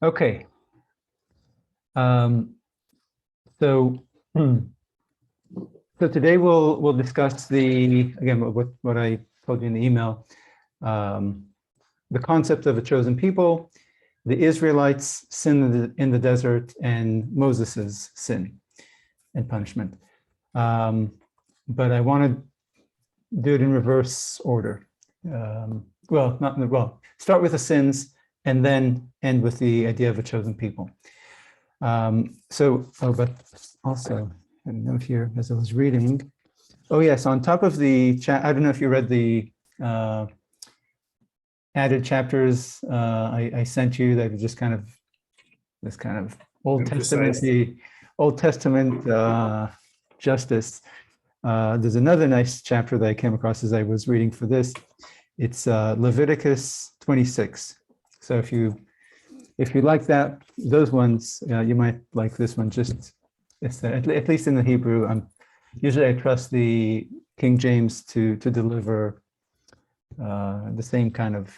Okay. Um, so, so today we'll discuss again what I told you in the email, the concept of a chosen people, the Israelites' sin in the desert, and Moses's sin and punishment. But I want to do it in reverse order. Start with the sins and then end with the idea of a chosen people. But also, I don't know here as I was reading. Oh yes, on top of the chat, I don't know if you read the added chapters I sent you that are just kind of this kind of Old Testament justice. There's another nice chapter that I came across as I was reading for this. It's Leviticus 26. So if you like those ones, you might like this one. At least in the Hebrew. Usually I trust the King James to deliver the same kind of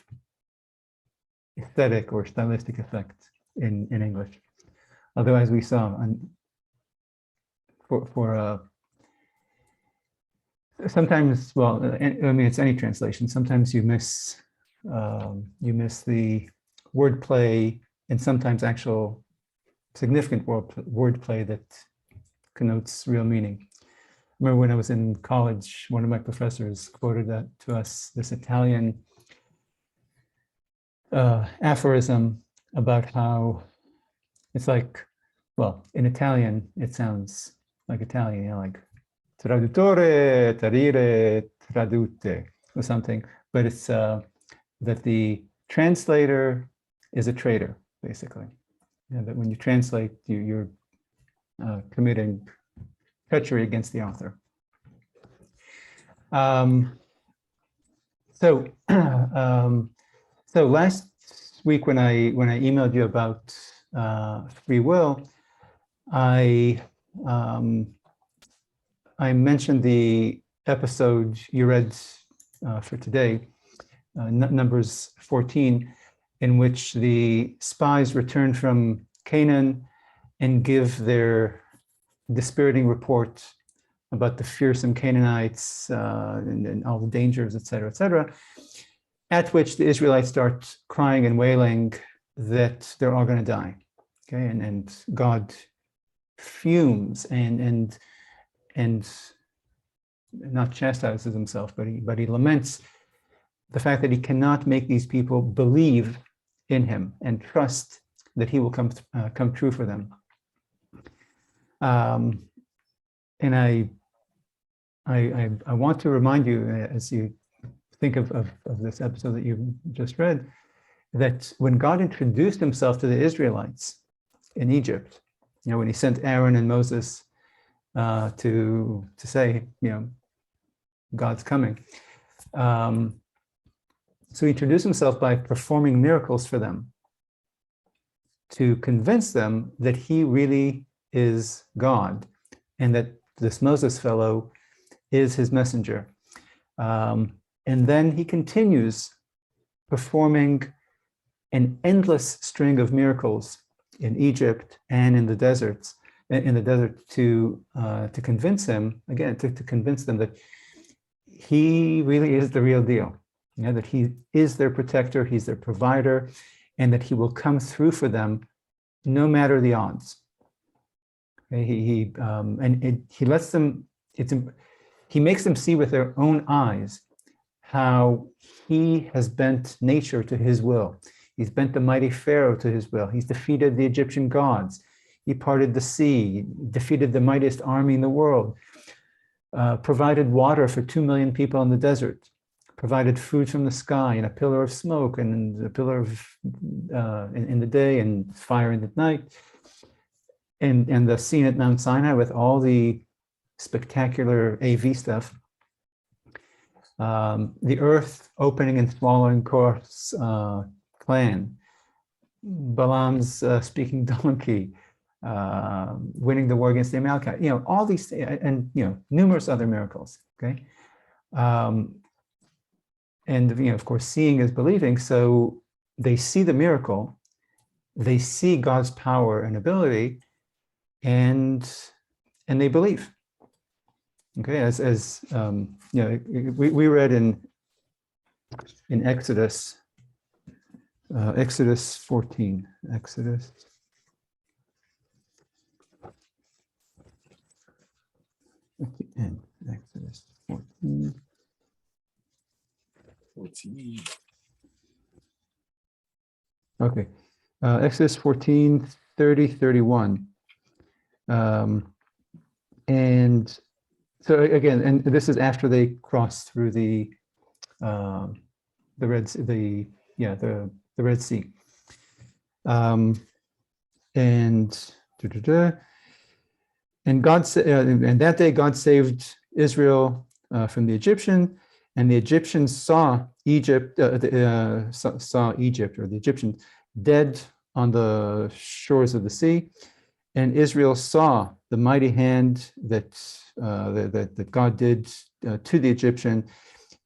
aesthetic or stylistic effect in English. Otherwise, we saw sometimes, it's any translation. Sometimes you miss the wordplay and sometimes actual significant wordplay that connotes real meaning. I remember when I was in college, one of my professors quoted that to us, this Italian aphorism about how it's like, in Italian, it sounds like Italian, like traduttore, tarire, tradute, or something, but it's that the translator is a traitor, basically. That when you translate, you're committing treachery against the author. So last week when I emailed you about free will, I mentioned the episode you read for today, Numbers 14, in which the spies return from Canaan and give their dispiriting report about the fearsome Canaanites and all the dangers, et cetera, at which the Israelites start crying and wailing that they're all going to die. Okay, and God fumes and not chastises himself, but he laments the fact that he cannot make these people believe in him and trust that he will come true for them. And I want to remind you, as you think of this episode that you just read, that when God introduced himself to the Israelites in Egypt, when he sent Aaron and Moses to say, God's coming. So he introduced himself by performing miracles for them to convince them that he really is God and that this Moses fellow is his messenger. And then he continues performing an endless string of miracles in Egypt and in the desert to convince him, again, to convince them that he really is the real deal, that he is their protector, he's their provider, and that he will come through for them no matter the odds. Okay? He lets them, he makes them see with their own eyes how he has bent nature to his will. He's bent the mighty Pharaoh to his will. He's defeated the Egyptian gods. He parted the sea, defeated the mightiest army in the world, provided water for 2 million people in the desert, provided food from the sky and a pillar of smoke and a pillar of in the day and fire in the night, and the scene at Mount Sinai with all the spectacular AV stuff. The earth opening and swallowing Korah's clan, Balaam's speaking donkey, winning the war against the Amalekite, all these, and numerous other miracles. Okay, and of course, seeing is believing. So they see the miracle, they see God's power and ability, and they believe. Okay, as you know, we read in Exodus, Exodus 14, Exodus. At the end, Exodus 14. 14. Okay, Exodus 14, 30, 31. And so again, and this is after they cross through the Red Sea, the Red Sea. And God and that day God saved Israel from the Egyptian, and the Egyptians saw Egypt, saw Egypt, or the Egyptians dead on the shores of the sea, and Israel saw the mighty hand that that God did to the Egyptian,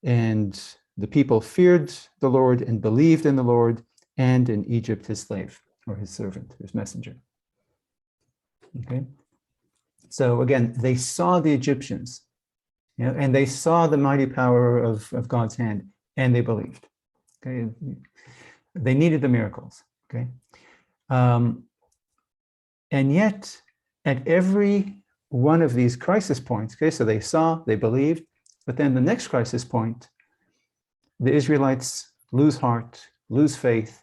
and the people feared the Lord and believed in the Lord and in Egypt his slave, or his servant, his messenger. Okay. So again, they saw the Egyptians, you know, and they saw the mighty power of God's hand, and they believed. Okay. They needed the miracles. Okay. And yet, at every one of these crisis points, okay, so they saw, they believed, but then the next crisis point, the Israelites lose heart, lose faith.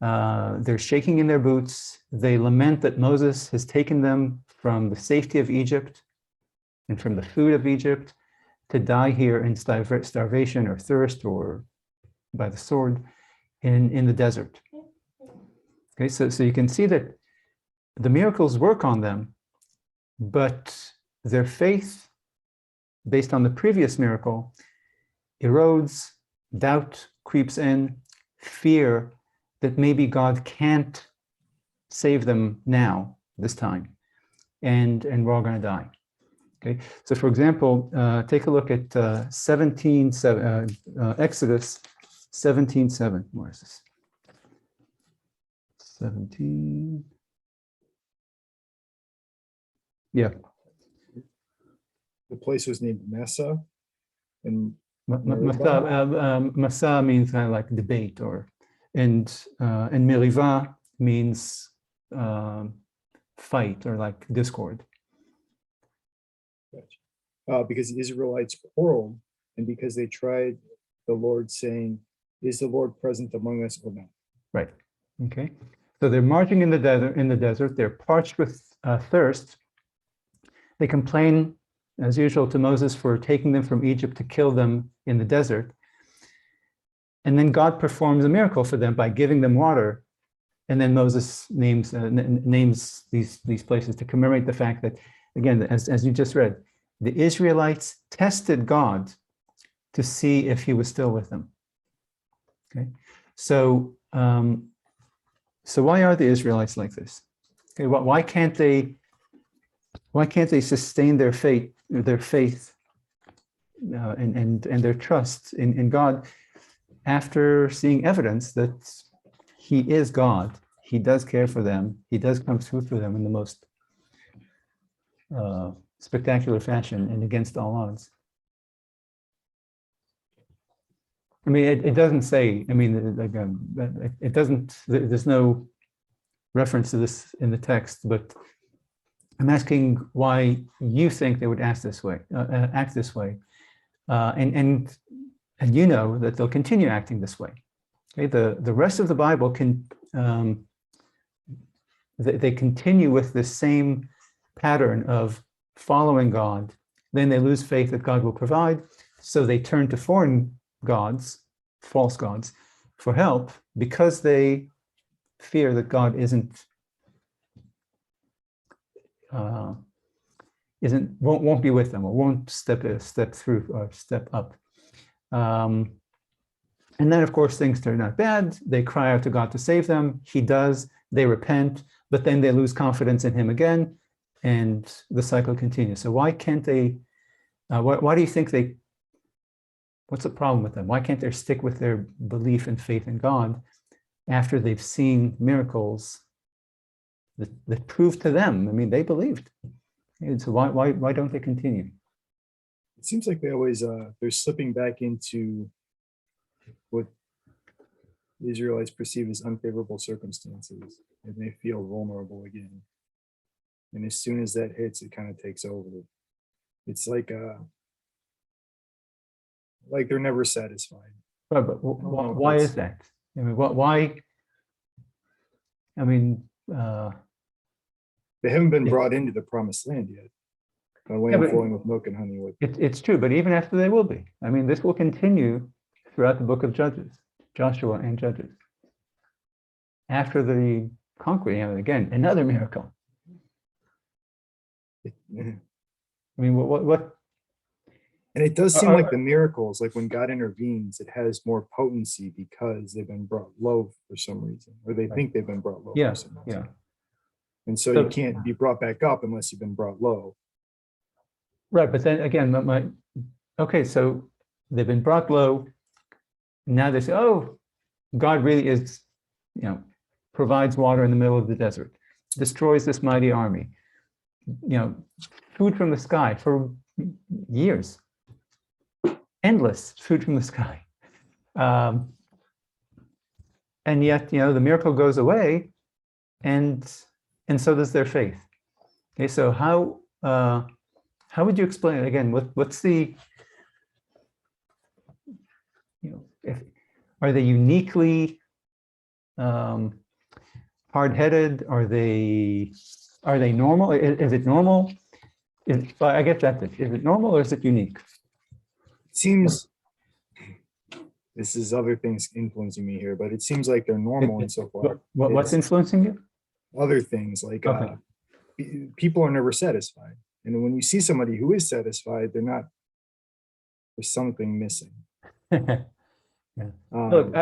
They're shaking in their boots. They lament that Moses has taken them from the safety of Egypt and from the food of Egypt to die here in starvation or thirst or by the sword in the desert. Okay, so you can see that the miracles work on them, but their faith, based on the previous miracle, erodes, doubt creeps in, fear that maybe God can't save them now, this time, and we're all going to die. Okay, so for example, take a look at Exodus 17:7. Where is this? 17. Yeah. The place was named Massa, and Masa means kind of like debate, and Merivah means fight or like discord. because the Israelites quarreled, and because they tried the Lord, saying, "Is the Lord present among us or not?" Right. Okay. So they're marching in the desert. They're parched with thirst. They complain, as usual, to Moses for taking them from Egypt to kill them in the desert. And then God performs a miracle for them by giving them water. And then Moses names these places to commemorate the fact that, again, as you just read, the Israelites tested God to see if he was still with them. Okay, so why are the Israelites like this? Okay, why can't they sustain their faith and their trust in God after seeing evidence that he is God? He does care for them. He does come through for them in the most spectacular fashion and against all odds. I mean, it doesn't say, I mean, like, it doesn't, there's no reference to this in the text, but I'm asking why you think they would act this way, and you know that they'll continue acting this way. Okay, the rest of the Bible can, they continue with the same pattern of following God, then they lose faith that God will provide, so they turn to foreign gods, false gods, for help because they fear that God won't be with them or won't step through or step up. And then, of course, things turn out bad. They cry out to God to save them. He does. They repent, but then they lose confidence in him again, and the cycle continues. So why can't they? Why do you think they? What's the problem with them? Why can't they stick with their belief and faith in God after they've seen miracles that prove to them, I mean, they believed. And so why don't they continue? It seems like they always they're slipping back into what the Israelites perceive as unfavorable circumstances, and they feel vulnerable again. And as soon as that hits, it kind of takes over. It's like they're never satisfied. But why is that? I mean, why? I mean, they haven't been brought into the promised land yet. A land flowing with milk and honey. It's true, but even after they will be. I mean, this will continue throughout the book of Judges, Joshua and Judges. After the conquering, again, another miracle. I mean, what? And it does seem like the miracles, like when God intervenes, it has more potency because they've been brought low for some reason, or they think they've been brought low for some reason. And so you can't be brought back up unless you've been brought low. Right, but then again, okay, so they've been brought low. Now they say, oh, God really is, provides water in the middle of the desert, destroys this mighty army, food from the sky for years, endless food from the sky. And yet, the miracle goes away, and so does their faith. Okay, so how would you explain it again? What's the, are they uniquely hard-headed? Are they normal? Is it normal? I guess that's it. Is it normal or is it unique? It seems, this is other things influencing me here, but it seems like they're normal insofar. What's influencing you? Other things like people are never satisfied. And when you see somebody who is satisfied, there's something missing. Look,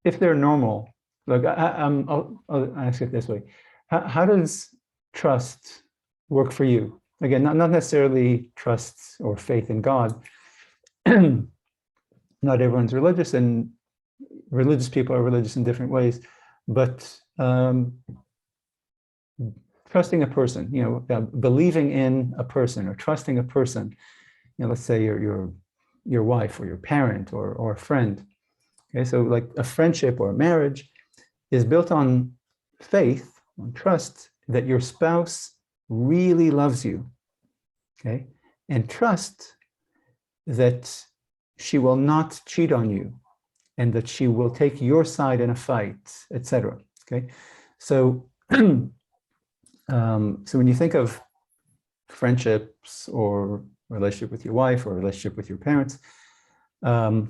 if they're normal, look, I'll ask it this way. How does trust work for you? Again, not necessarily trust or faith in God. Not everyone's religious, and religious people are religious in different ways, but trusting a person, believing in a person or trusting a person, let's say your wife or your parent or a friend. Okay, so like a friendship or a marriage is built on faith, on trust that your spouse really loves you, okay, and trust that she will not cheat on you and that she will take your side in a fight, etc. Okay, so so when you think of friendships or relationship with your wife or relationship with your parents, how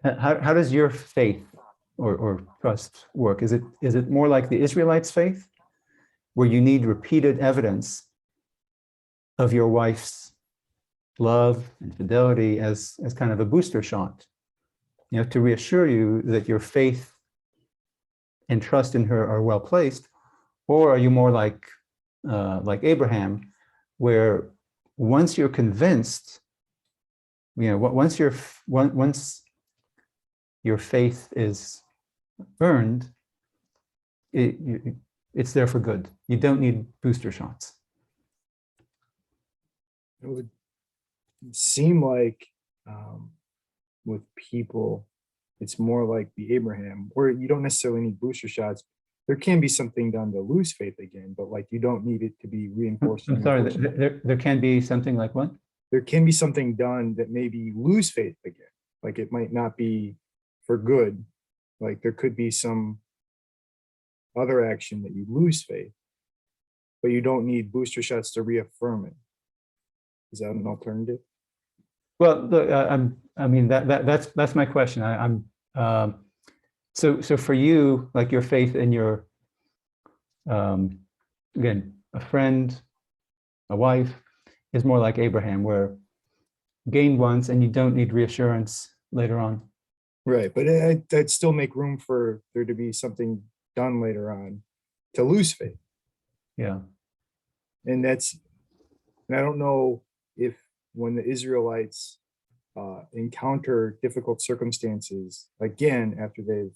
does your faith or trust work? Is it more like the Israelites' faith, where you need repeated evidence of your wife's love and fidelity as kind of a booster shot, to reassure you that your faith and trust in her are well placed? Or are you more like Abraham, where once you're convinced, once your faith is earned, it's there for good. You don't need booster shots. It would seem like with people, it's more like the Abraham, where you don't necessarily need booster shots. There can be something done to lose faith again, but like you don't need it to be reinforced. I'm sorry, there can be something like what? There can be something done that maybe you lose faith again. Like it might not be for good. Like there could be some other action that you lose faith, but you don't need booster shots to reaffirm it. Is that an alternative? Well, look, I mean that's my question. So for you, like your faith in your, again, a friend, a wife, is more like Abraham, where gain once and you don't need reassurance later on. Right, but I'd still make room for there to be something done later on to lose faith. Yeah. And I don't know if when the Israelites encounter difficult circumstances again after they've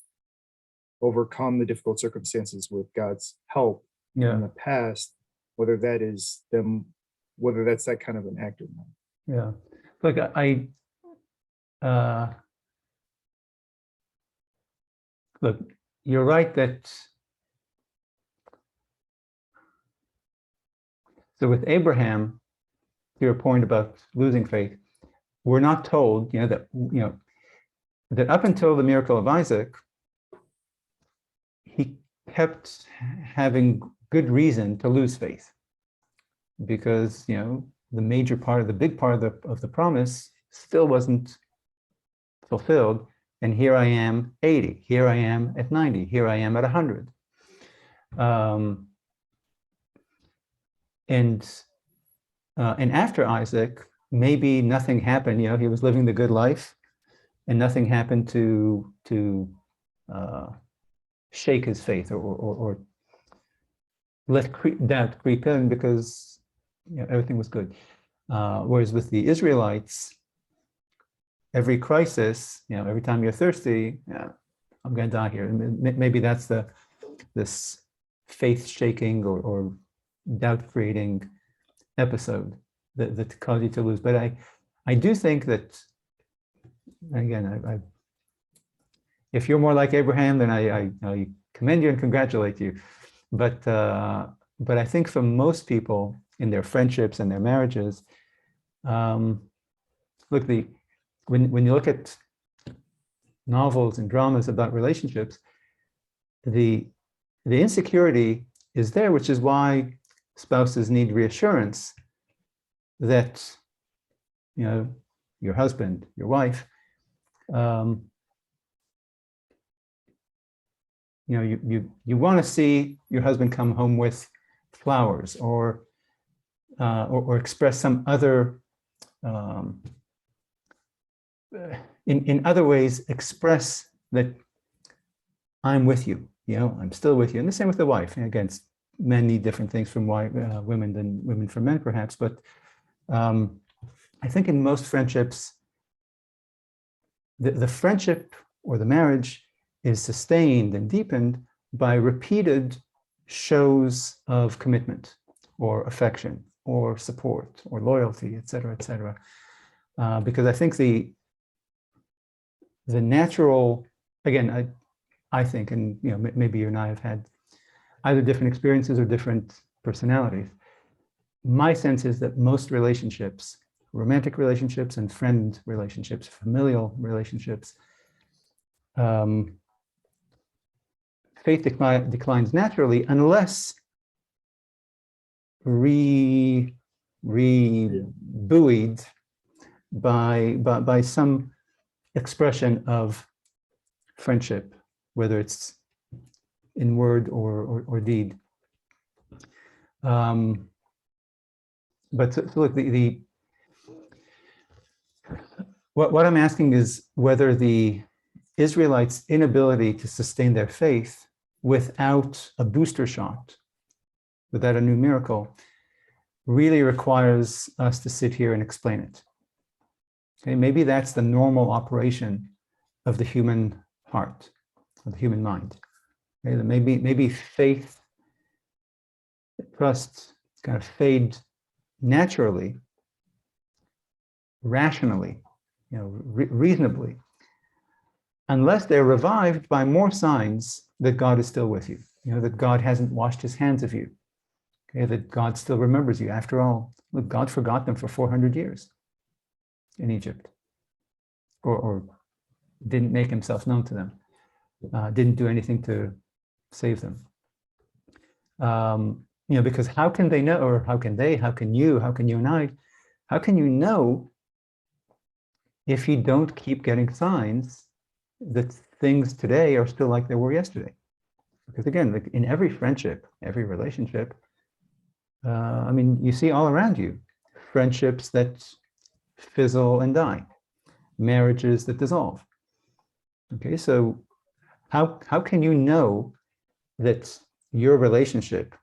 overcome the difficult circumstances with God's help in the past, whether that's that kind of an act or not. Yeah. Look, look, you're right that, so with Abraham, to your point about losing faith, we're not told, that up until the miracle of Isaac, he kept having good reason to lose faith, because the big part of the promise still wasn't fulfilled. And here I am 80, here I am at 90, here I am at 100. And after Isaac, maybe nothing happened. He was living the good life, and nothing happened to shake his faith or let doubt creep in, because everything was good. Whereas with the Israelites, every crisis, every time you're thirsty, I'm going to die here. And maybe that's this faith shaking or doubt creating episode that caused you to lose. But I do think that, again, if you're more like Abraham, then I commend you and congratulate you. But I think for most people in their friendships and their marriages, look, when you look at novels and dramas about relationships, the insecurity is there, which is why spouses need reassurance that your husband, your wife, you want to see your husband come home with flowers or express some other in other ways, express that I'm with you. I'm still with you. And the same with the wife. And again, men need different things from women than women from men, perhaps. But I think in most friendships, the friendship or the marriage is sustained and deepened by repeated shows of commitment or affection or support or loyalty, et cetera, et cetera. Because I think the natural, again, I think, and maybe you and I have had either different experiences or different personalities. My sense is that most relationships, romantic relationships and friend relationships, familial relationships, faith declines naturally unless buoyed by some expression of friendship, whether it's in word or deed. But so look, what I'm asking is whether the Israelites' inability to sustain their faith without a booster shot, without a new miracle, really requires us to sit here and explain it. Okay, maybe that's the normal operation of the human heart, of the human mind. Okay, that maybe faith, trust kind of fade naturally, rationally, reasonably, unless they're revived by more signs that God is still with you, that God hasn't washed his hands of you, okay, that God still remembers you. After all, look, God forgot them for 400 years in Egypt, or didn't make himself known to them, didn't do anything to save them. Because how can they know, or how can you and I, how can you know if you don't keep getting signs that things today are still like they were yesterday? Because again, like in every friendship, every relationship, you see all around you friendships that fizzle and die, marriages that dissolve. Okay, so how can you know that your relationship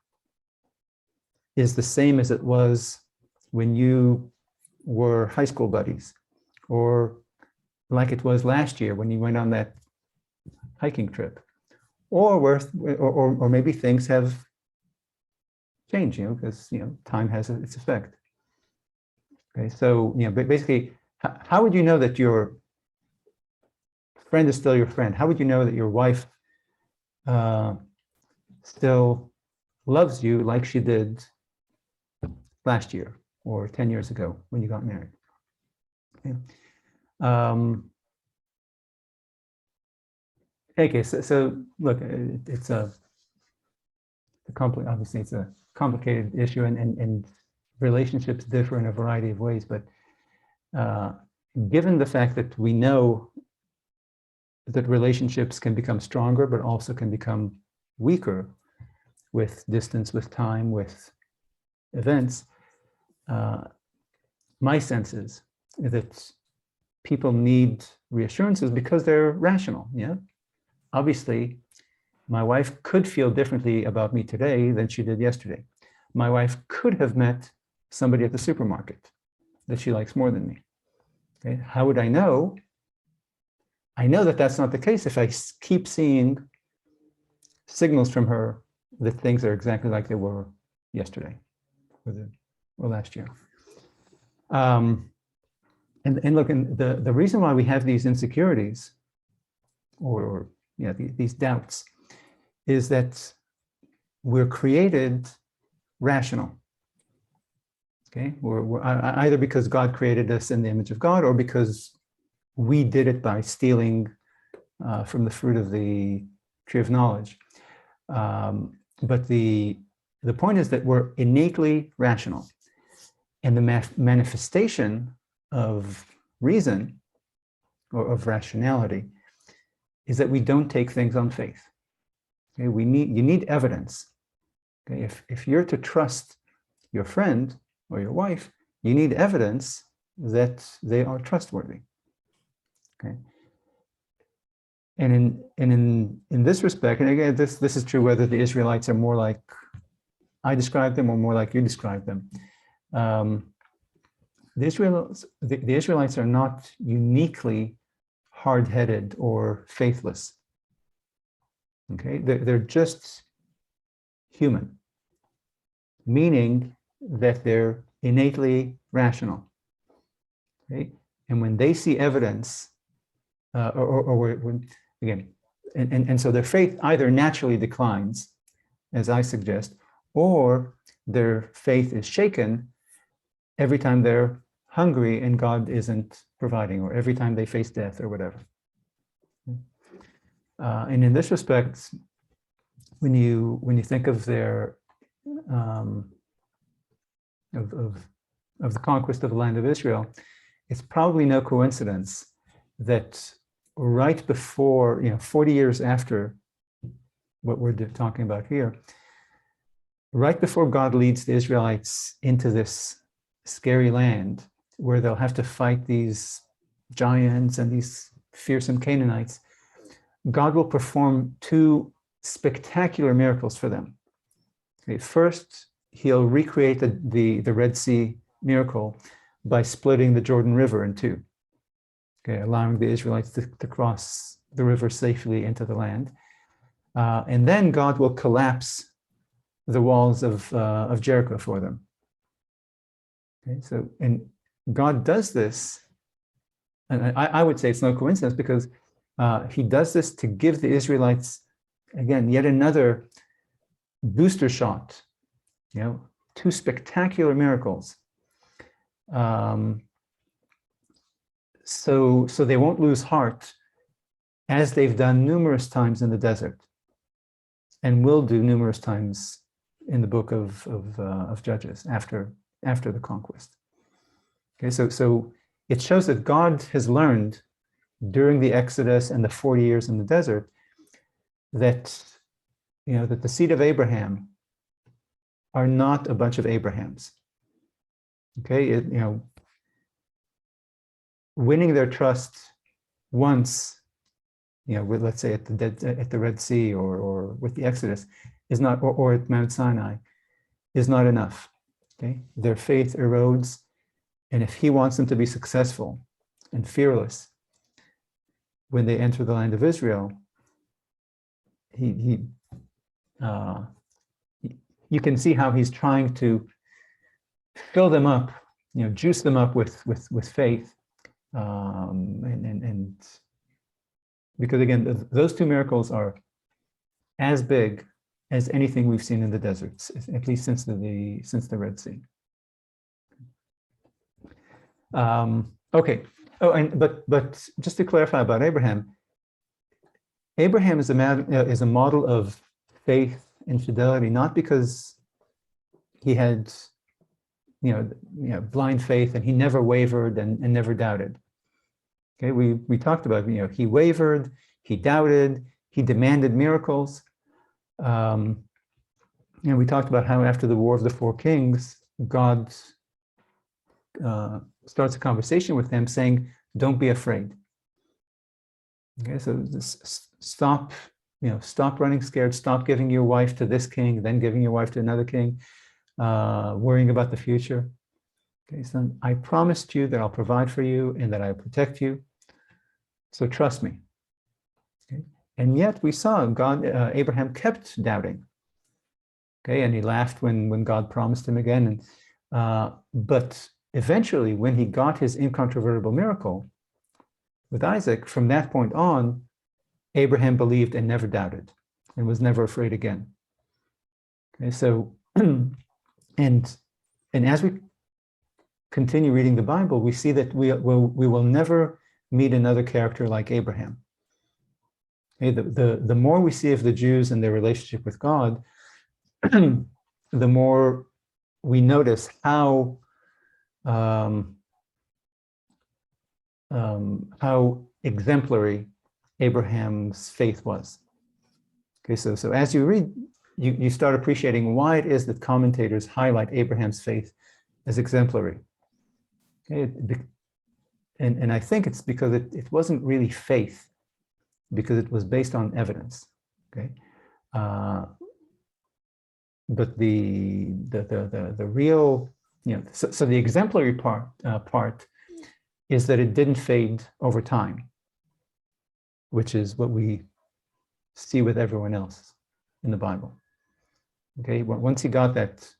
is the same as it was when you were high school buddies, or like it was last year when you went on that hiking trip, or or maybe things have changed, because time has its effect. Okay, so but basically, how would you know that your friend is still your friend? How would you know that your wife still loves you like she did last year or 10 years ago when you got married? Okay. Okay, so look, it's obviously it's a complicated issue, and relationships differ in a variety of ways, but given the fact that we know that relationships can become stronger, but also can become weaker with distance, with time, with events, my sense is that people need reassurances because they're rational. Obviously, my wife could feel differently about me today than she did yesterday. My wife could have met somebody at the supermarket that she likes more than me. Okay, how would I know? I know that that's not the case if I keep seeing signals from her that things are exactly like they were yesterday or last year. And look, and the reason why we have these insecurities or these doubts is that we're created rational. Okay, we're either because God created us in the image of God, or because we did it by stealing from the fruit of the tree of knowledge. But the point is that we're innately rational, and the manifestation of reason or of rationality is that we don't take things on faith. Okay, you need evidence. Okay, if you're to trust your friend or your wife, you need evidence that they are trustworthy. Okay, and in this respect, and again, this is true whether the Israelites are more like I describe them or more like you describe them. The Israelites are not uniquely hard-headed or faithless. Okay, they're just human, meaning that they're innately rational. Okay, and when they see evidence, or when again, and so their faith either naturally declines, as I suggest, or their faith is shaken every time they're hungry and God isn't providing, or every time they face death or whatever. And in this respect, when you think of their of the conquest of the land of Israel, it's probably no coincidence that right before, 40 years after what we're talking about here, right before God leads the Israelites into this scary land where they'll have to fight these giants and these fearsome Canaanites, God will perform two spectacular miracles for them. Okay, first, he'll recreate the Red Sea miracle by splitting the Jordan River in two, okay, allowing the Israelites to cross the river safely into the land. And then God will collapse the walls of Jericho for them. Okay, so, and God does this, and I would say it's no coincidence, because he does this to give the Israelites, again, yet another booster shot, two spectacular miracles. So they won't lose heart, as they've done numerous times in the desert, and will do numerous times in the book of Judges after the conquest. Okay, so it shows that God has learned during the Exodus and the 40 years in the desert that that the seed of Abraham are not a bunch of Abrahams. Okay, winning their trust once, with, let's say, at the Red Sea or with the Exodus is not, or at Mount Sinai, is not enough. Okay, their faith erodes, and if he wants them to be successful, and fearless when they enter the land of Israel. You can see how he's trying to fill them up, juice them up with faith, and because again, those two miracles are as big as anything we've seen in the deserts, at least since the Red Sea. Okay. Oh, but just to clarify about Abraham is a model of faith and fidelity, not because he had blind faith and he never wavered and never doubted. Okay, we talked about he wavered, he doubted, he demanded miracles. We talked about how after the War of the Four Kings, God starts a conversation with him saying, "Don't be afraid." Okay, so stop running scared. Stop giving your wife to this king, then giving your wife to another king, worrying about the future. Okay, so I promised you that I'll provide for you and that I'll protect you. So trust me. Okay, and yet we saw Abraham kept doubting. Okay, and he laughed when God promised him again. But eventually, when he got his incontrovertible miracle with Isaac, from that point on, Abraham believed and never doubted, and was never afraid again. Okay, so and as we continue reading the Bible, we see that we will never meet another character like Abraham. Okay, the more we see of the Jews and their relationship with God, the more we notice how exemplary Abraham's faith was. Okay, so as you read, you start appreciating why it is that commentators highlight Abraham's faith as exemplary. Okay, and I think it's because it wasn't really faith, because it was based on evidence. Okay, but the real, so the exemplary part is that it didn't fade over time, which is what we see with everyone else in the Bible. Okay, once he got that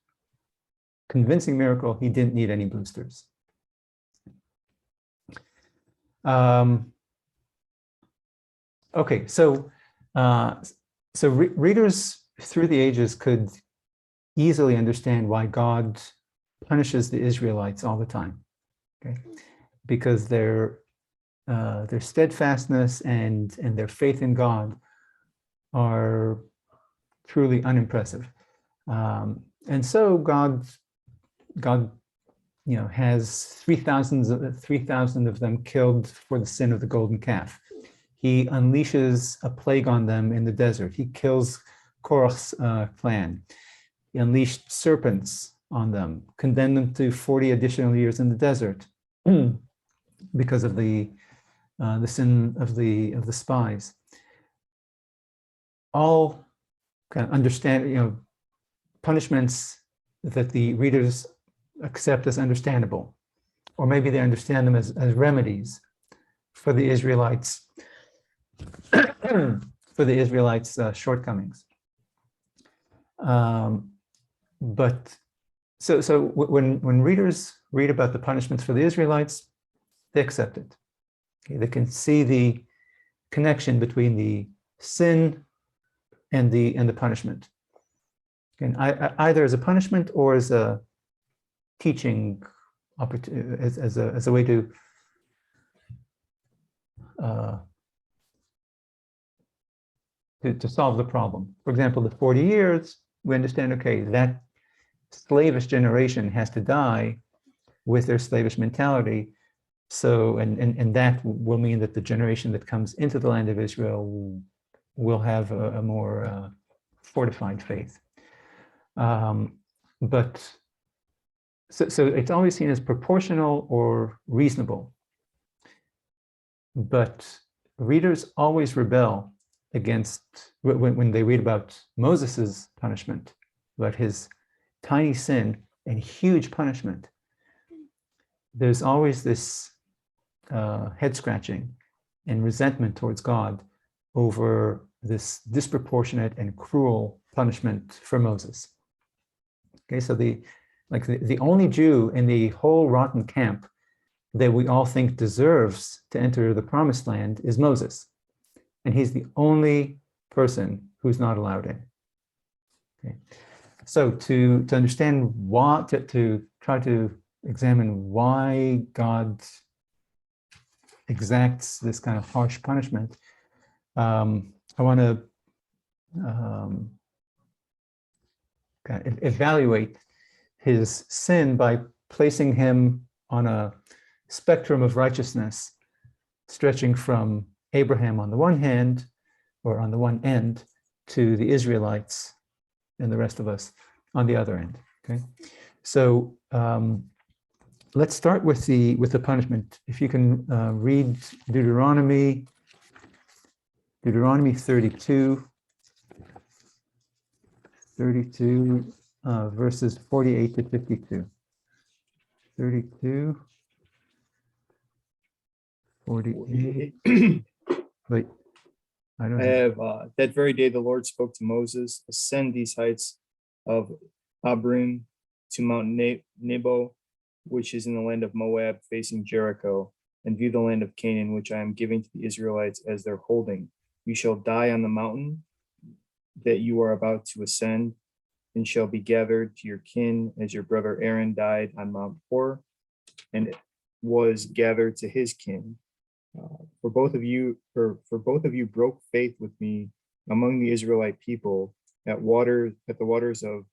convincing miracle, he didn't need any boosters. Okay, so readers through the ages could easily understand why God punishes the Israelites all the time. Okay, because their steadfastness and their faith in God are truly unimpressive, and so God has 3,000 of them killed for the sin of the golden calf. He unleashes a plague on them in the desert. He kills Korah's clan. He unleashed serpents on them, condemned them to 40 additional years in the desert because of the sin of the spies. All kind of understand, punishments that the readers accept as understandable, or maybe they understand them as remedies for the Israelites shortcomings. But so when readers read about the punishments for the Israelites, they accept it. Okay, they can see the connection between the sin and the punishment, and either as a punishment or as a teaching opportunity, as a way to solve the problem. For example, the 40 years, we understand, okay, that slavish generation has to die with their slavish mentality. So, and that will mean that the generation that comes into the land of Israel will have a more fortified faith. But so it's always seen as proportional or reasonable. But readers always rebel against, when they read about Moses's punishment, about his tiny sin and huge punishment. There's always this head scratching and resentment towards God over this disproportionate and cruel punishment for Moses. Okay, so the only Jew in the whole rotten camp that we all think deserves to enter the promised land is Moses. And he's the only person who's not allowed in. Okay. So to understand why, to try to examine why God exacts this kind of harsh punishment, I want to kind of evaluate his sin by placing him on a spectrum of righteousness stretching from Abraham on the one hand, or on the one end, to the Israelites and the rest of us on the other end. Okay, so let's start with the punishment. If you can read Deuteronomy 32, verses 48 to 52. 32, 48. Wait, I don't have that very day the Lord spoke to Moses, ascend these heights of Abrim to Mount Nebo, which is in the land of Moab facing Jericho, and view the land of Canaan, which I am giving to the Israelites as their holding. You shall die on the mountain that you are about to ascend, and shall be gathered to your kin as your brother Aaron died on Mount Hor, and was gathered to his kin. For both of you broke faith with me among the Israelite people at the waters of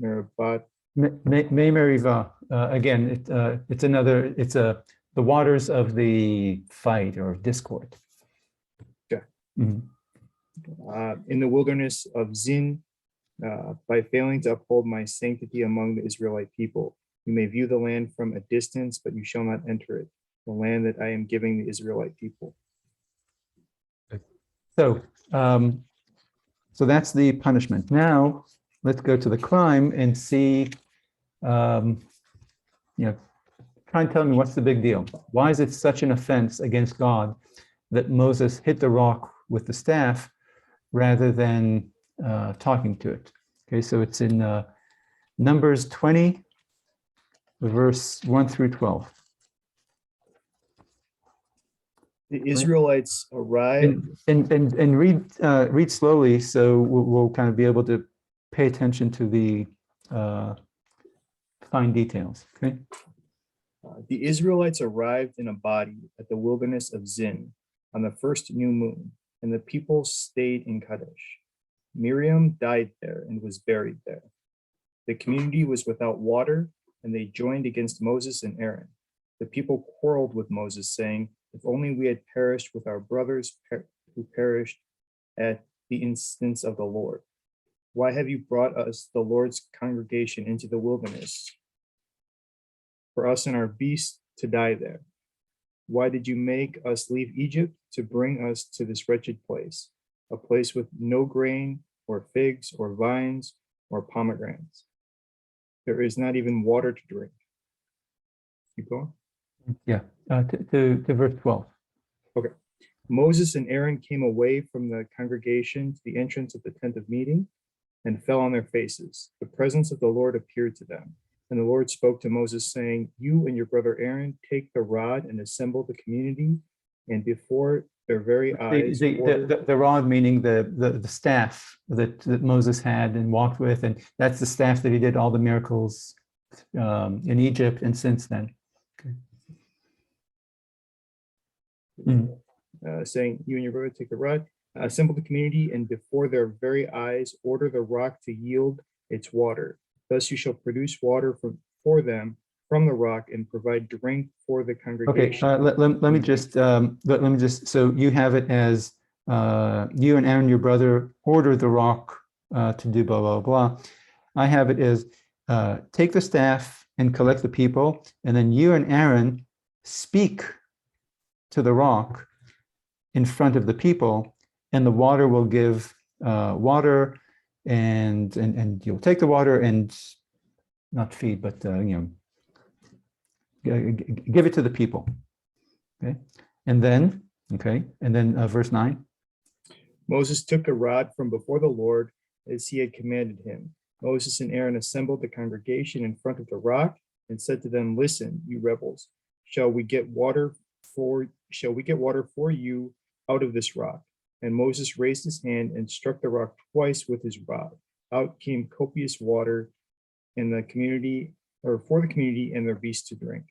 Meribah. Meribah. Again, it's the waters of the fight or discord. Yeah. Mm-hmm. In the wilderness of Zin, by failing to uphold my sanctity among the Israelite people. You may view the land from a distance, but you shall not enter it, the land that I am giving the Israelite people. So, so that's the punishment. Now, let's go to the crime and see, try and tell me what's the big deal. Why is it such an offense against God that Moses hit the rock with the staff rather than talking to it? Okay, so it's in Numbers 20, verse 1 through 12. The Israelites arrived. And read slowly, so we'll kind of be able to pay attention to the fine details. Okay. The Israelites arrived in a body at the wilderness of Zin on the first new moon, and the people stayed in Kadesh. Miriam died there and was buried there. The community was without water, and they joined against Moses and Aaron. The people quarreled with Moses, saying, if only we had perished with our brothers who perished at the instance of the Lord. Why have you brought us, the Lord's congregation, into the wilderness for us and our beasts to die there? Why did you make us leave Egypt to bring us to this wretched place, a place with no grain or figs or vines or pomegranates? There is not even water to drink. Keep going. Yeah, to verse 12. Okay. Moses and Aaron came away from the congregation to the entrance of the tent of meeting and fell on their faces. The presence of the Lord appeared to them. And the Lord spoke to Moses, saying, you and your brother Aaron take the rod and assemble the community, and before their very eyes. The rod meaning the staff that Moses had and walked with, and that's the staff that he did all the miracles in Egypt and since then. Okay. Saying, you and your brother take the rod, assemble the community, and before their very eyes order the rock to yield its water. Thus you shall produce water for them from the rock and provide drink for the congregation. Okay, let me just, so you have it as you and Aaron, your brother, order the rock to do blah, blah, blah. I have it as take the staff and collect the people, and then you and Aaron speak to the rock in front of the people, and the water will give water, and you'll take the water and not feed, but give it to the people. Okay, and then verse 9. Moses took a rod from before the Lord as he had commanded him. Moses and Aaron assembled the congregation in front of the rock and said to them, "Listen, you rebels, shall we get water for you out of this rock?" And Moses raised his hand and struck the rock twice with his rod. Out came copious water in the community, or for the community and their beasts to drink.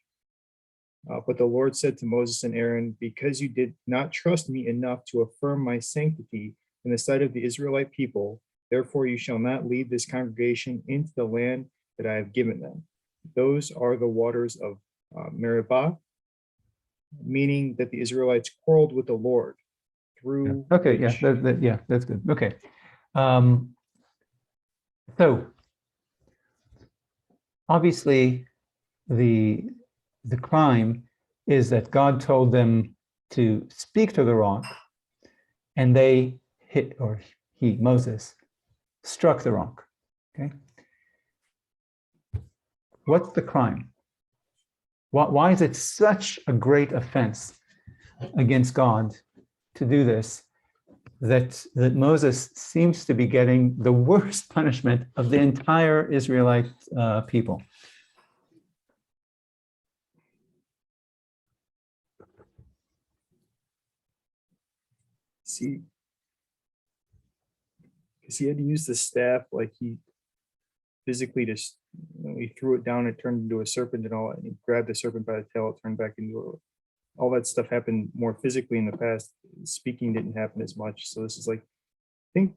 But the Lord said to Moses and Aaron, "Because you did not trust me enough to affirm my sanctity in the sight of the Israelite people, therefore you shall not lead this congregation into the land that I have given them. Those are the waters of Meribah," meaning that the Israelites quarreled with the Lord through. Okay, yeah, that's good. Okay. So obviously the crime is that God told them to speak to the rock, and they Moses struck the rock. Okay. What's the crime? Why is it such a great offense against God to do this, that Moses seems to be getting the worst punishment of the entire Israelite people? See, because he had to use the staff, like he physically just, he threw it down, it turned into a serpent and all, and he grabbed the serpent by the tail, it turned back into all that stuff happened more physically in the past. Speaking didn't happen as much. So this is like, I think,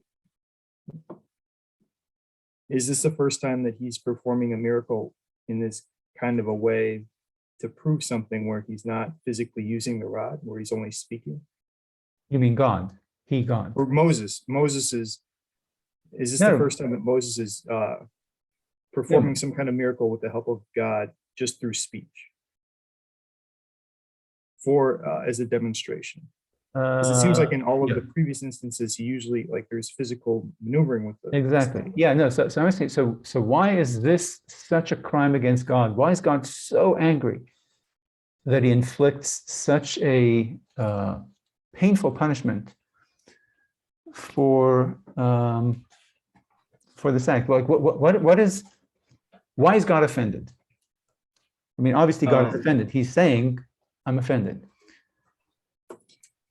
is this the first time that he's performing a miracle in this kind of a way to prove something where he's not physically using the rod, where he's only speaking? You mean God? God. Or Moses. Is this the first time that Moses is performing some kind of miracle with the help of God just through speech as a demonstration? Because it seems like in all of the previous instances, he usually, like, there's physical maneuvering with the exactly. Yeah, no, so I'm saying, so why is this such a crime against God? Why is God so angry that he inflicts such a painful punishment for this act? Like, why is God offended? I mean, obviously God is offended. He's saying, "I'm offended."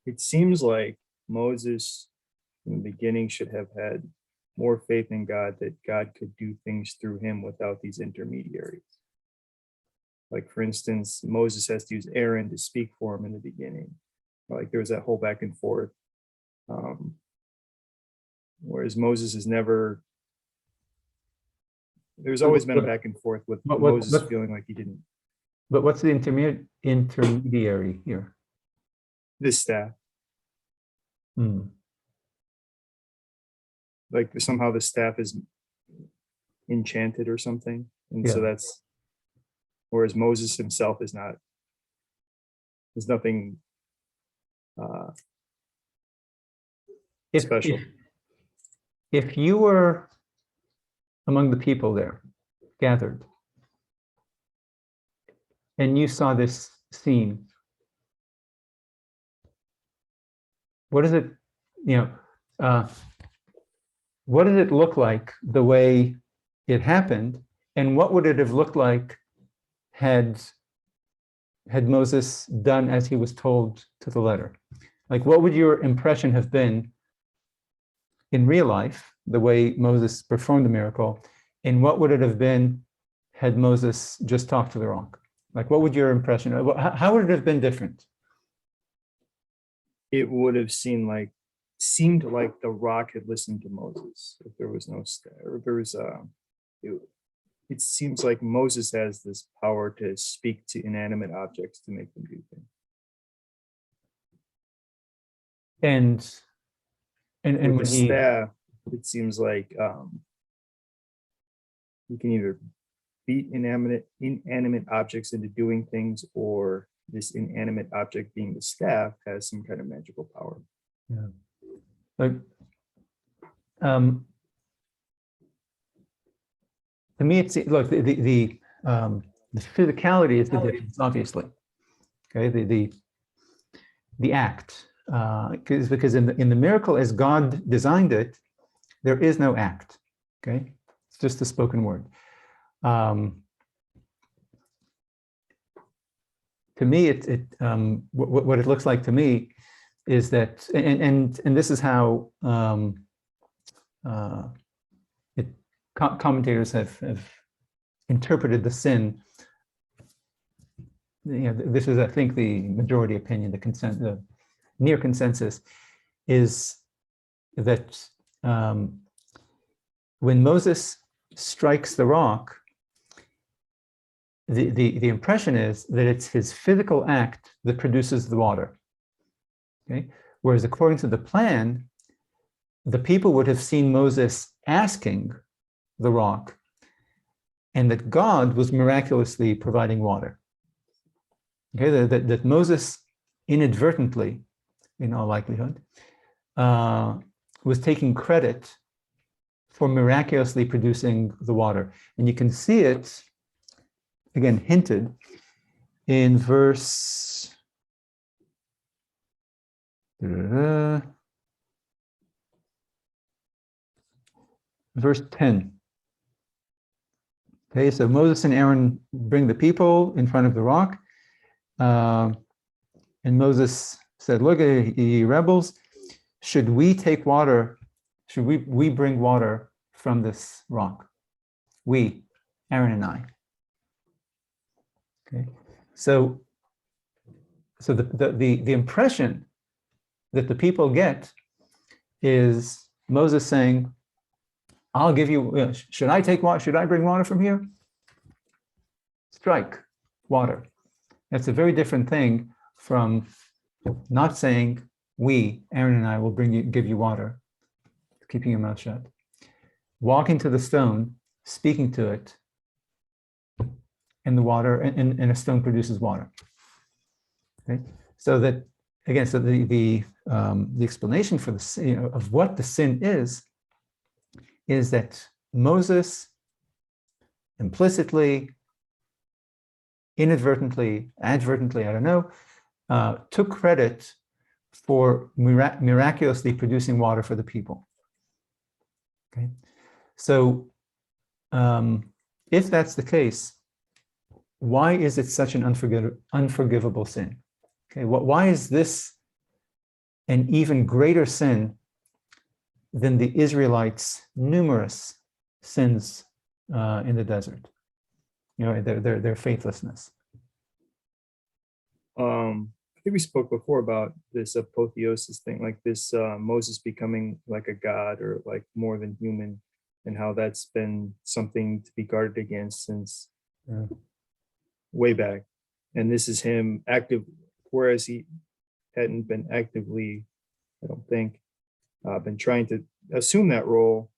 It seems like Moses in the beginning should have had more faith in God, that God could do things through him without these intermediaries. Like, for instance, Moses has to use Aaron to speak for him in the beginning. Like, there was that whole back and forth. Whereas Moses has never, there's always been a back and forth with Moses feeling like he didn't. But what's the intermediary here? This staff. Like, somehow the staff is enchanted or something. And so that's, whereas Moses himself is not, there's nothing special. If you were among the people there gathered and you saw this scene, what does it look like the way it happened, and what would it have looked like had Moses done as he was told to the letter? Like, what would your impression have been in real life, the way Moses performed the miracle, and what would it have been had Moses just talked to the rock? Like, what would your impression, how would it have been different? It would have seemed like the rock had listened to Moses. If there was no staff, or if there was it seems like Moses has this power to speak to inanimate objects to make them do things. And with the staff, it seems like you can either beat inanimate objects into doing things, or this inanimate object, being the staff, has some kind of magical power. Yeah. Like, to me, it's, look, the physicality is the difference, obviously. Okay, the act, because in the miracle as God designed it, there is no act. Okay, it's just the spoken word. To me, what it looks like to me is that, and this is how commentators have interpreted the sin. This is, I think, the majority opinion, the near consensus, is that when Moses strikes the rock, the impression is that it's his physical act that produces the water. Okay? Whereas according to the plan, the people would have seen Moses asking the rock, and that God was miraculously providing water. Okay, that Moses inadvertently, in all likelihood, was taking credit for miraculously producing the water. And you can see it, again, hinted in verse 10. Okay, so Moses and Aaron bring the people in front of the rock. And Moses said, look, ye rebels, should we take water? Should we bring water from this rock? We, Aaron and I. Okay, so the impression that the people get is Moses saying, I'll give you, should I take water? Should I bring water from here? Strike water. That's a very different thing from not saying, we, Aaron and I, will give you water, keeping your mouth shut. Walking to the stone, speaking to it, and the water, and a stone produces water. Okay, so that again, so the explanation for the sin, of what the sin is that Moses implicitly, inadvertently, advertently, I don't know, took credit for miraculously producing water for the people. Okay, so if that's the case, why is it such an unforgivable sin? Okay, why is this an even greater sin than the Israelites' numerous sins in the desert? Their faithlessness. I think we spoke before about this apotheosis thing, like this Moses becoming like a god or like more than human, and how that's been something to be guarded against since way back. And this is him active, whereas he hadn't been actively, I don't think, been trying to assume that role.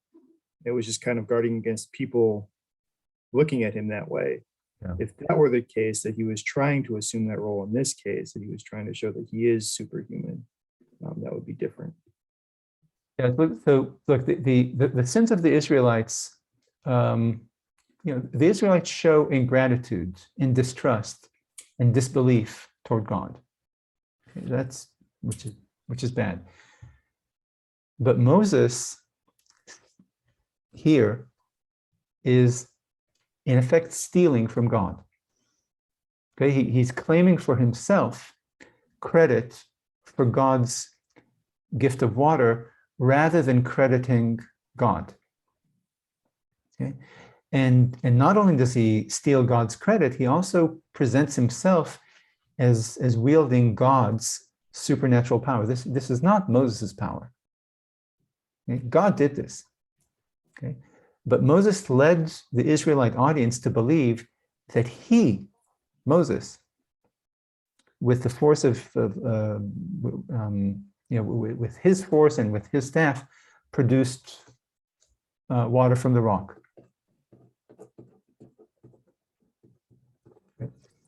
It was just kind of guarding against people looking at him that way. Yeah. If that were the case, that he was trying to assume that role in this case, that he was trying to show that he is superhuman, that would be different. Yeah. So look, the sins of the Israelites, the Israelites show ingratitude, in distrust, and disbelief toward God. Okay, that's which is bad. But Moses here is in effect stealing from God. Okay, he's claiming for himself credit for God's gift of water rather than crediting God. Okay, and not only does he steal God's credit, he also presents himself as wielding God's supernatural power. This is not Moses' power. Okay? God did this. Okay, but Moses led the Israelite audience to believe that he, Moses, with the force with his force and with his staff, produced water from the rock.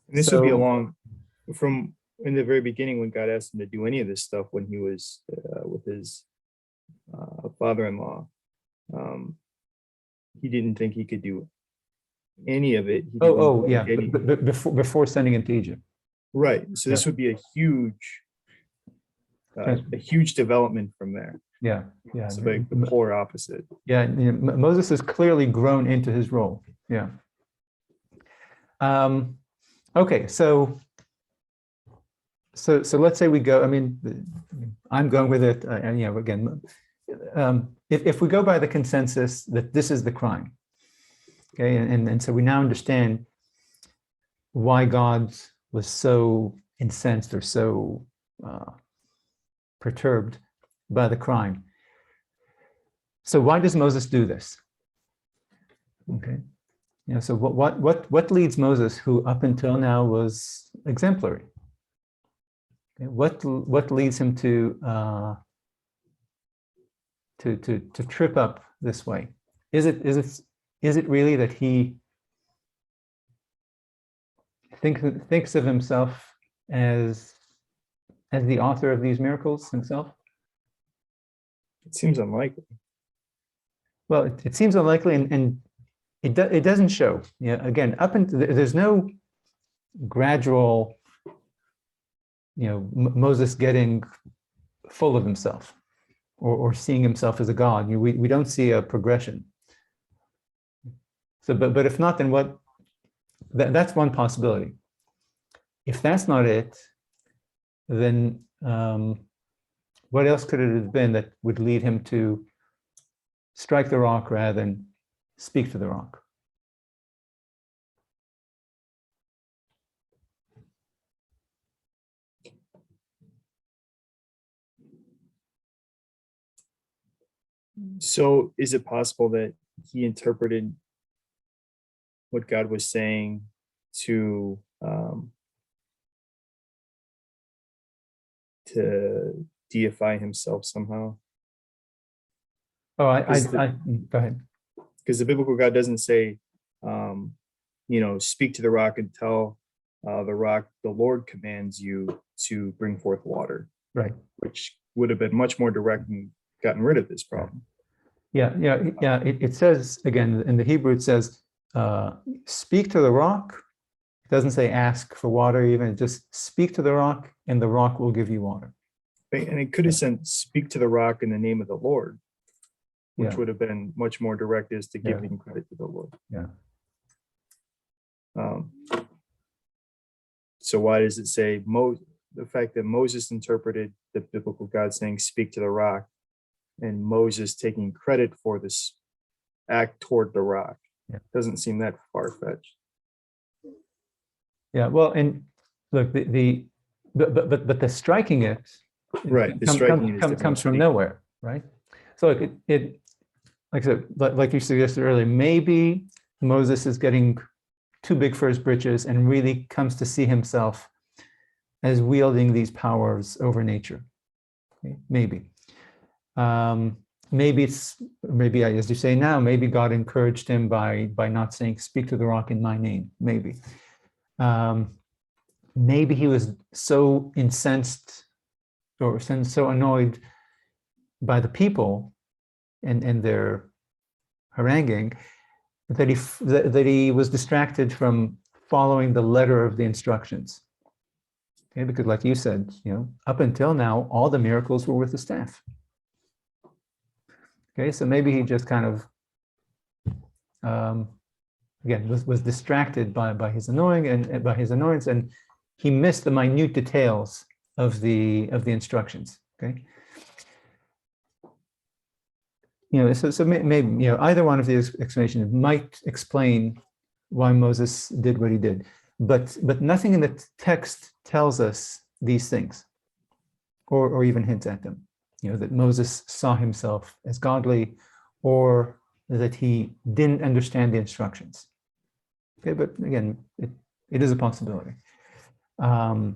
This would be along from in the very beginning when God asked him to do any of this stuff when he was with his father-in-law. He didn't think he could do any of it. Before sending him to Egypt. Right. So this would be a huge a huge development from there. Yeah, yeah. It's like the polar opposite. Yeah, Moses has clearly grown into his role. Yeah. Okay, so let's say we go. I mean, I'm going with it, and again, if we go by the consensus that this is the crime, okay, and so we now understand why God was so incensed or so perturbed by the crime. So why does Moses do this? Okay, so what leads Moses, who up until now was exemplary? Okay, what leads him to trip up this way? Is it really that he thinks of himself as the author of these miracles himself? It seems unlikely. Well, it seems unlikely, and it doesn't show. Again, there's no gradual, Moses getting full of himself or seeing himself as a god. We don't see a progression. So, but if not, then what? That's one possibility. If that's not it, then what else could it have been that would lead him to strike the rock rather than speak to the rock? So is it possible that he interpreted what God was saying to deify himself somehow? Oh, go ahead. Because the biblical God doesn't say, speak to the rock and tell the rock, the Lord commands you to bring forth water. Right. Which would have been much more direct and gotten rid of this problem. Yeah. It says, again, in the Hebrew, it says, speak to the rock. It doesn't say ask for water even. Just speak to the rock and the rock will give you water. And it could have said, speak to the rock in the name of the Lord, which would have been much more direct, as to giving credit to the Lord. Yeah. So why does it say the fact that Moses interpreted the biblical God saying, speak to the rock, and Moses taking credit for this act toward the rock? Doesn't seem that far-fetched. Yeah, well, and look, but the striking it, right, the striking comes from nowhere, right? So it like I said, like you suggested earlier, maybe Moses is getting too big for his britches and really comes to see himself as wielding these powers over nature. Okay? Maybe maybe as you say now, maybe God encouraged him by not saying, speak to the rock in my name. Maybe he was so incensed or so annoyed by the people and their haranguing that he was distracted from following the letter of the instructions. Okay, because like you said, up until now, all the miracles were with the staff. Okay, so maybe he just kind of again was distracted by his annoyance, and he missed the minute details of the instructions. Okay, so maybe either one of these explanations might explain why Moses did what he did, but nothing in the text tells us these things, or even hints at them. That Moses saw himself as godly, or that he didn't understand the instructions. Okay, but again, it is a possibility. But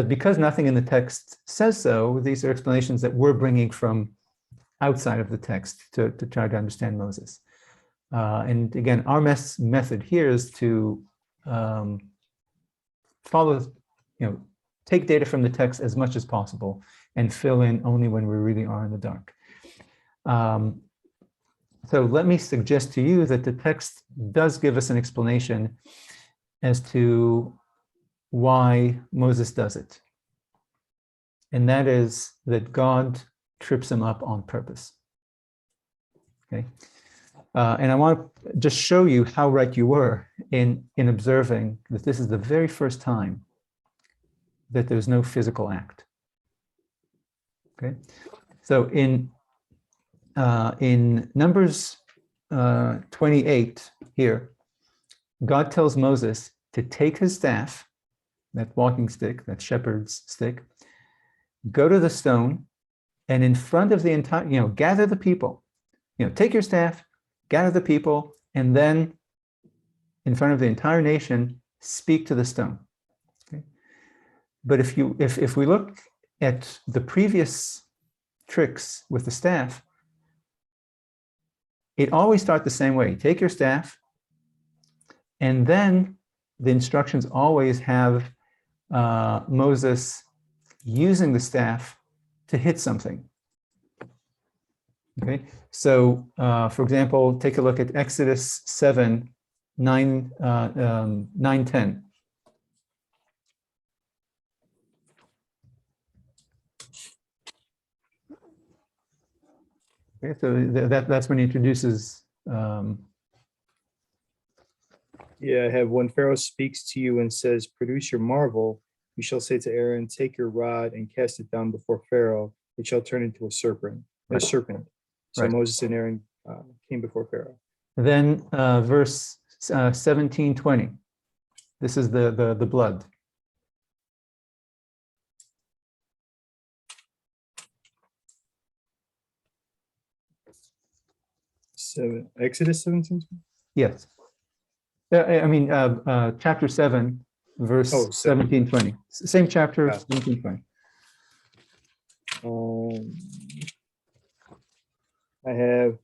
because nothing in the text says so, these are explanations that we're bringing from outside of the text to try to understand Moses. And again, our method here is to follow, take data from the text as much as possible and fill in only when we really are in the dark. So let me suggest to you that the text does give us an explanation as to why Moses does it. and that is that God trips him up on purpose. Okay, and I want to just show you how right you were in observing that this is the very first time that there's no physical act. Okay, so in Numbers 28 here, God tells Moses to take his staff, that walking stick, that shepherd's stick, go to the stone, and in front of the entire, gather the people. Take your staff, gather the people, and then in front of the entire nation, speak to the stone. Okay? But if we look at the previous tricks with the staff, it always starts the same way. Take your staff, and then the instructions always have Moses using the staff to hit something. Okay, so for example, take a look at Exodus 7, 9, 10. Okay, so that's when he introduces. Yeah, I have, when Pharaoh speaks to you and says, produce your marvel, you shall say to Aaron, take your rod and cast it down before Pharaoh. It shall turn into a serpent. Right. So Right. Moses and Aaron came before Pharaoh. Then verse 17, 20. This is the blood. Exodus 17? Yes. Chapter 7, verse 17, 20. Same chapter, 17, 20. I have,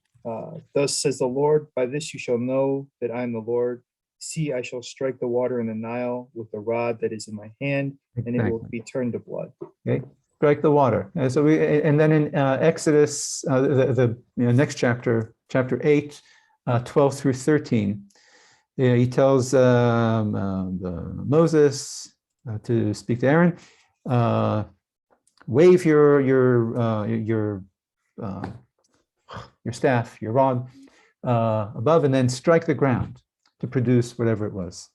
thus says the Lord, by this you shall know that I am the Lord. See, I shall strike the water in the Nile with the rod that is in my hand, and it will be turned to blood. Okay, strike the water. And then in Exodus, the next chapter, chapter 8, 12 through 13, he tells Moses to speak to Aaron, wave your staff, your rod above, and then strike the ground to produce whatever it was,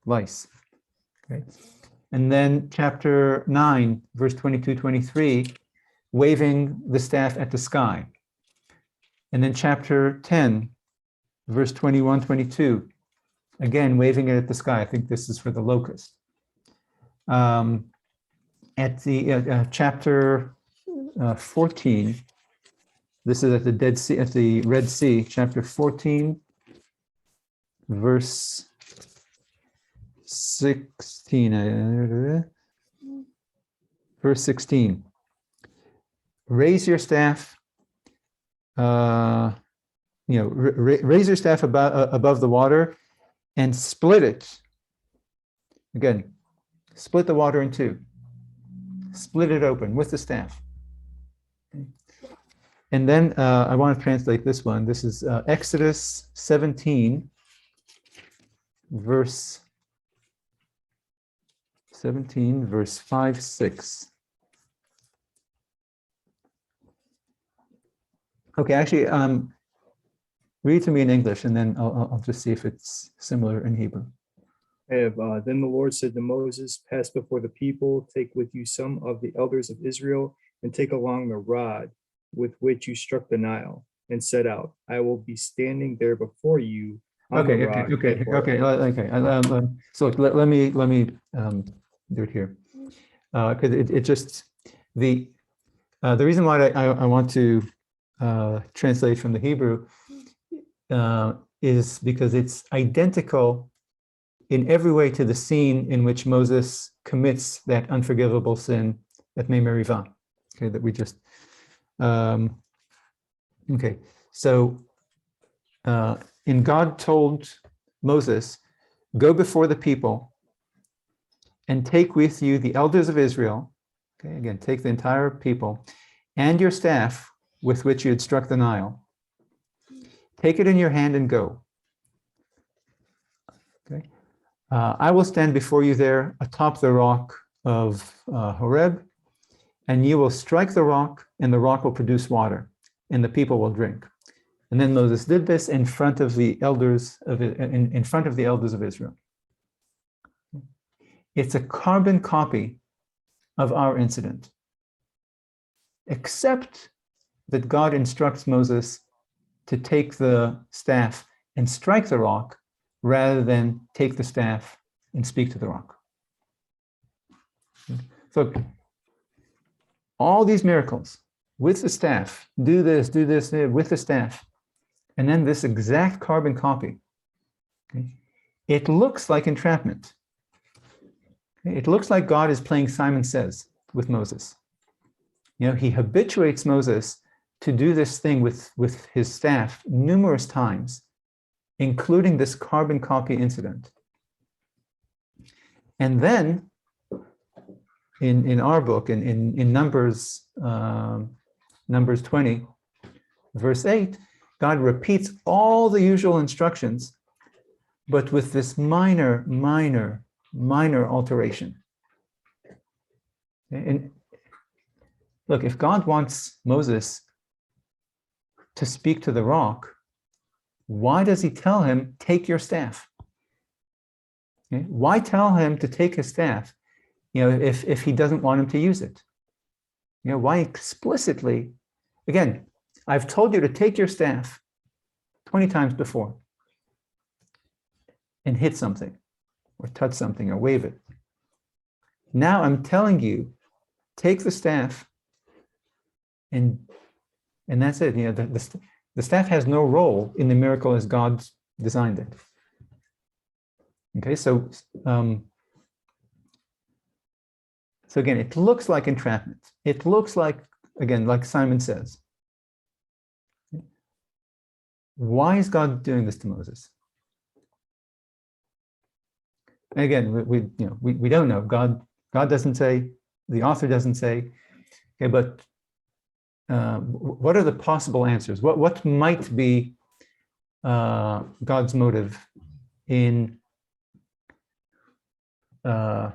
lice. Okay. And then chapter 9, verse 22, 23, waving the staff at the sky. And then chapter 10, verse 21, 22, again, waving it at the sky. I think this is for the locust. At the chapter 14, this is at the Dead Sea, at the Red Sea, chapter 14, verse 16. Verse 16. Raise your staff. Raise your staff above the water and split it. Again, split the water in two. Split it open with the staff. Okay. And then I want to translate this one. This is Exodus 17, verse 5, 6. Okay, actually, read to me in English, and then I'll just see if it's similar in Hebrew. Then the Lord said to Moses, pass before the people, take with you some of the elders of Israel, and take along the rod with which you struck the Nile, and set out. I will be standing there before you. Okay. So let me do it here, because it just the reason why I want to translate from the Hebrew is because it's identical in every way to the scene in which Moses commits that unforgivable sin at Merivah. Okay, that we just okay. So and God told Moses, go before the people and take with you the elders of Israel. Okay, again, take the entire people and your staff with which you had struck the Nile. Take it in your hand and go. Okay. I will stand before you there atop the rock of Horeb, and you will strike the rock, and the rock will produce water, and the people will drink. And then Moses did this in front of the elders of Israel. It's a carbon copy of our incident, except that God instructs Moses to take the staff and strike the rock rather than take the staff and speak to the rock. So all these miracles with the staff, do this, with the staff, and then this exact carbon copy. Okay? It looks like entrapment. Okay? It looks like God is playing Simon Says with Moses. He habituates Moses to do this thing with his staff numerous times, including this carbon copy incident. And then in our book, in Numbers 20, verse 8, God repeats all the usual instructions, but with this minor alteration. And look, if God wants Moses to speak to the rock, why does he tell him, take your staff? Okay? Why tell him to take his staff, if he doesn't want him to use it? Why explicitly? Again, I've told you to take your staff 20 times before and hit something or touch something or wave it. Now I'm telling you, take the staff and that's it. The staff has no role in the miracle as God designed it. Okay, so again, it looks like entrapment. It looks like, again, like Simon Says. Why is God doing this to Moses? And again, we don't know. God doesn't say. The author doesn't say. Okay, but what are the possible answers? What might be God's motive in? Let's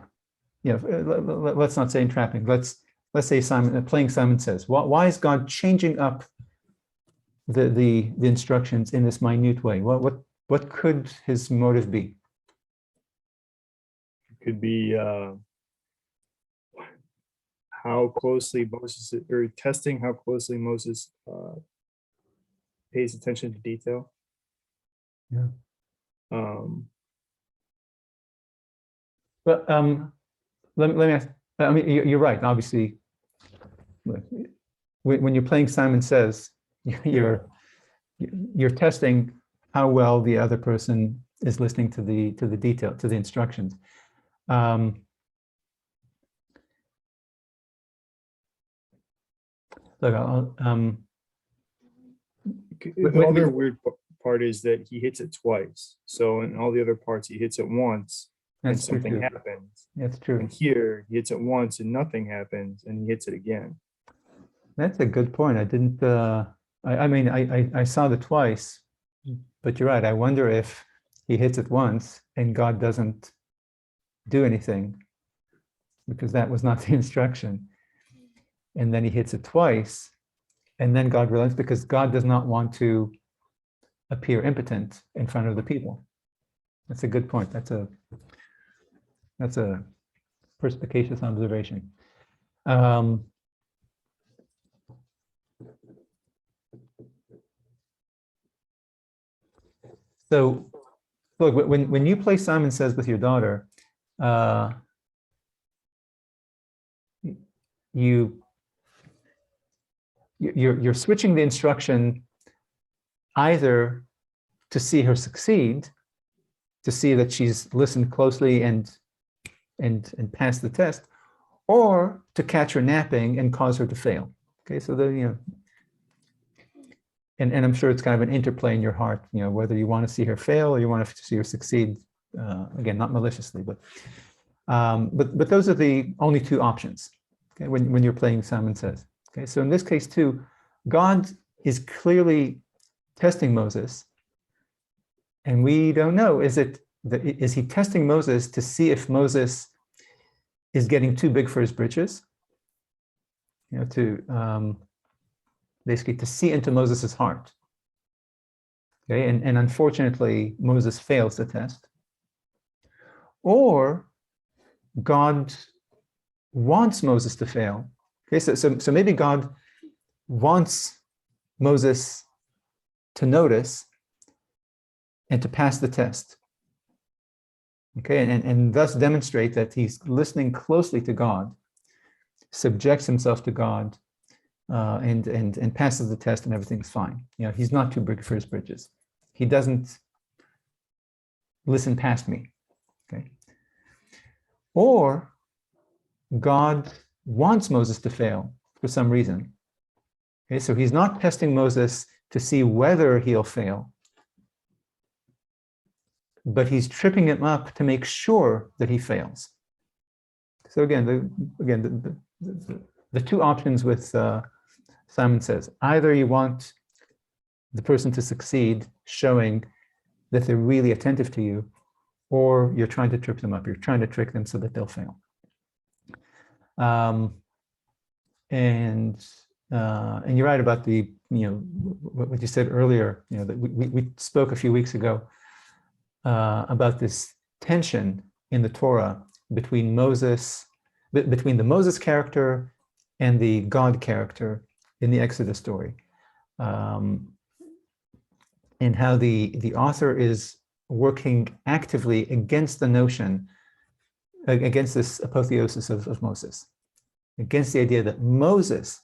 not say entrapping. Let's say playing Simon Says. Why is God changing up the instructions in this minute way? What could his motive be? It could be how closely Moses, or testing how closely Moses pays attention to detail. Yeah. But let me ask. I mean, you're right. Obviously, when you're playing Simon Says, you're testing how well the other person is listening to the detail, to the instructions. Look, The other weird part is that he hits it twice. So in all the other parts, he hits it once and something happens. That's true. And here, he hits it once and nothing happens, and he hits it again. That's a good point. I didn't. I saw the twice, but you're right. I wonder if he hits it once and God doesn't do anything because that was not the instruction. And then he hits it twice, and then God relents because God does not want to appear impotent in front of the people. That's a good point. That's a perspicacious observation. So, look, when you play Simon Says with your daughter, you're switching the instruction either to see her succeed, to see that she's listened closely and passed the test, or to catch her napping and cause her to fail. Okay, so and I'm sure it's kind of an interplay in your heart, whether you want to see her fail or you want to see her succeed. Again, not maliciously, but those are the only two options. Okay, when you're playing Simon Says. Okay, so in this case too, God is clearly testing Moses, and we don't know, is he testing Moses to see if Moses is getting too big for his britches? to basically to see into Moses's heart. Okay, and unfortunately, Moses fails the test. Or God wants Moses to fail. Okay, so maybe God wants Moses to notice and to pass the test. Okay, and thus demonstrate that he's listening closely to God, subjects himself to God, and passes the test, and everything's fine. He's not too big for his britches. He doesn't listen past me. Okay. Or God wants Moses to fail for some reason. Okay, so he's not testing Moses to see whether he'll fail, but he's tripping him up to make sure that he fails. So again, the two options with Simon says, either you want the person to succeed, showing that they're really attentive to you, or you're trying to trip them up. You're trying to trick them so that they'll fail. And you're right about the, what you said earlier, that we spoke a few weeks ago about this tension in the Torah between between the Moses character and the God character in the Exodus story. And how the author is working actively against the notion, against this apotheosis of Moses, against the idea that Moses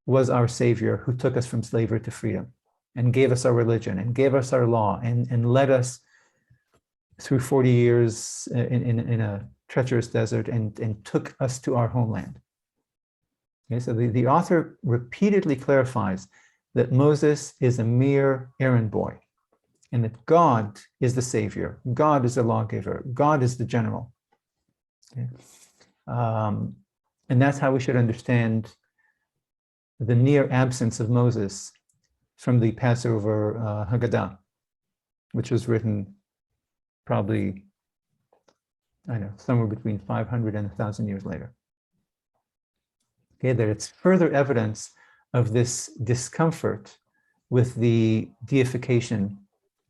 was our savior who took us from slavery to freedom and gave us our religion and gave us our law and led us through 40 years in a treacherous desert and took us to our homeland. Okay, so the author repeatedly clarifies that Moses is a mere errand boy, and that God is the savior, God is the lawgiver, God is the general. Okay. And that's how we should understand the near absence of Moses from the Passover Haggadah, which was written probably, somewhere between 500 and 1,000 years later. Okay, that it's further evidence of this discomfort with the deification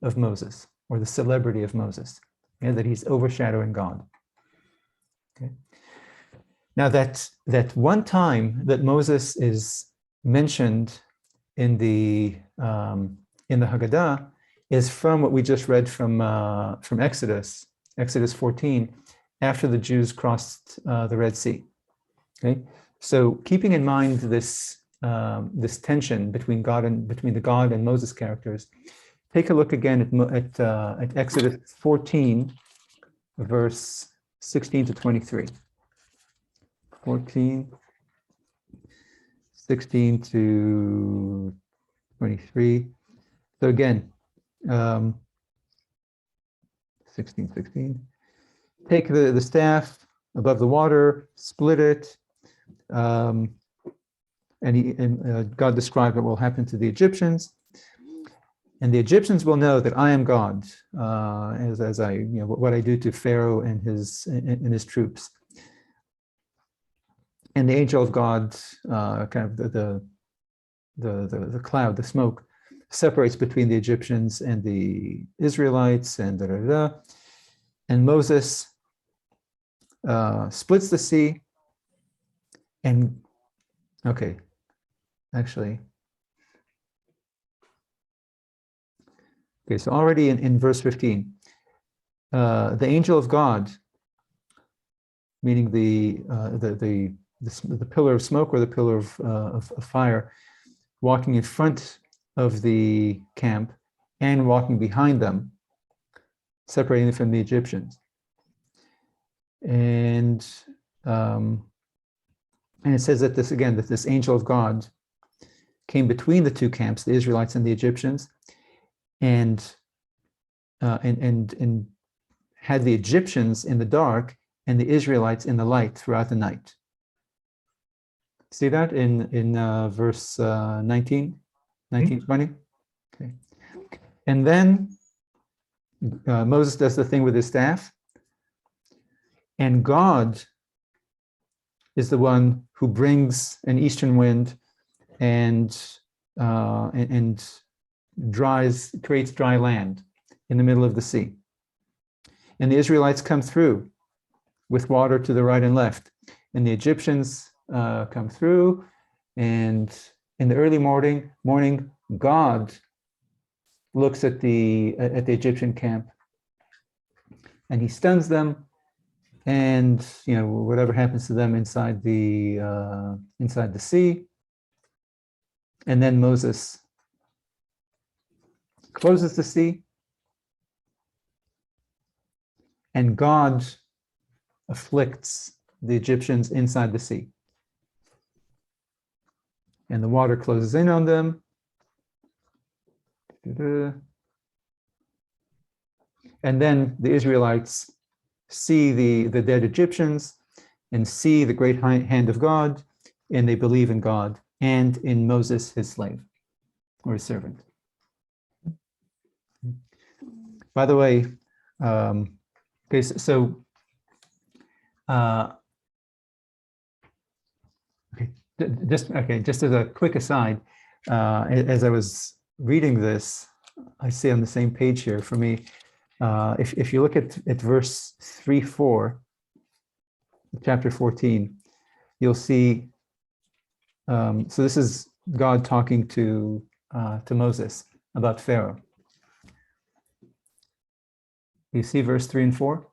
of Moses, or the celebrity of Moses, that he's overshadowing God. Okay. Now that one time that Moses is mentioned in the Haggadah is from what we just read from Exodus 14, after the Jews crossed the Red Sea. Okay, so keeping in mind this tension between the God and Moses characters, take a look again at Exodus 14, verse 16 to 23. 14, 16 to 23. So again, 16. Take the staff above the water, split it, and God described what will happen to the Egyptians. And the Egyptians will know that I am God, as I, what I do to Pharaoh and his troops. And the angel of God, kind of the cloud, the smoke, separates between the Egyptians and the Israelites, and And Moses splits the sea, and so already in verse 15, the angel of God, meaning the pillar of smoke or the pillar of fire, walking in front of the camp and walking behind them, separating them from the Egyptians. And it says that this angel of God came between the two camps, the Israelites and the Egyptians, and had the Egyptians in the dark and the Israelites in the light throughout the night. See that in verse 19, 20? Okay. And then Moses does the thing with his staff, and God is the one who brings an eastern wind and creates dry land in the middle of the sea. And the Israelites come through with water to the right and left. And the Egyptians come through, and in the early morning, God looks at the Egyptian camp, and he stuns them, and whatever happens to them inside the sea. And then Moses closes the sea, and God afflicts the Egyptians inside the sea. And the water closes in on them. And then the Israelites see the dead Egyptians and see the great hand of God, and they believe in God and in Moses, his slave or his servant. By the way, okay, so just as a quick aside, as I was reading this, I see on the same page here for me, if you look at verse 3-4, chapter 14, you'll see, so this is God talking to Moses about Pharaoh. You see verse 3 and 4?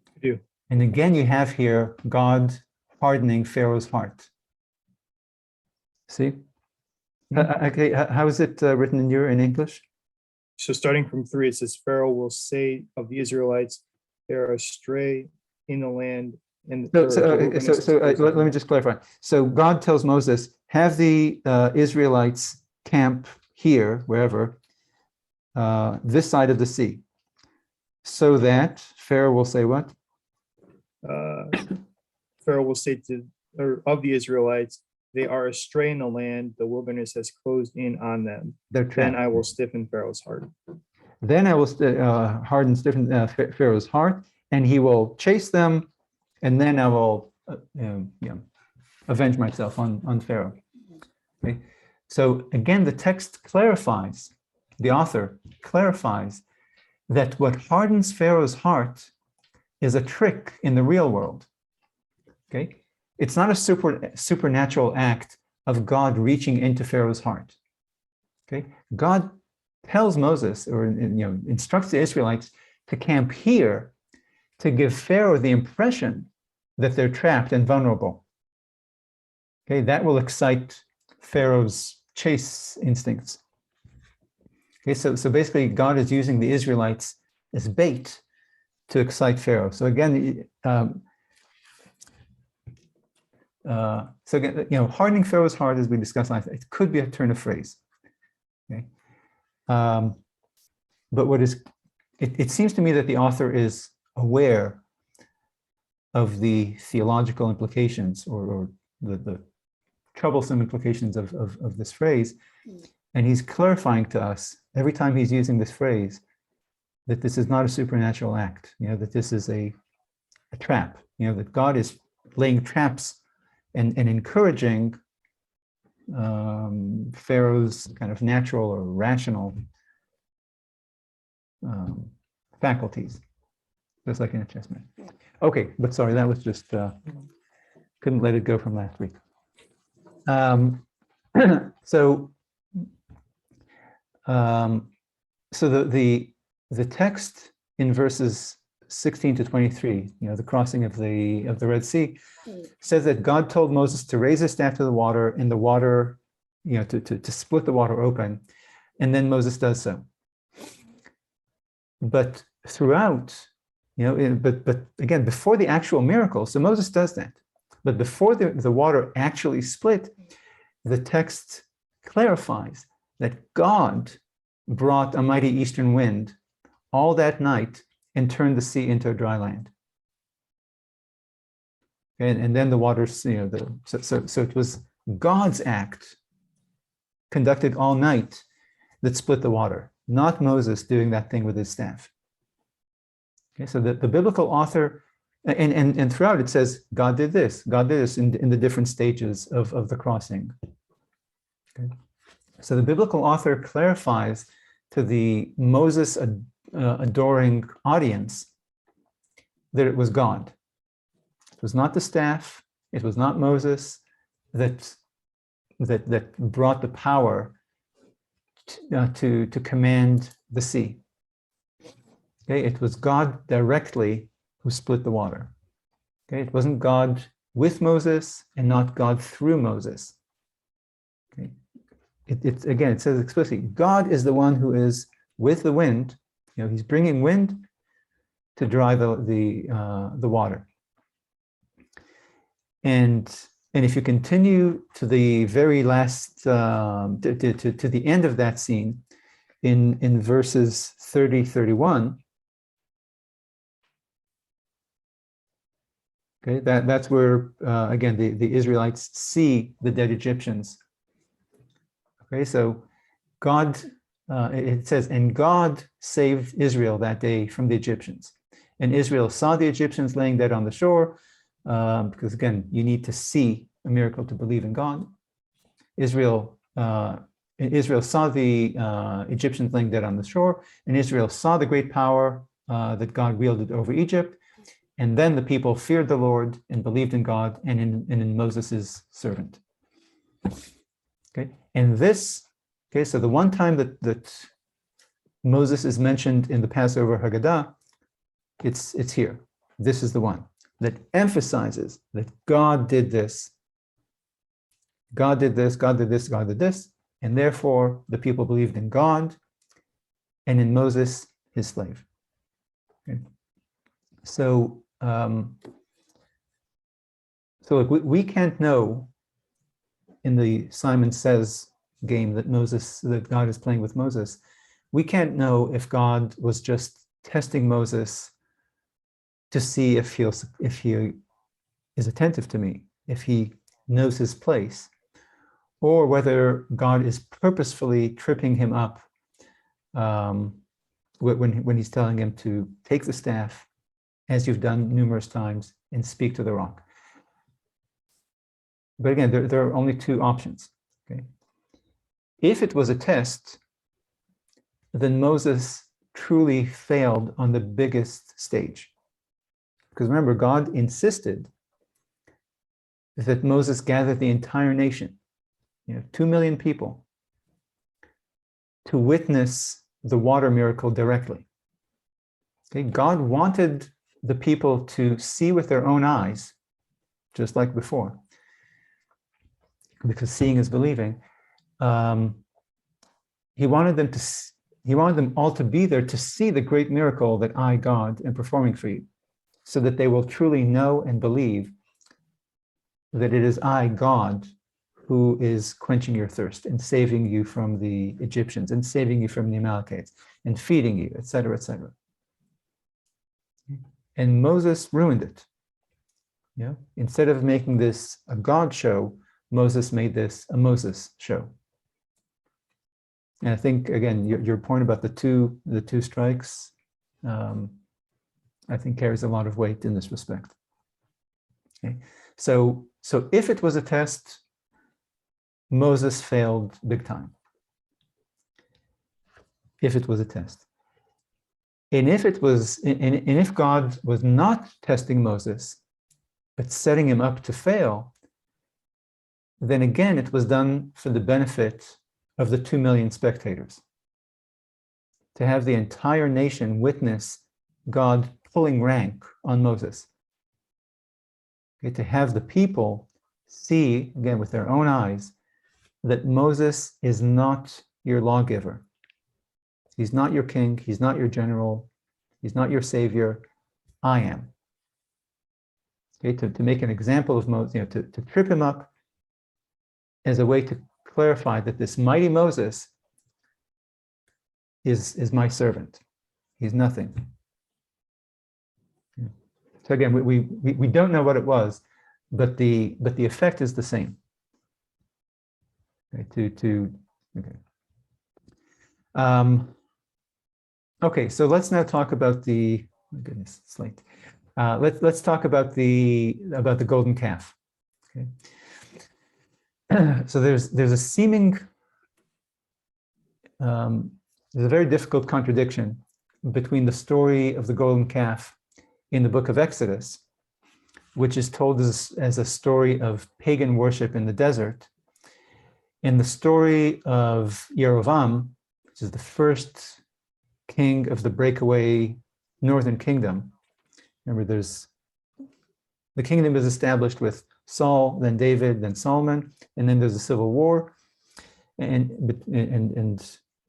I do. And again, you have here God hardening Pharaoh's heart. See? Okay, how is it written in English? So starting from 3, it says, Pharaoh will say of the Israelites, they are astray in the land. And let me just clarify. So God tells Moses, have the Israelites camp here, wherever, this side of the sea, so that Pharaoh will say what? Pharaoh will say of the Israelites, they are astray in the land, the wilderness has closed in on them. Then I will stiffen Pharaoh's heart. Then I will harden, stiffen Pharaoh's heart, and he will chase them, and then I will avenge myself on Pharaoh. Okay? So again, the text clarifies, the author clarifies that what hardens Pharaoh's heart is a trick in the real world. Okay? It's not a supernatural act of God reaching into Pharaoh's heart. Okay? God tells Moses, or instructs the Israelites to camp here to give Pharaoh the impression that they're trapped and vulnerable. Okay, that will excite Pharaoh's chase instincts. Okay, so basically God is using the Israelites as bait to excite Pharaoh. So again, hardening Pharaoh's heart, as we discussed last, it could be a turn of phrase. Okay, but it seems to me that the author is aware of the theological implications or the troublesome implications of this phrase, and he's clarifying to us every time he's using this phrase that this is not a supernatural act. That this is a trap. That God is laying traps and encouraging Pharaoh's kind of natural or rational faculties, just like in a chess match. Okay, but sorry, that was just, couldn't let it go from last week. So the text in verses 16 to 23, the crossing of the Red Sea, says that God told Moses to raise his staff to the water, and the water, to split the water open, and then Moses does so. But throughout, but again, before the actual miracle, so Moses does that, but before the water actually split, the text clarifies that God brought a mighty eastern wind all that night and turned the sea into a dry land. And then the waters, so it was God's act conducted all night that split the water, not Moses doing that thing with his staff. Okay, so the biblical author And throughout it says, God did this in the different stages of the crossing. Okay. So the biblical author clarifies to the Moses adoring audience that it was God. It was not the staff, it was not Moses that brought the power to command the sea. Okay, it was God directly who split the water. Okay, it wasn't God with Moses and not God through Moses. Okay, it says explicitly, God is the one who is with the wind. You know, he's bringing wind to dry the water. And if you continue to the very last, to the end of that scene, in verses 30, 31, okay, that's where, again, the Israelites see the dead Egyptians. Okay, so God, it says, and God saved Israel that day from the Egyptians. And Israel saw the Egyptians laying dead on the shore, because again, you need to see a miracle to believe in God. Israel saw the Egyptians laying dead on the shore, and Israel saw the great power that God wielded over Egypt. And then the people feared the Lord and believed in God and in Moses' servant. Okay, and this, okay, so the one time that Moses is mentioned in the Passover Haggadah, it's here. This is the one that emphasizes that God did this. God did this, God did this, God did this, and therefore the people believed in God and in Moses, his slave. Okay. So, look, we can't know in the Simon Says game that God is playing with Moses. We can't know if God was just testing Moses to see if he is attentive to me, if he knows his place, or whether God is purposefully tripping him up when he's telling him to take the staff, as you've done numerous times, and speak to the rock. But again, there are only two options. Okay, if it was a test, then Moses truly failed on the biggest stage. Because remember, God insisted that Moses gather the entire nation, 2 million people, to witness the water miracle directly. Okay, God wanted the people to see with their own eyes, just like before, because seeing is believing. He wanted them all to be there to see the great miracle that I, God, am performing for you, so that they will truly know and believe that it is I, God, who is quenching your thirst and saving you from the Egyptians and saving you from the Amalekites and feeding you, etc., etc. And Moses ruined it. Instead of making this a God show, Moses made this a Moses show. And I think, again, your point about the two strikes, I think carries a lot of weight in this respect. Okay, so if it was a test, Moses failed big time. If it was a test, and if God was not testing Moses, but setting him up to fail, then again it was done for the benefit of the 2 million spectators, to have the entire nation witness God pulling rank on Moses. Okay, to have the people see, again, with their own eyes, that Moses is not your lawgiver. He's not your king. He's not your general. He's not your savior. I am. Okay, to make an example of Moses, to trip him up as a way to clarify that this mighty Moses is my servant. He's nothing. So again, we don't know what it was, but the effect is the same. Okay, okay, so let's now talk about my goodness, it's late. Let's talk about the golden calf. Okay. So there's a seeming there's a very difficult contradiction between the story of the golden calf in the book of Exodus, which is told as a story of pagan worship in the desert, and the story of Yerovam, which is the first king of the breakaway northern kingdom. Remember, the kingdom is established with Saul, then David, then Solomon, and then there's a civil war, and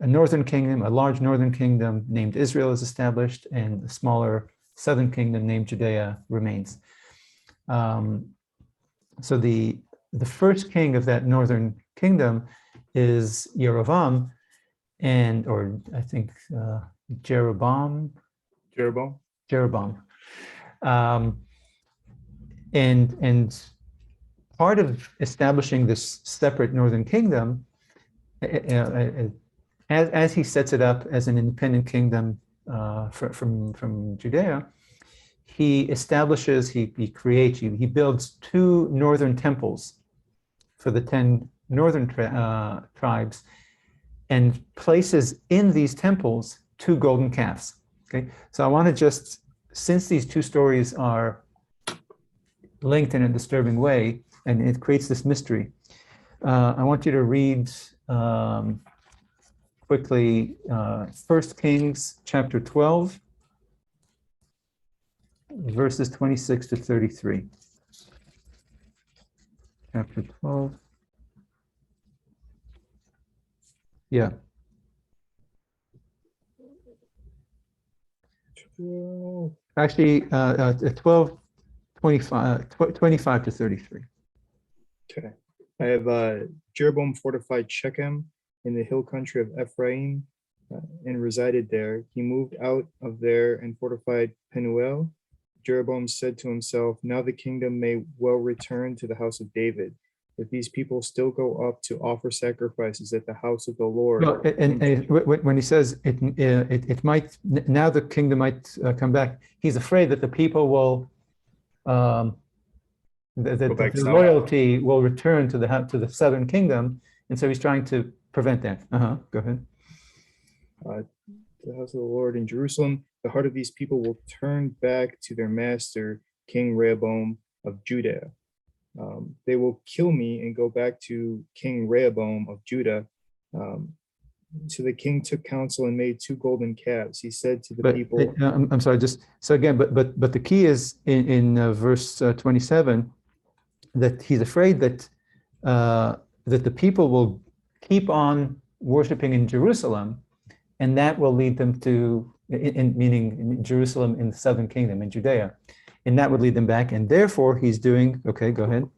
a northern kingdom, a large northern kingdom named Israel is established, and a smaller southern kingdom named Judea remains. So the first king of that northern kingdom is Yerovam, or I think Jeroboam. And part of establishing this separate northern kingdom, as he sets it up as an independent kingdom from Judea, he establishes, he builds 2 northern temples for the 10 northern tribes, and places in these temples 2 golden calves. Okay, so I want to just, since these 2 stories are linked in a disturbing way, and it creates this mystery, I want you to read quickly 1 Kings chapter 12, verses 26 to 33. Chapter 12. Yeah. Actually, 12, 25 to 33. Okay. I have Jeroboam fortified Shechem in the hill country of Ephraim and resided there. He moved out of there and fortified Penuel. Jeroboam said to himself, now the kingdom may well return to the house of David, if these people still go up to offer sacrifices at the house of the Lord. Well, and when he says it might, now the kingdom might come back, he's afraid that the people will, that the loyalty will return to the southern kingdom, and so he's trying to prevent that. Go ahead. The house of the Lord in Jerusalem, the heart of these people will turn back to their master, King Rehoboam of Judah. They will kill me and go back to King Rehoboam of Judah. So the king took counsel and made 2 golden calves. He said to the people, I'm sorry, just so again, but the key is in verse 27 that he's afraid that that the people will keep on worshiping in Jerusalem, and that will lead them to, meaning in Jerusalem in the southern kingdom, in Judea, and that would lead them back. And therefore he's doing, okay, go ahead.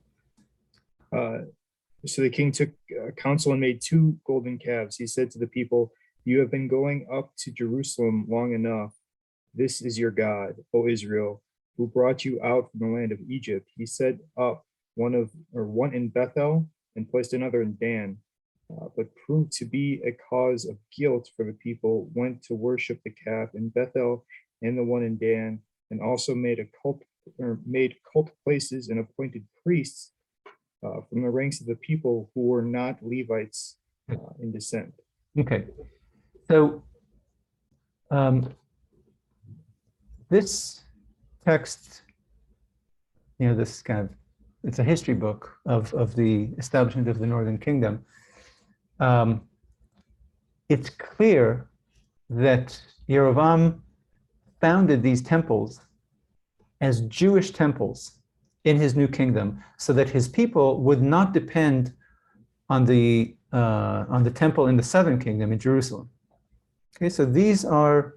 So the king took counsel and made 2 golden calves. He said to the people, you have been going up to Jerusalem long enough. This is your God, O Israel, who brought you out from the land of Egypt. He set up one in Bethel and placed another in Dan. But proved to be a cause of guilt, for the people went to worship the calf in Bethel and the one in Dan, and also made cult places and appointed priests from the ranks of the people who were not Levites in descent. Okay, so this text, this kind of, it's a history book of the establishment of the Northern Kingdom. It's clear that Yerovam founded these temples as Jewish temples in his new kingdom, so that his people would not depend on the temple in the southern kingdom in Jerusalem. Okay, so these are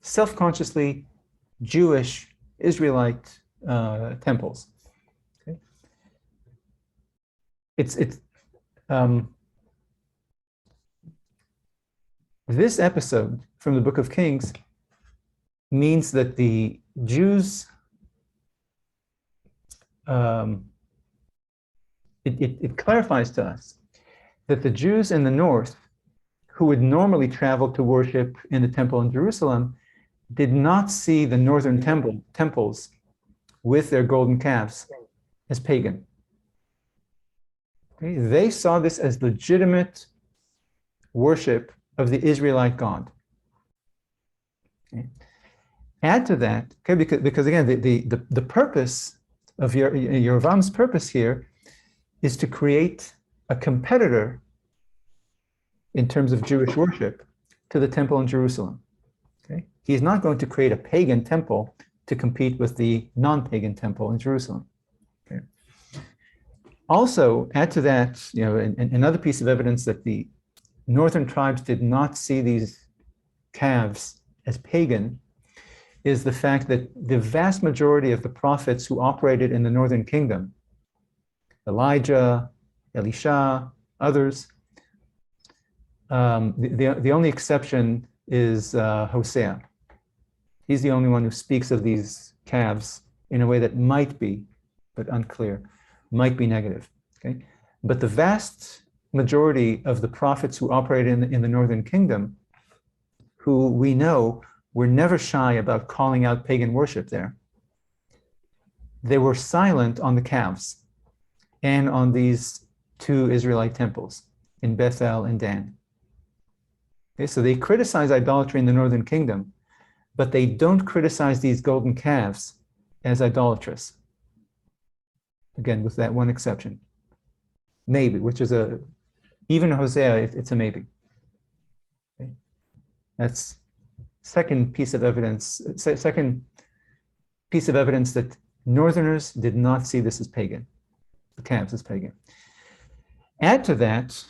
self-consciously Jewish Israelite temples. Okay, this episode from the Book of Kings means that the Jews, it clarifies to us that the Jews in the north, who would normally travel to worship in the temple in Jerusalem, did not see the northern temples with their golden calves as pagan. Okay? They saw this as legitimate worship of the Israelite God. Okay? Add to that, okay, because again, the purpose of Yerovam's purpose here is to create a competitor in terms of Jewish worship to the temple in Jerusalem. Okay? He's not going to create a pagan temple to compete with the non-pagan temple in Jerusalem. Okay? Also, add to that, another piece of evidence that the northern tribes did not see these calves as pagan is the fact that the vast majority of the prophets who operated in the northern kingdom, Elijah, Elisha, others, the only exception is Hosea. He's the only one who speaks of these calves in a way that might be, but unclear, might be negative. Okay? But the vast majority of the prophets who operated in the northern kingdom, who we know were never shy about calling out pagan worship there, they were silent on the calves and on these two Israelite temples in Bethel and Dan. Okay, so they criticize idolatry in the northern kingdom, but they don't criticize these golden calves as idolatrous. Again, with that one exception. Maybe, which is even Hosea, it's a maybe. Okay. That's second piece of evidence that northerners did not see this as pagan, the calves as pagan. Add to that,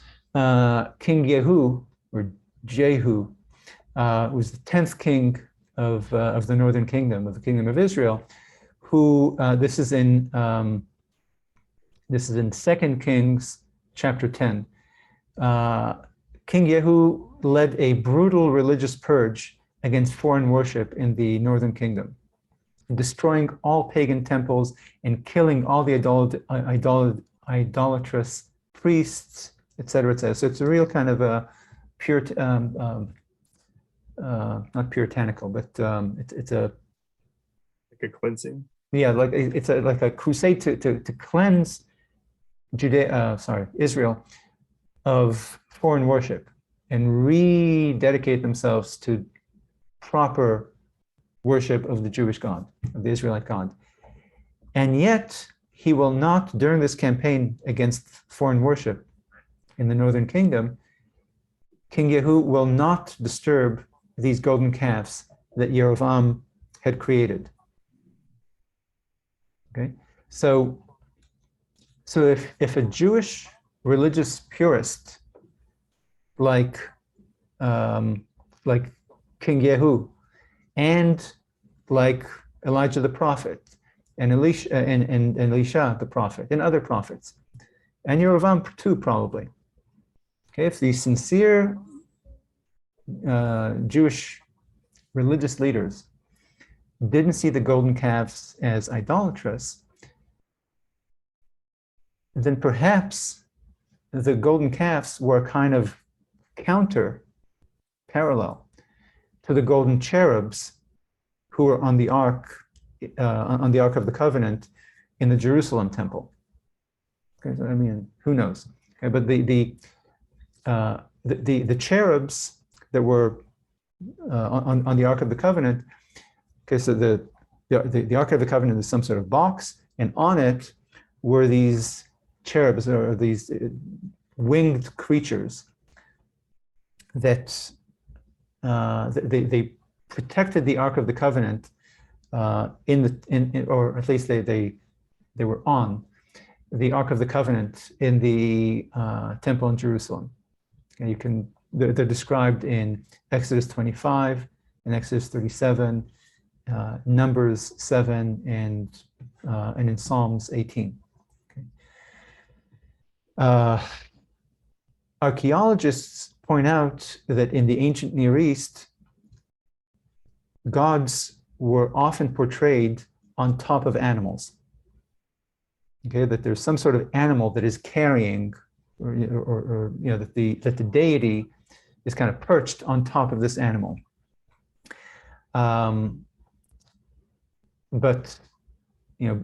King Yehu, or Jehu, was the 10th king of the northern kingdom, of the kingdom of Israel, who this is in 2 Kings chapter 10. King Yehu led a brutal religious purge against foreign worship in the northern kingdom, destroying all pagan temples and killing all the idolatrous priests, etc., etc. So it's a real kind of a pure, not puritanical, but it's a like a cleansing. Yeah, like it's like a crusade to cleanse Israel of foreign worship and rededicate themselves to proper worship of the Jewish God, of the Israelite God. And yet, he will not, during this campaign against foreign worship in the northern kingdom, King Yehu will not disturb these golden calves that Yerovam had created. Okay, so if a Jewish religious purist like King Yehu and like Elijah the prophet and Elisha and Elisha the prophet and other prophets and Yerovam too probably, okay, if these sincere Jewish religious leaders didn't see the golden calves as idolatrous, then perhaps the golden calves were a kind of parallel to the golden cherubs who were on the ark of the covenant in the Jerusalem temple. Okay, so, I mean, who knows? Okay, but the cherubs that were on the ark of the covenant. Okay, so the ark of the covenant is some sort of box, and on it were these cherubs, or these winged creatures that they protected the ark of the covenant or at least they were on the ark of the covenant in the temple in Jerusalem. And they're described in Exodus 25 and Exodus 37. Numbers 7 and in Psalms 18. Okay. Archaeologists point out that in the ancient Near East, gods were often portrayed on top of animals. Okay, that there's some sort of animal that is carrying, or that the deity is kind of perched on top of this animal. But you know,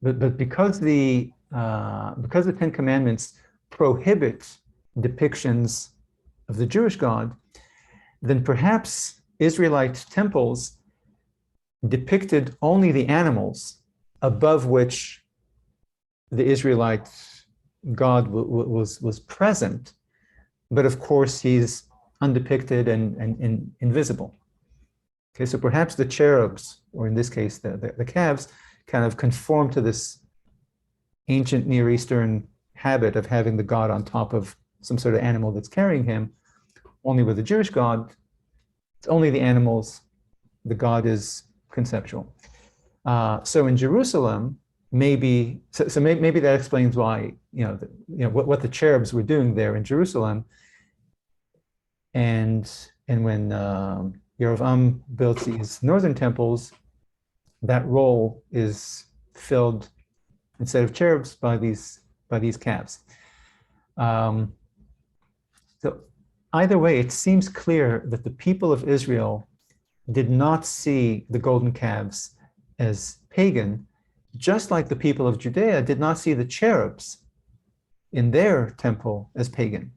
but because the Ten Commandments prohibit depictions of the Jewish God, then perhaps Israelite temples depicted only the animals above which the Israelite God was present, but of course he's undepicted and invisible. Okay, so perhaps the cherubs, or in this case the calves, kind of conform to this ancient Near Eastern habit of having the God on top of some sort of animal that's carrying him. Only with the Jewish God, it's only the animals, the God is conceptual. So in Jerusalem, maybe that explains why what the cherubs were doing there in Jerusalem. And when Yerovam built these northern temples, that role is filled, instead of cherubs, by these calves. So either way, it seems clear that the people of Israel did not see the golden calves as pagan, just like the people of Judea did not see the cherubs in their temple as pagan.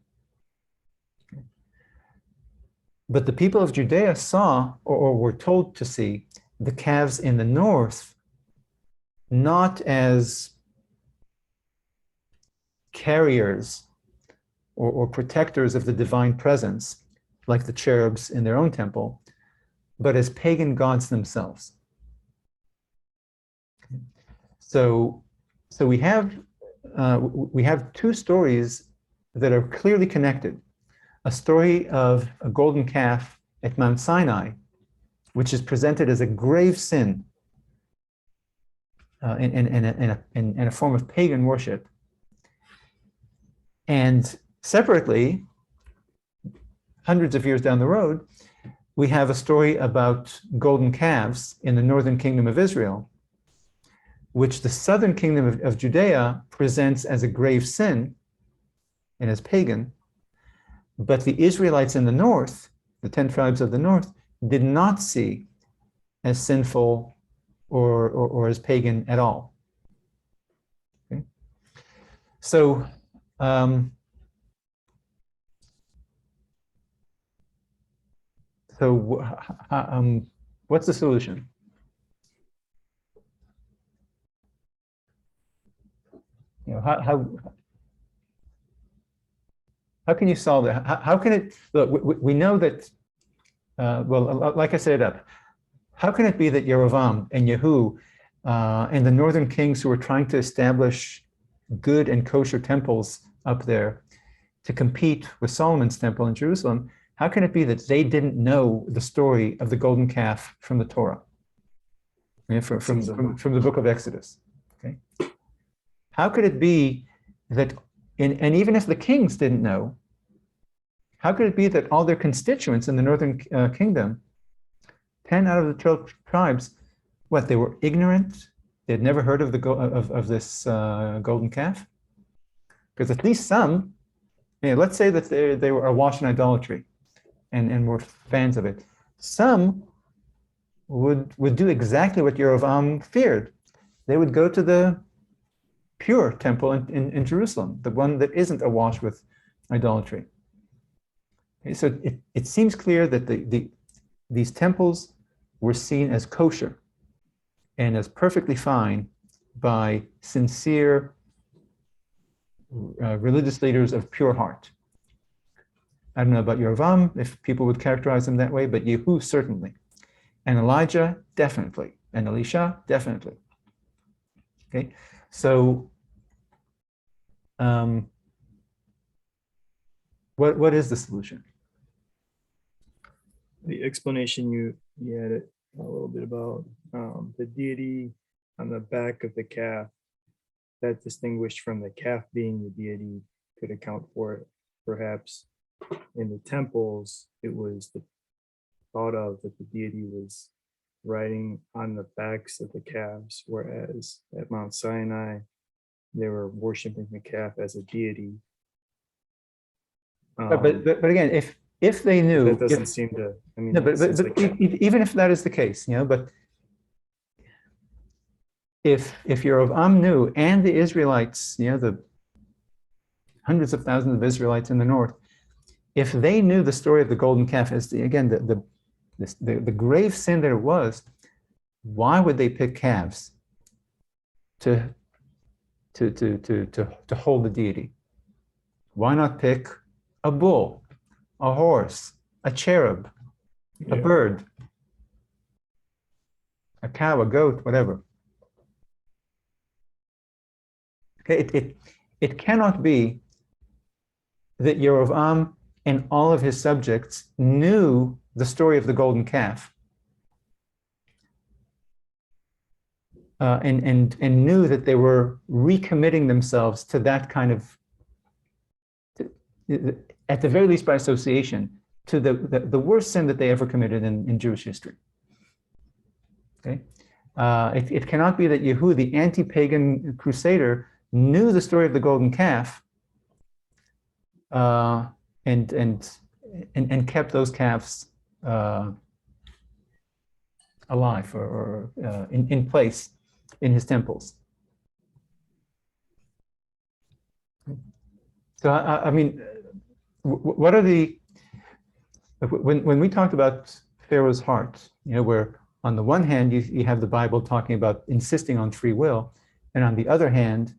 But the people of Judea saw, or were told to see, the calves in the north not as carriers or protectors of the divine presence, like the cherubs in their own temple, but as pagan gods themselves. So we have two stories that are clearly connected. A story of a golden calf at Mount Sinai, which is presented as a grave sin in a form of pagan worship. And separately, hundreds of years down the road, we have a story about golden calves in the northern kingdom of Israel, which the southern kingdom of Judea presents as a grave sin and as pagan. But the Israelites in the north, the 10 tribes of the north, did not see as sinful or as pagan at all. Okay? So what's the solution? How can you solve it? How can it, look, we know that, well, like I set it up, how can it be that Yerovam and Yehu and the northern kings who were trying to establish good and kosher temples up there to compete with Solomon's temple in Jerusalem, how can it be that they didn't know the story of the golden calf from the Torah, from the book of Exodus? Okay, how could it be that, and even if the kings didn't know, how could it be that all their constituents in the northern kingdom, 10 out of the 12 tribes, they were ignorant? They had never heard of this golden calf? Because at least some, let's say that they were awash in idolatry and were fans of it. Some would do exactly what Yerovam feared. They would go to the pure temple in Jerusalem, the one that isn't awash with idolatry. Okay, so it seems clear that these temples were seen as kosher and as perfectly fine by sincere religious leaders of pure heart. I don't know about Yerovam, if people would characterize him that way, but Yehu certainly. And Elijah, definitely. And Elisha, definitely. Okay, so what is the solution? The explanation you had it a little bit about the deity on the back of the calf, that distinguished from the calf being the deity, could account for it. Perhaps in the temples, it was thought of that the deity was riding on the backs of the calves, whereas at Mount Sinai, they were worshiping the calf as a deity. But again, if they knew, That doesn't seem to, I mean, no, that seems like, even if that is the case, but if Yerovam knew, and the Israelites, the hundreds of thousands of Israelites in the north, if they knew the story of the golden calf as the grave sin that it was, why would they pick calves to hold the deity? Why not pick a bull, a horse, a cherub, a yeah, bird, a cow, a goat, whatever? Okay, it cannot be that Yerovam and all of his subjects knew the story of the golden calf, and knew that they were recommitting themselves to that kind of, at the very least by association, to the worst sin that they ever committed in Jewish history. Okay, it cannot be that Yehu, the anti-pagan crusader, knew the story of the golden calf, and kept those calves alive or in place in his temples. So I mean, what are the, when we talked about Pharaoh's heart, where on the one hand you have the Bible talking about insisting on free will, and on the other hand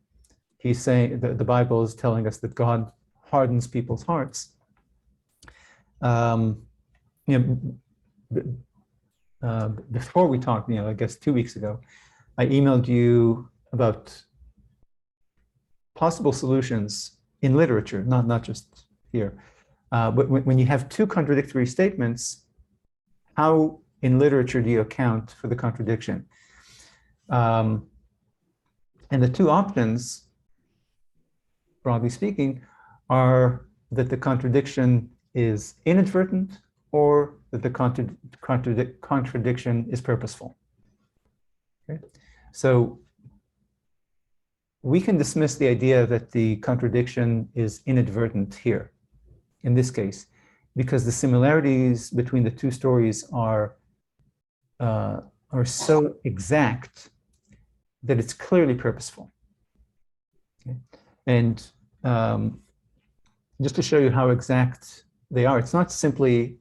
he's saying that the Bible is telling us that God hardens people's hearts. Before we talked, I guess 2 weeks ago, I emailed you about possible solutions in literature, not just here. But when you have two contradictory statements, how in literature do you account for the contradiction? And the two options, broadly speaking, are that the contradiction is inadvertent or that the contradiction is purposeful. Okay? So we can dismiss the idea that the contradiction is inadvertent here, in this case, because the similarities between the two stories are so exact that it's clearly purposeful. Okay? And just to show you how exact they are, it's not simply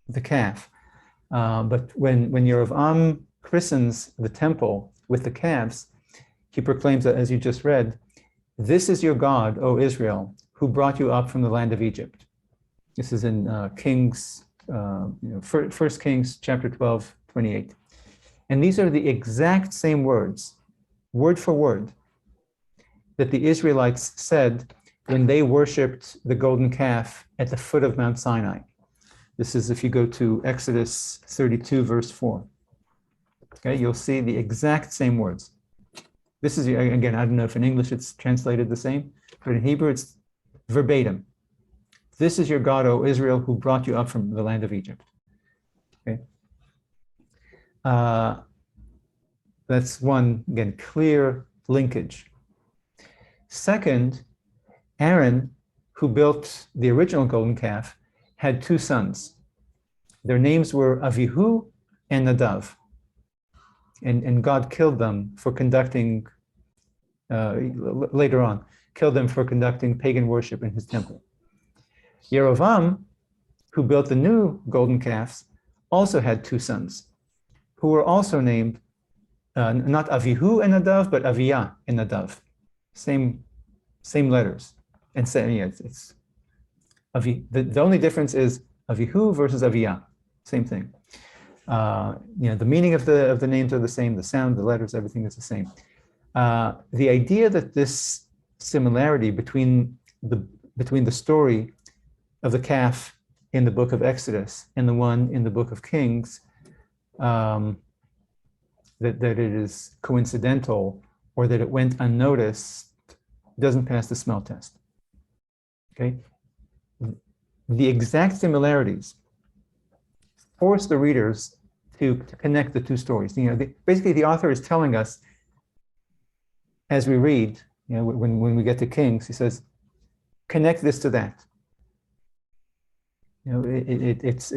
the calf, but when Yerovam christens the temple with the calves, he proclaims that, as you just read, "This is your God, O Israel, who brought you up from the land of Egypt." This is in Kings, 1 Kings chapter 12, 28. And these are the exact same words, word for word, that the Israelites said when they worshipped the golden calf at the foot of Mount Sinai. This is if you go to Exodus 32, verse 4. Okay, you'll see the exact same words. This is, again, I don't know if in English it's translated the same, but in Hebrew it's verbatim. "This is your God, O Israel, who brought you up from the land of Egypt." Okay. That's one, again, clear linkage. Second, Aaron, who built the original golden calf, had two sons. Their names were Avihu and Nadav. And God killed them for conducting, later on, killed them for conducting pagan worship in his temple. Yerovam, who built the new golden calves, also had two sons, who were also named, not Avihu and Nadav, but Aviyah and Nadav. Same letters. And it's the only difference is Avihu versus Aviyah. Same thing. The meaning of the names are the same, the sound, the letters, everything is the same. The idea that this similarity between the story of the calf in the book of Exodus and the one in the book of Kings, that it is coincidental or that it went unnoticed, doesn't pass the smell test. Okay? The exact similarities force the readers to connect the two stories. Basically, the author is telling us, as we read, when we get to Kings, he says, connect this to that. You know, it's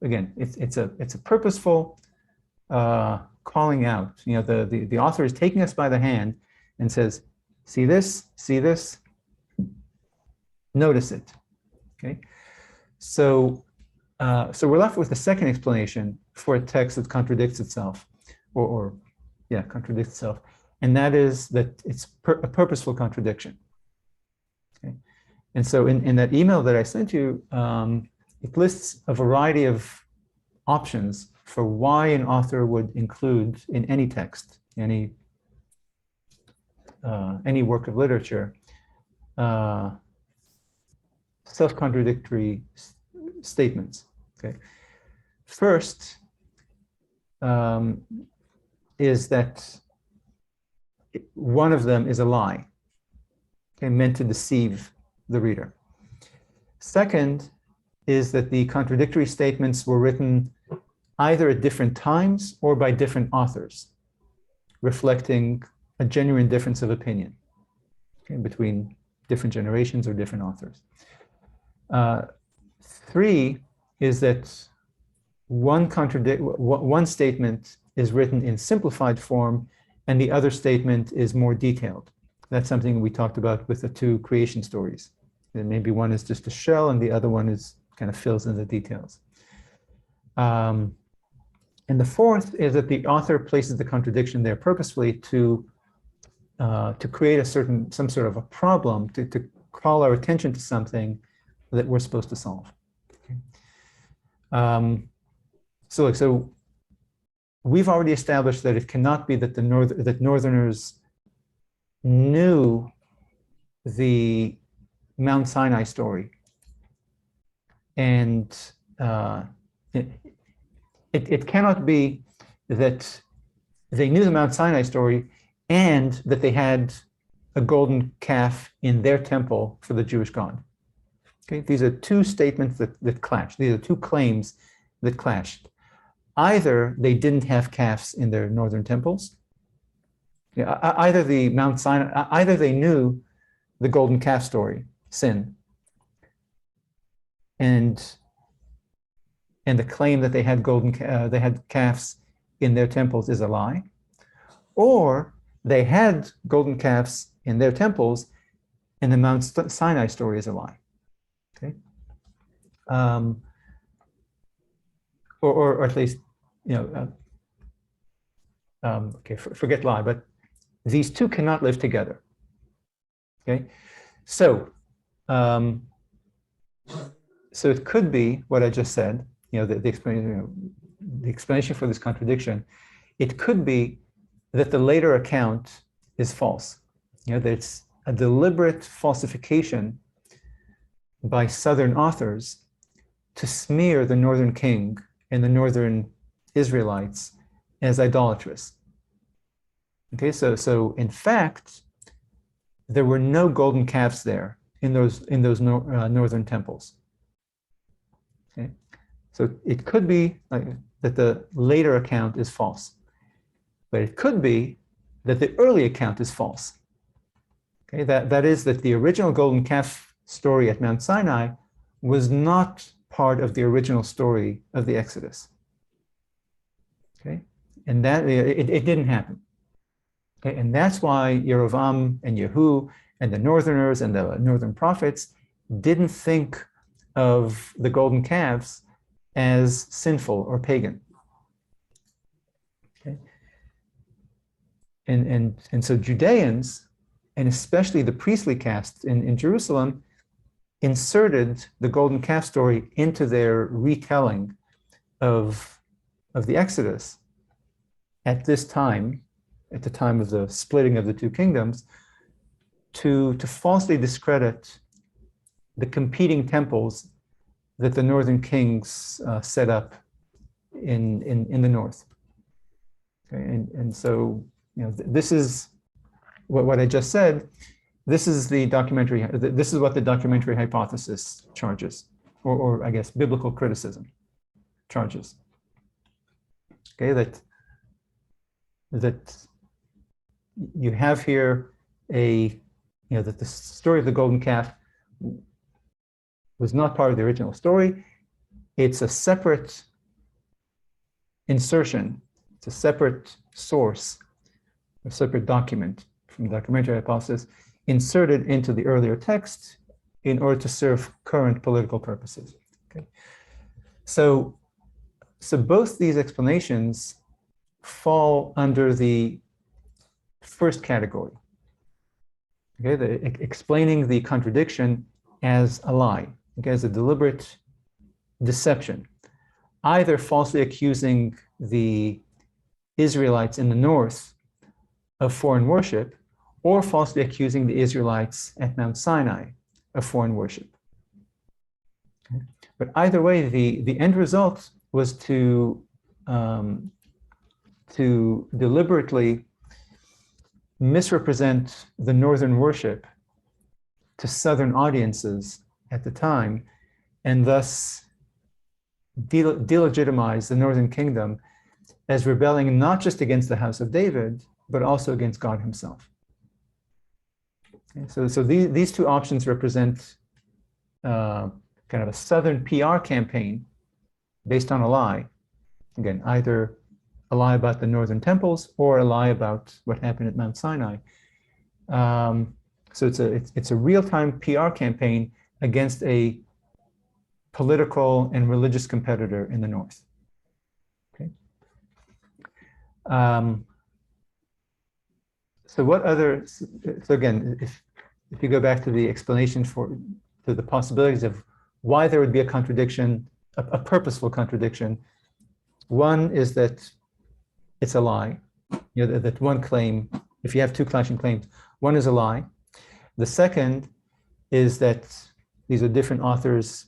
again, it's a purposeful calling out. You know, the author is taking us by the hand and says, see this, notice it. Okay, so so we're left with the second explanation for a text that contradicts itself, or yeah, contradicts itself, and that is that it's a purposeful contradiction. Okay, and so in that email that I sent you, it lists a variety of options for why an author would include in any text, any work of literature, self-contradictory statements. Okay, first is that one of them is a lie, okay, meant to deceive the reader. Second is that the contradictory statements were written either at different times or by different authors, reflecting a genuine difference of opinion, okay, between different generations or different authors. Three is that one statement is written in simplified form and the other statement is more detailed. That's something we talked about with the two creation stories. And maybe one is just a shell and the other one is kind of fills in the details. And the fourth is that the author places the contradiction there purposefully to create some sort of a problem, to call our attention to something that we're supposed to solve. Okay. So we've already established that it cannot be that that Northerners knew the Mount Sinai story, and it cannot be that they knew the Mount Sinai story and that they had a golden calf in their temple for the Jewish God. Okay, these are two statements that clash. These are two claims that clashed. Either they didn't have calves in their northern temples, either the Mount Sinai, either they knew the golden calf story, sin, and the claim that they had calves in their temples is a lie, or they had golden calves in their temples, and the Mount Sinai story is a lie. Okay, or at least, you know, okay, forget lie, but these two cannot live together. Okay, so so it could be what I just said. You know, the explanation for this contradiction. It could be that the later account is false. You know, that it's a deliberate falsification by Southern authors to smear the Northern king and the Northern Israelites as idolatrous. Okay, so in fact, there were no golden calves there in those northern temples. Okay, so it could be that the later account is false, but it could be that the early account is false. Okay, that is that the original golden calf story at Mount Sinai was not part of the original story of the Exodus. Okay, and that it didn't happen. Okay, and that's why Yerovam and Yehu and the Northerners and the Northern prophets didn't think of the golden calves as sinful or pagan. Okay, and so Judeans, and especially the priestly castes in Jerusalem, inserted the golden calf story into their retelling of the Exodus at this time, at the time of the splitting of the two kingdoms, to falsely discredit the competing temples that the northern kings set up in the north. Okay, and so, you know, this is what I just said. This is the documentary. This is what the documentary hypothesis charges, or I guess biblical criticism charges. Okay, that you have here that the story of the golden calf was not part of the original story. It's a separate insertion. It's a separate source, a separate document from the documentary hypothesis inserted into the earlier text in order to serve current political purposes. Okay. So both these explanations fall under the first category. Okay, explaining the contradiction as a lie, okay, as a deliberate deception, either falsely accusing the Israelites in the north of foreign worship, or falsely accusing the Israelites at Mount Sinai of foreign worship. Okay. But either way, the end result was to deliberately misrepresent the northern worship to southern audiences at the time, and thus delegitimize the northern kingdom as rebelling not just against the house of David, but also against God himself. Okay, so these two options represent kind of a southern PR campaign based on a lie. Again, either a lie about the northern temples or a lie about what happened at Mount Sinai. So it's a real-time PR campaign against a political and religious competitor in the north. Okay. So what other? So again, if you go back to the explanation to the possibilities of why there would be a contradiction, a purposeful contradiction. One is that it's a lie. You know, that one claim, if you have two clashing claims, one is a lie. The second is that these are different authors,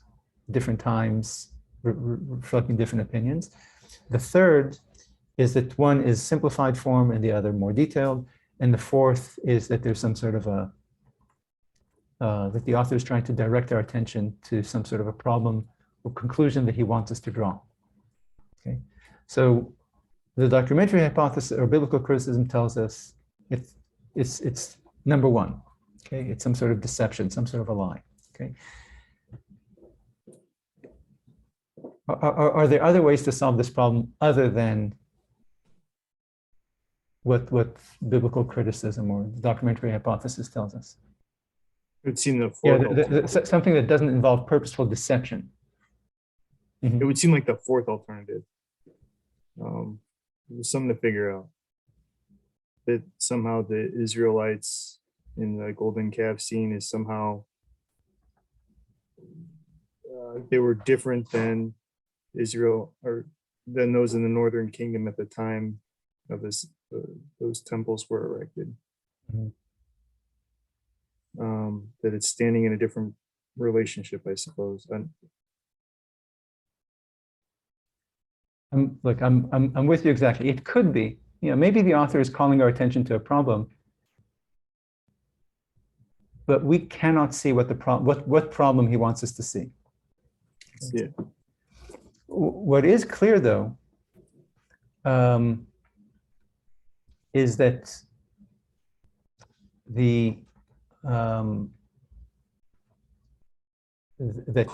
different times, reflecting different opinions. The third is that one is simplified form and the other more detailed. And the fourth is that there's some sort of that the author is trying to direct our attention to some sort of a problem or conclusion that he wants us to draw. Okay, so the documentary hypothesis or biblical criticism tells us it's number one. Okay, it's some sort of deception, some sort of a lie. Okay, are there other ways to solve this problem other than what biblical criticism or documentary hypothesis tells us? It would seem the fourth something that doesn't involve purposeful deception. Mm-hmm. It would seem like the fourth alternative. There's something to figure out. That somehow the Israelites in the golden calf scene is somehow they were different than Israel or than those in the northern kingdom at the time of this those temples were erected. Mm-hmm. That it's standing in a different relationship, I suppose. I'm with you exactly. It could be, you know, maybe the author is calling our attention to a problem, but we cannot see what problem he wants us to see. Yeah. What is clear, though, is that that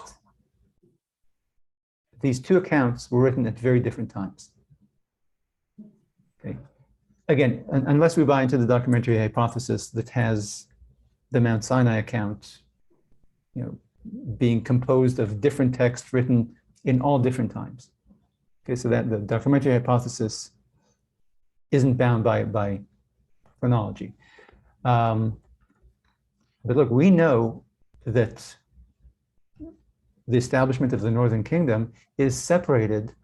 these two accounts were written at very different times. Okay. Again, unless we buy into the documentary hypothesis that has the Mount Sinai account, you know, being composed of different texts written in all different times. Okay, so that the documentary hypothesis isn't bound by chronology. But look, we know that the establishment of the northern kingdom is separated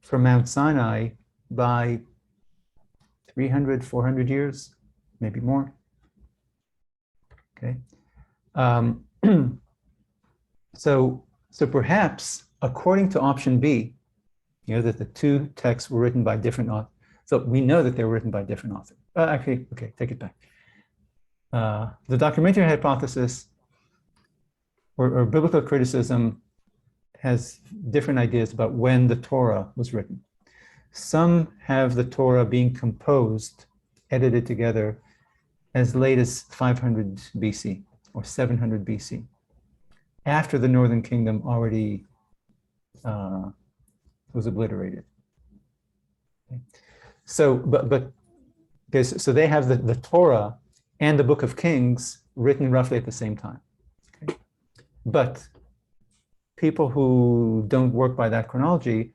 from Mount Sinai by 300, 400 years, maybe more. Okay. So perhaps, according to option B, you know, that the two texts were written by different authors. So we know that they were written by different authors. Actually, okay, take it back. The documentary hypothesis or biblical criticism has different ideas about when the Torah was written. Some have the Torah being composed, edited together as late as 500 BC or 700 BC. after the northern kingdom already was obliterated. Okay. So, okay, so they have the Torah and the Book of Kings written roughly at the same time. Okay. But people who don't work by that chronology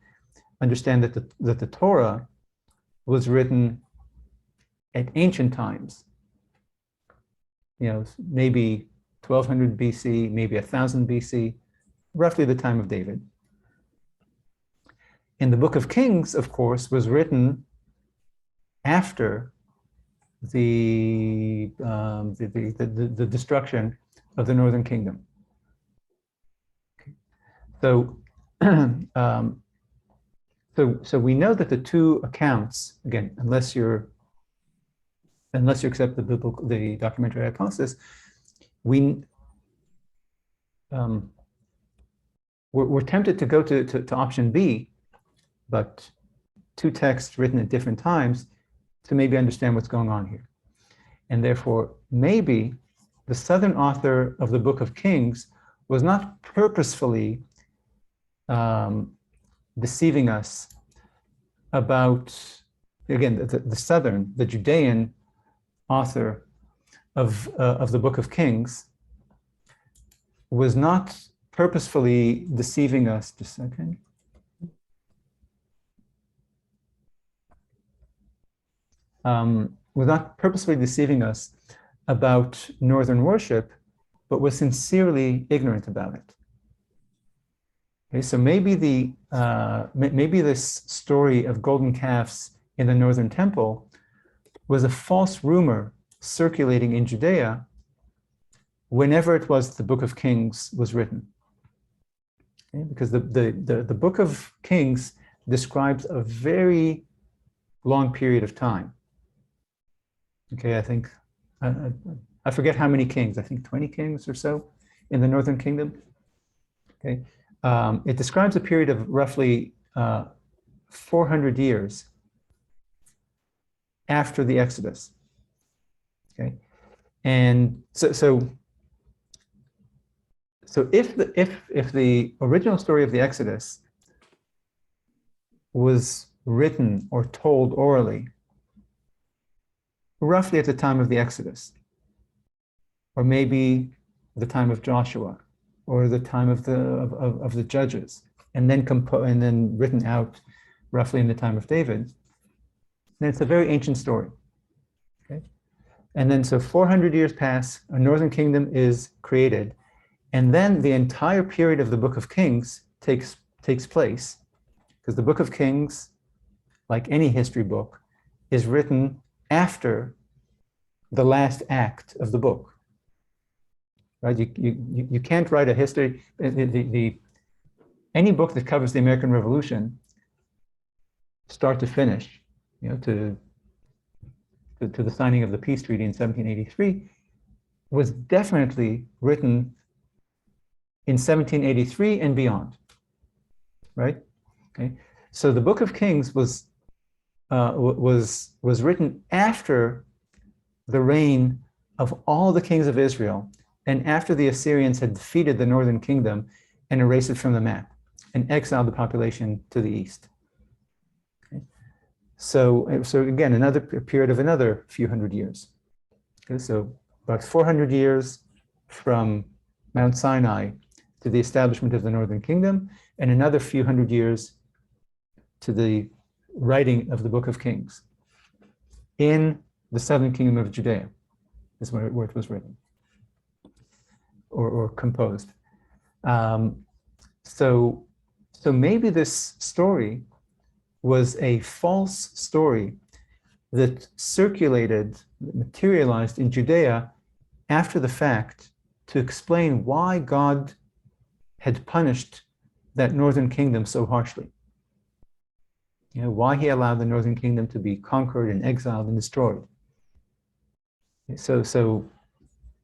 understand that the Torah was written at ancient times, maybe 1200 BC, maybe 1000 BC, roughly the time of David. And the Book of Kings, of course, was written after the destruction of the northern kingdom. Okay. So, so we know that the two accounts, again, unless you accept the documentary hypothesis, we're tempted to go to option B, but two texts written at different times to maybe understand what's going on here. And therefore, maybe the southern author of the Book of Kings was not purposefully deceiving us about, again, the Judean author of the Book of Kings was not purposefully deceiving us. Just a second. Was not purposefully deceiving us about northern worship, but was sincerely ignorant about it. Okay, so maybe maybe this story of golden calves in the northern temple was a false rumor circulating in Judea whenever it was the Book of Kings was written. Okay, because the Book of Kings describes a very long period of time. Okay, I think, I forget how many kings, I think 20 kings or so in the northern kingdom. Okay, it describes a period of roughly 400 years after the Exodus. Okay, and so if the original story of the Exodus was written or told orally roughly at the time of the Exodus, or maybe the time of Joshua, or the time of the judges, and then written out roughly in the time of David, then it's a very ancient story. Okay, and then so 400 years pass, a northern kingdom is created, and then the entire period of the Book of Kings takes place, because the Book of Kings, like any history book, is written after the last act of the book. Right? You can't write a history. Any book that covers the American Revolution, start to finish, to the signing of the peace treaty in 1783, was definitely written in 1783 and beyond. Right? Okay. So the Book of Kings was written after the reign of all the kings of Israel, and after the Assyrians had defeated the northern kingdom and erased it from the map and exiled the population to the east. Okay. So again, another period of another few hundred years. Okay, so about 400 years from Mount Sinai to the establishment of the northern kingdom, and another few hundred years to the writing of the Book of Kings in the southern kingdom of Judea, is where it was written or composed. So maybe this story was a false story that circulated, materialized in Judea after the fact to explain why God had punished that northern kingdom so harshly. Why he allowed the northern kingdom to be conquered and exiled and destroyed. So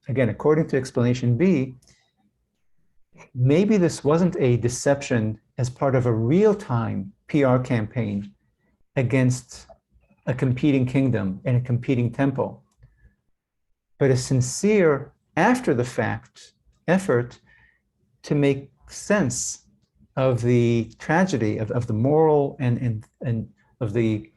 again, according to explanation B, maybe this wasn't a deception as part of a real-time PR campaign against a competing kingdom and a competing temple, but a sincere, after-the-fact effort to make sense of the tragedy of the moral and of the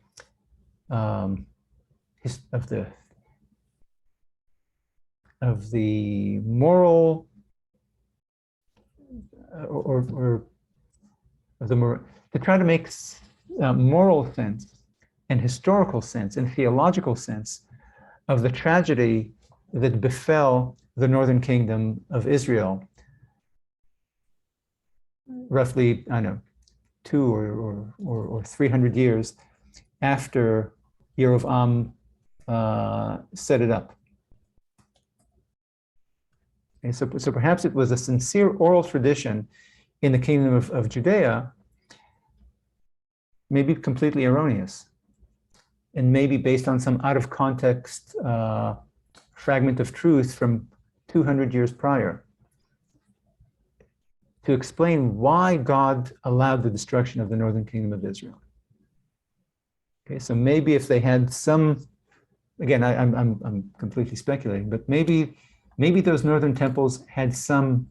moral or to try to make moral sense and historical sense and theological sense of the tragedy that befell the northern kingdom of Israel roughly, I don't know, 200 or 300 years after Yerovam set it up. And so perhaps it was a sincere oral tradition in the kingdom of Judea, maybe completely erroneous, and maybe based on some out of context fragment of truth from 200 years prior, to explain why God allowed the destruction of the northern kingdom of Israel. Okay, so maybe if they had some, again, I'm completely speculating, but maybe those northern temples had some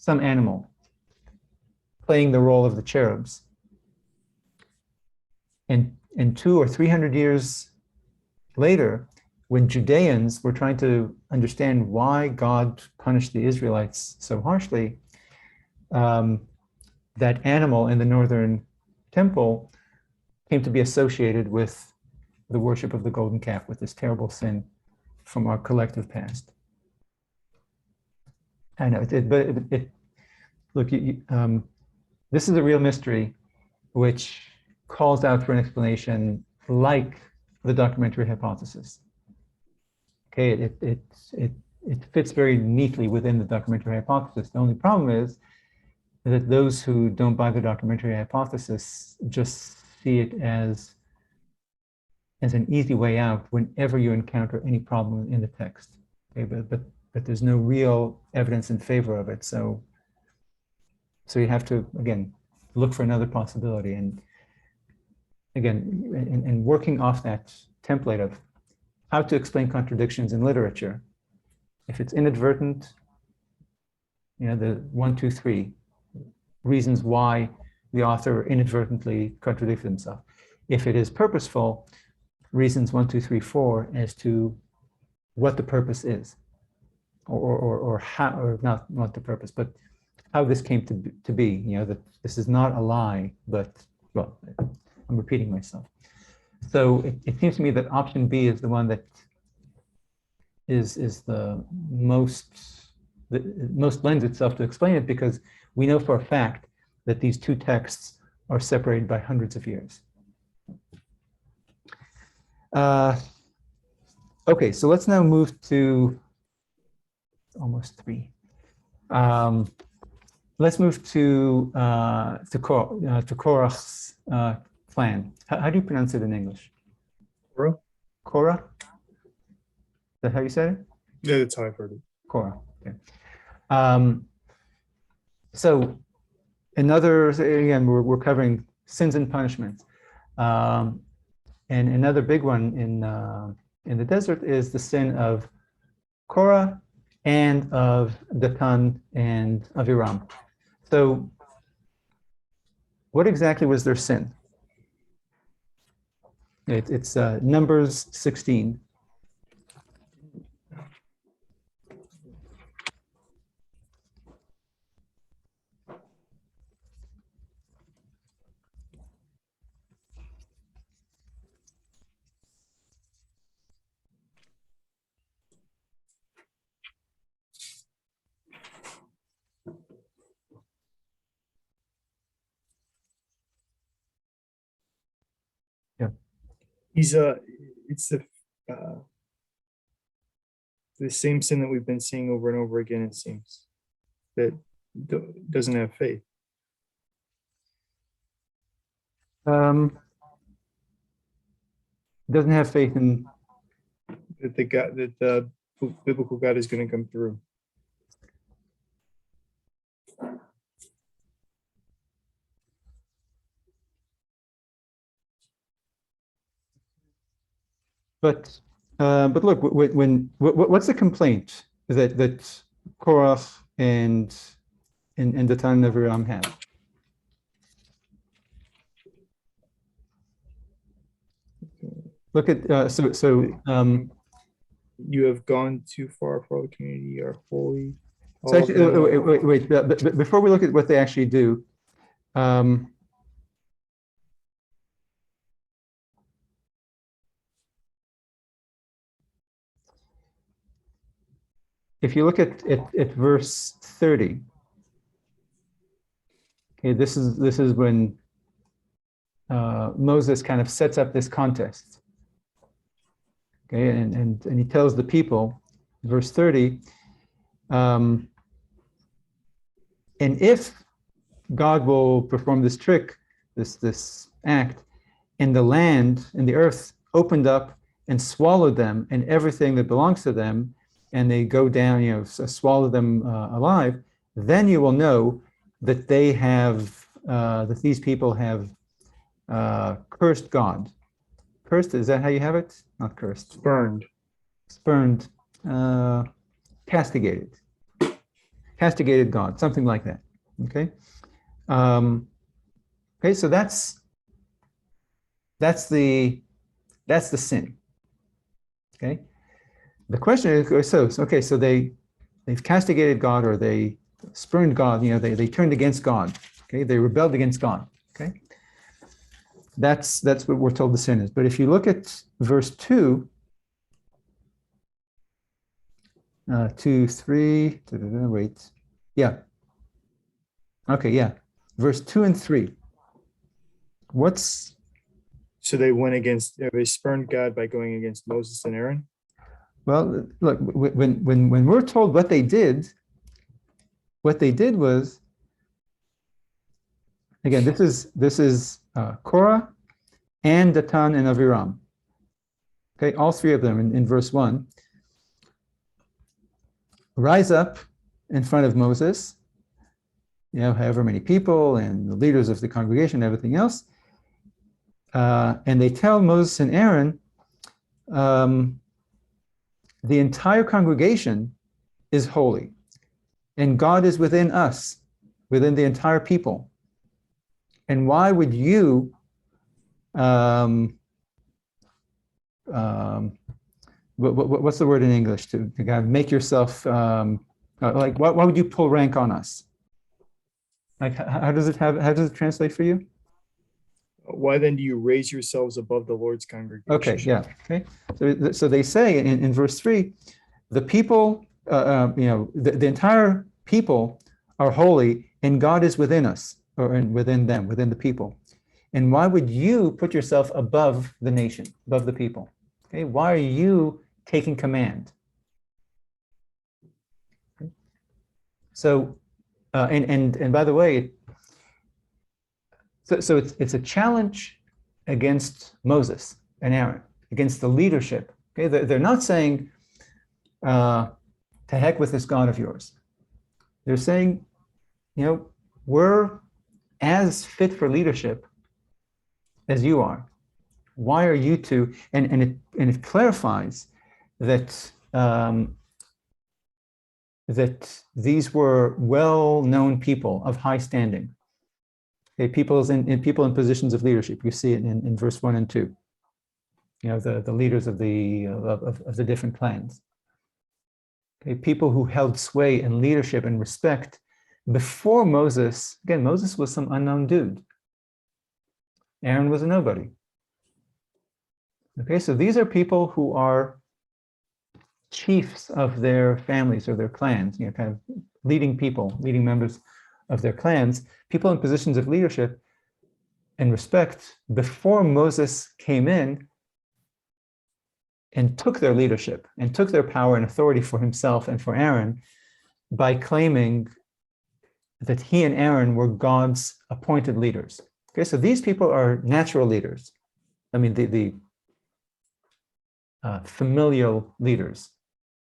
animal playing the role of the cherubs. And 200 or 300 years later, when Judeans were trying to understand why God punished the Israelites so harshly, that animal in the northern temple came to be associated with the worship of the golden calf, with this terrible sin from our collective past. I know, look, this is a real mystery which calls out for an explanation like the documentary hypothesis. Okay, it fits very neatly within the documentary hypothesis. The only problem is that those who don't buy the documentary hypothesis just see it as an easy way out whenever you encounter any problem in the text. Okay, but there's no real evidence in favor of it. So you have to, again, look for another possibility. And again, and working off that template of how to explain contradictions in literature. If it's inadvertent, the 1, 2, 3 reasons why the author inadvertently contradicted himself. If it is purposeful, reasons 1, 2, 3, 4 as to what the purpose is, or how, or not what the purpose, but how this came to be. That this is not a lie, but, well, I'm repeating myself. So it seems to me that option B is the one that is the most lends itself to explain it, because we know for a fact that these two texts are separated by hundreds of years. Okay, so let's now move to almost 3. Let's move to Korah's plan. How do you pronounce it in English? Korah? Korah? Is that how you said it? Yeah, that's how I've heard it. Korah. Okay. So again, we're covering sins and punishments, and another big one in the desert is the sin of Korah and of Dathan and Aviram. So, what exactly was their sin? It's Numbers 16. It's the same sin that we've been seeing over and over again, it seems, that doesn't have faith. Doesn't have faith in that the biblical God is going to come through. But look, what's the complaint that Korah and Datan and Aviram have. Look at You have gone too far for all the community are holy. so actually, wait, before we look at what they actually do, if you look at verse 30, okay, this is when Moses kind of sets up this contest. Okay, and he tells the people, verse 30, and if God will perform this trick, this act, and the land and the earth opened up and swallowed them and everything that belongs to them, and they go down, swallow them alive, then you will know that they have, that these people have cursed God. Cursed, is that how you have it? Not cursed. Spurned. Spurned, castigated. Castigated God, something like that. Okay. Okay, so that's the sin. Okay. The question is, so they've castigated God, or they spurned God. They turned against God. Okay, they rebelled against God. Okay. That's what we're told the sin is. But if you look at verse 2, 2, 3, wait, yeah. Okay, yeah. Verse 2 and 3. So they went against, they spurned God by going against Moses and Aaron? Well, look, when we're told what they did was, again, this is Korah and Datan and Aviram. Okay, all three of them in verse 1. Rise up in front of Moses, however many people and the leaders of the congregation, everything else. And they tell Moses and Aaron, the entire congregation is holy, and God is within us, within the entire people. And why would you what's the word in English to kind of make yourself like why would you pull rank on us? Like how does it translate for you? Why then do you raise yourselves above the Lord's congregation? Okay, yeah, okay. So they say in verse 3, the people, the entire people are holy, and God is within us, or within them, within the people. And why would you put yourself above the nation, above the people? Okay, why are you taking command? Okay. So, and by the way, so it's a challenge against Moses and Aaron, against the leadership. Okay, they're not saying, to heck with this God of yours. They're saying, we're as fit for leadership as you are. Why are you two? And it clarifies that that these were well-known people of high standing. Okay, people in positions of leadership. You see it in verse 1 and 2. The leaders of the different clans. Okay, people who held sway and leadership and respect before Moses. Again, Moses was some unknown dude. Aaron was a nobody. Okay, so these are people who are chiefs of their families or their clans, kind of leading members of their clans, people in positions of leadership and respect before Moses came in and took their leadership and took their power and authority for himself and for Aaron by claiming that he and Aaron were God's appointed leaders. Okay, so these people are natural leaders. I mean, the familial leaders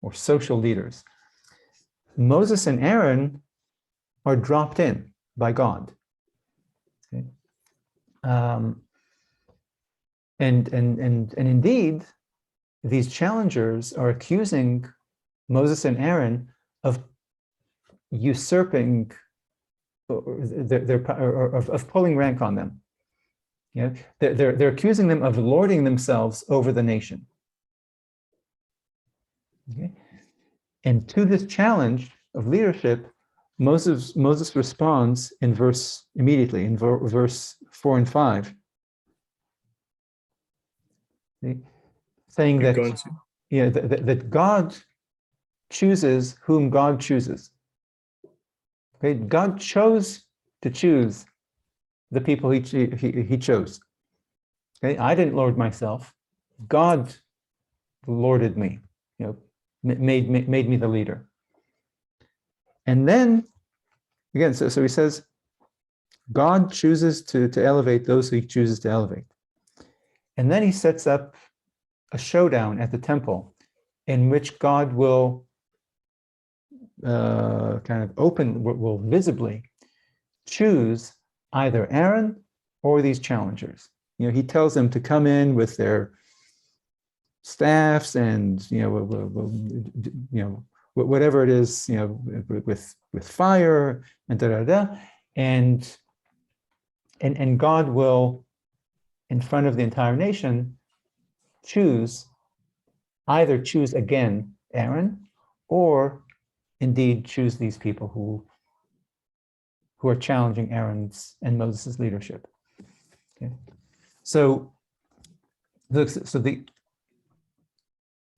or social leaders. Moses and Aaron are dropped in by God. Okay. And indeed, these challengers are accusing Moses and Aaron of usurping, of pulling rank on them. Yeah, they're accusing them of lording themselves over the nation. Okay, and to this challenge of leadership, Moses responds in immediately in verse 4 and 5, okay, saying that that God chooses whom God chooses. Okay, God chose to choose the people he chose. Okay, I didn't lord myself. God lorded me. Made me the leader. And then again, so he says, God chooses to elevate those who he chooses to elevate. And then he sets up a showdown at the temple in which God will will visibly choose either Aaron or these challengers. He tells them to come in with their staffs and whatever it is, with fire and and God will, in front of the entire nation, choose again Aaron, or indeed choose these people who are challenging Aaron's and Moses' leadership. Okay, so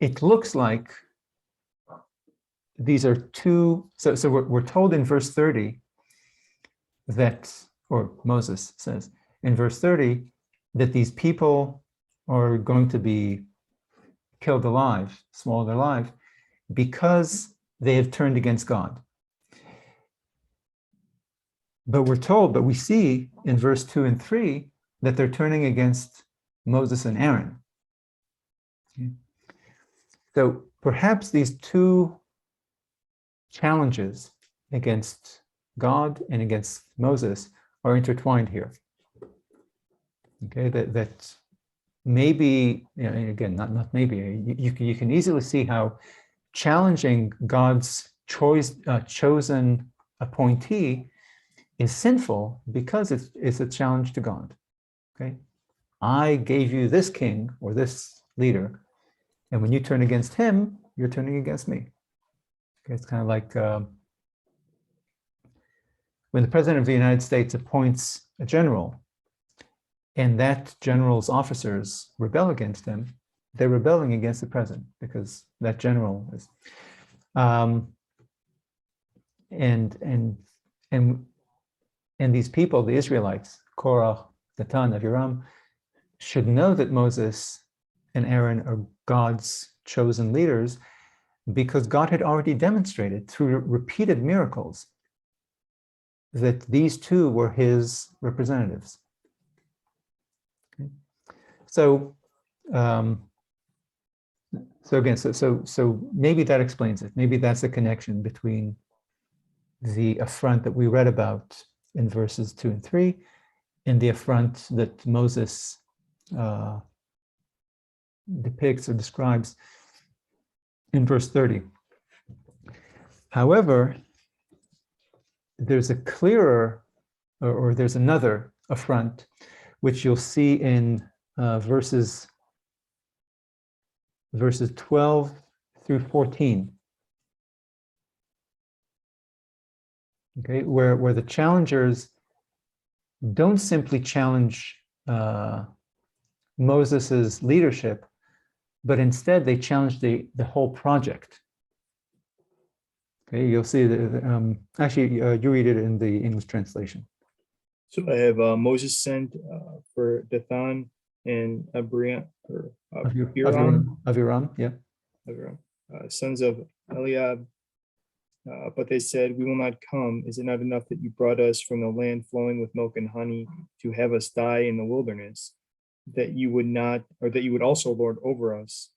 it looks like these are two. So we're told in verse 30 that, or Moses says in verse 30, that these people are going to be killed alive, swallowed alive, because they have turned against God. But we see in verse 2 and 3 that they're turning against Moses and Aaron. Okay. So perhaps these two challenges against God and against Moses are intertwined here. Okay, that maybe, again, not maybe, you can easily see how challenging God's chosen appointee is sinful, because it's a challenge to God. Okay, I gave you this king or this leader, and when you turn against him, you're turning against me. Okay, it's kind of like when the President of the United States appoints a general, and that general's officers rebel against him, they're rebelling against the president, because that general is. And these people, the Israelites, Korah, Dathan, Aviram, should know that Moses and Aaron are God's chosen leaders, because God had already demonstrated through repeated miracles that these two were his representatives. Okay. So maybe that explains it. Maybe that's the connection between the affront that we read about in verses 2 and 3 and the affront that Moses depicts or describes in verse 30. However, there's a clearer, or there's another affront, which you'll see in verses 12 through 14. Okay, where the challengers don't simply challenge Moses's leadership, but instead they challenge the whole project. Okay, you'll see that. Actually, you read it in the English translation. So I have Moses sent for Dathan and Abiram, yeah. Sons of Eliab. But they said, "We will not come. Is it not enough that you brought us from the land flowing with milk and honey to have us die in the wilderness? That you would not, or that you would also lord over us,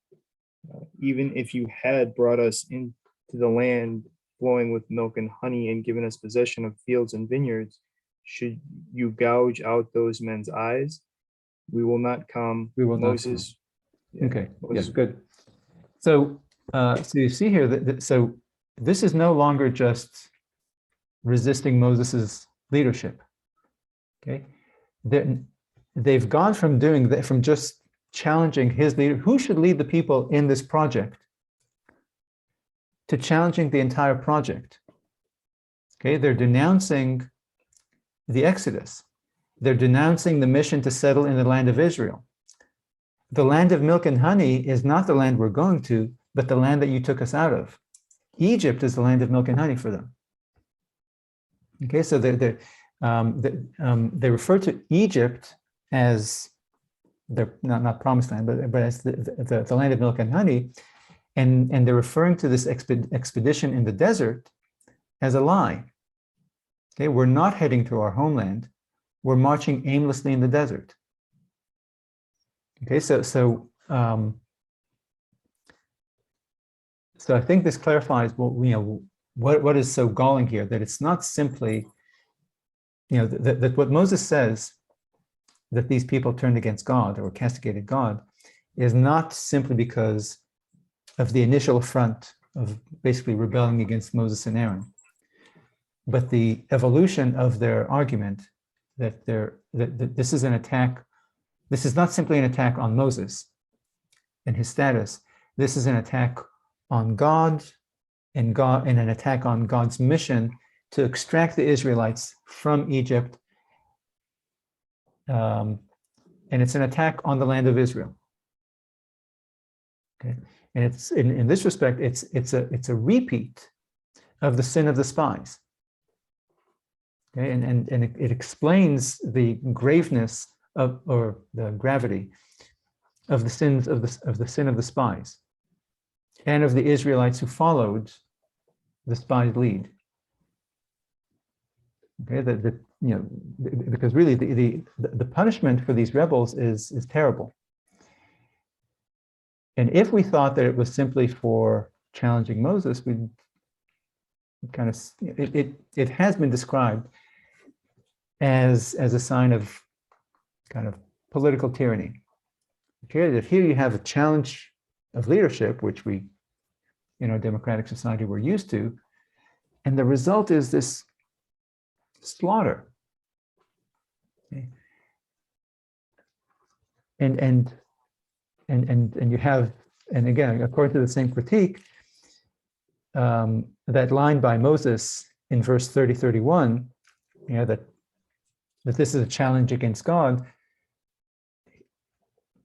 even if you had brought us into the land flowing with milk and honey and given us possession of fields and vineyards, should you gouge out those men's eyes? We will not come." We will Moses. not come. Okay. Yes. Good. So you see here that so this is no longer just resisting Moses's leadership. Okay, they've gone from doing that, from just challenging his leader, who should lead the people in this project, to challenging the entire project. Okay, they're denouncing the Exodus. They're denouncing the mission to settle in the land of Israel. The land of milk and honey is not the land we're going to, but the land that you took us out of. Egypt is the land of milk and honey for them. Okay, so they refer to Egypt as the not promised land, but as the land of milk and honey, and they're referring to this expedition in the desert as a lie. Okay, we're not heading to our homeland. We're marching aimlessly in the desert. Okay, so I think this clarifies what is so galling here, that it's not simply, that what Moses says, that these people turned against God or castigated God, is not simply because of the initial affront of basically rebelling against Moses and Aaron, but the evolution of their argument that this is an attack. This is not simply an attack on Moses and his status. This is an attack on God and an attack on God's mission to extract the Israelites from Egypt. And it's an attack on the land of Israel. Okay, and it's in this respect, it's a repeat of the sin of the spies. Okay, and it explains the graveness of, or the gravity of the sins of the sin of the spies and of the Israelites who followed the spies' lead. Okay, because really the punishment for these rebels is terrible. And if we thought that it was simply for challenging Moses, we'd kind of, it has been described as a sign of kind of political tyranny. Okay, that here you have a challenge of leadership, which we, in our democratic society, we're used to, and the result is this slaughter. Okay. And you have, and again, according to the same critique, that line by Moses in verse 30-31, that this is a challenge against God.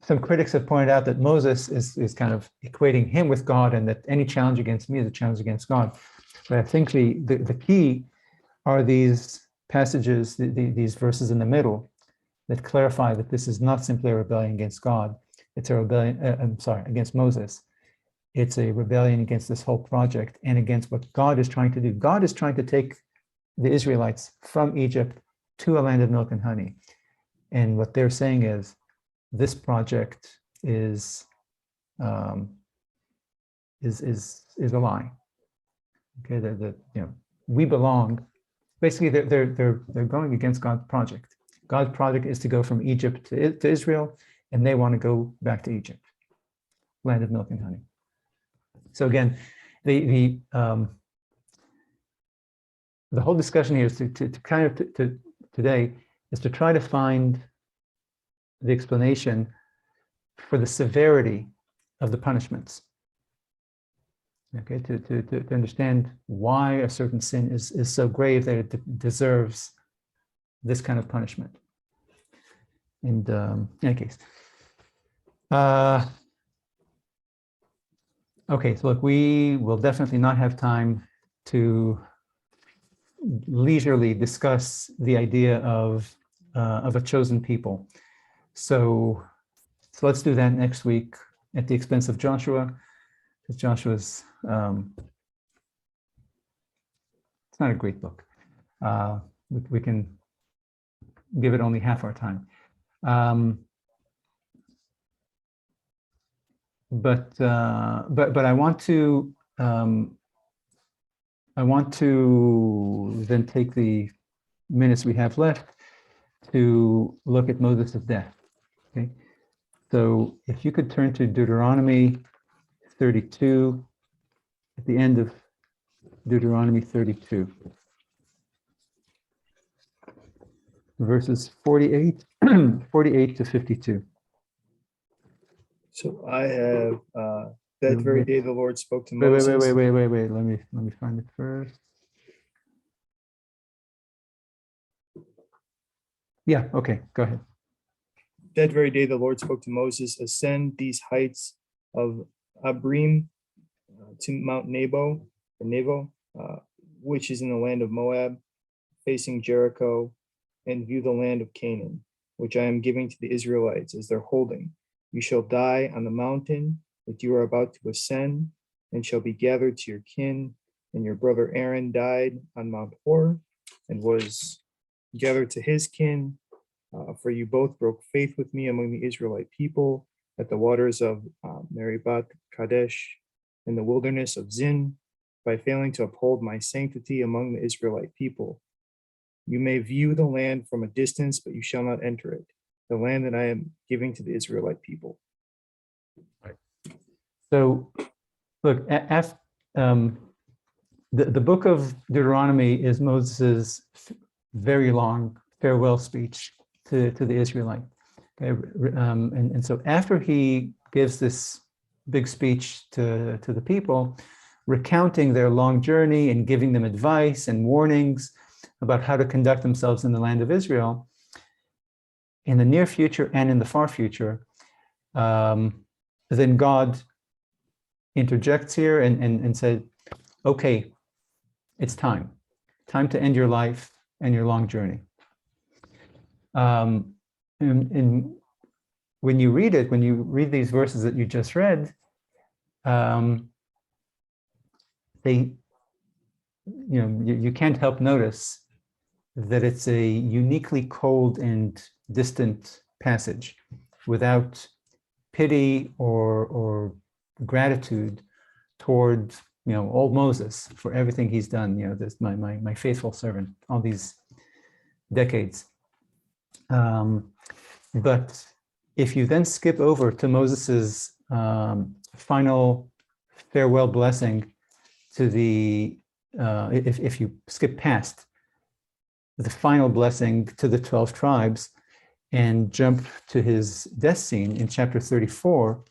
Some critics have pointed out that Moses is kind of equating him with God, and that any challenge against me is a challenge against God. But I think the key are these passages, these verses in the middle, that clarify that this is not simply a rebellion against God. It's a rebellion, against Moses. It's a rebellion against this whole project and against what God is trying to do. God is trying to take the Israelites from Egypt to a land of milk and honey. And what they're saying is, this project is a lie. Okay, we belong. Basically, they're going against God's project. God's project is to go from Egypt to Israel, and they want to go back to Egypt, land of milk and honey. So again, the whole discussion here is to today is to try to find the explanation for the severity of the punishments. Okay, to understand why a certain sin is so grave that it deserves this kind of punishment. And in any case, okay, so look, we will definitely not have time to leisurely discuss the idea of a chosen people. So let's do that next week at the expense of Joshua, because Joshua's, it's not a great book. We can give it only half our time. But I want to then take the minutes we have left to look at Moses' death. Okay, so if you could turn to Deuteronomy 32, at the end of Deuteronomy 32. verses 48, 48 to 52. So I have that very day the Lord spoke to Wait, Moses. wait. Let me find it first. Yeah, okay, go ahead. That very day the Lord spoke to Moses, ascend these heights of Abrim to Mount Nebo, which is in the land of Moab, facing Jericho, and view the land of Canaan, which I am giving to the Israelites as their holding. You shall die on the mountain that you are about to ascend, and shall be gathered to your kin. And your brother Aaron died on Mount Hor, and was gathered to his kin. For you both broke faith with me among the Israelite people at the waters of Meribah Kadesh, in the wilderness of Zin, by failing to uphold my sanctity among the Israelite people. You may view the land from a distance, but you shall not enter it, the land that I am giving to the Israelite people. So, look, the book of Deuteronomy is Moses' very long farewell speech to the Israelite. Okay, and so after he gives this big speech to the people, recounting their long journey and giving them advice and warnings about how to conduct themselves in the land of Israel, in the near future and in the far future, then God interjects here and said, okay, it's time to end your life and your long journey. And when you read these verses that you just read, you can't help notice that it's a uniquely cold and distant passage without pity or gratitude toward old Moses for everything he's done, this my faithful servant, all these decades. But if you then skip over to Moses's final farewell blessing to if you skip past the final blessing to the 12 tribes and jump to his death scene in chapter 34,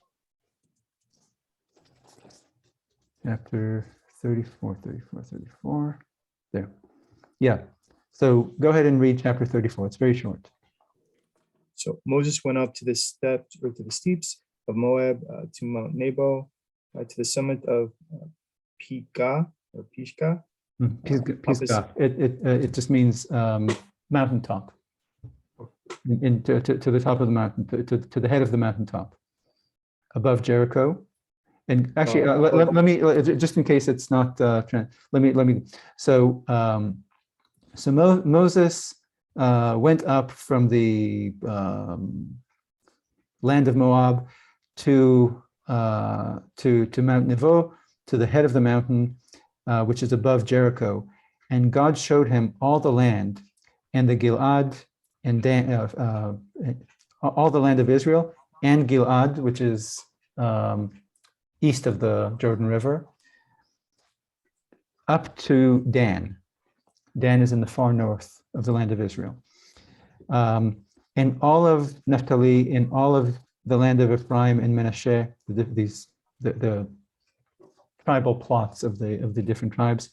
chapter 34, there. Yeah, so go ahead and read chapter 34, it's very short. So Moses went up to the steeps of Moab, to Mount Nebo, to the summit of Pisgah. Pisgah. It just means mountaintop. To the top of the mountain, to the head of the mountaintop, above Jericho. And actually, let me just in case it's not. Let me. So Moses went up from the land of Moab to Mount Nebo, to the head of the mountain, which is above Jericho, and God showed him all the land, and the Gilad and Dan, all the land of Israel, and Gilad, which is east of the Jordan River, up to Dan. Dan is in the far north of the land of Israel. And all of Naphtali, and all of the land of Ephraim and Manasseh, the tribal plots of the different tribes,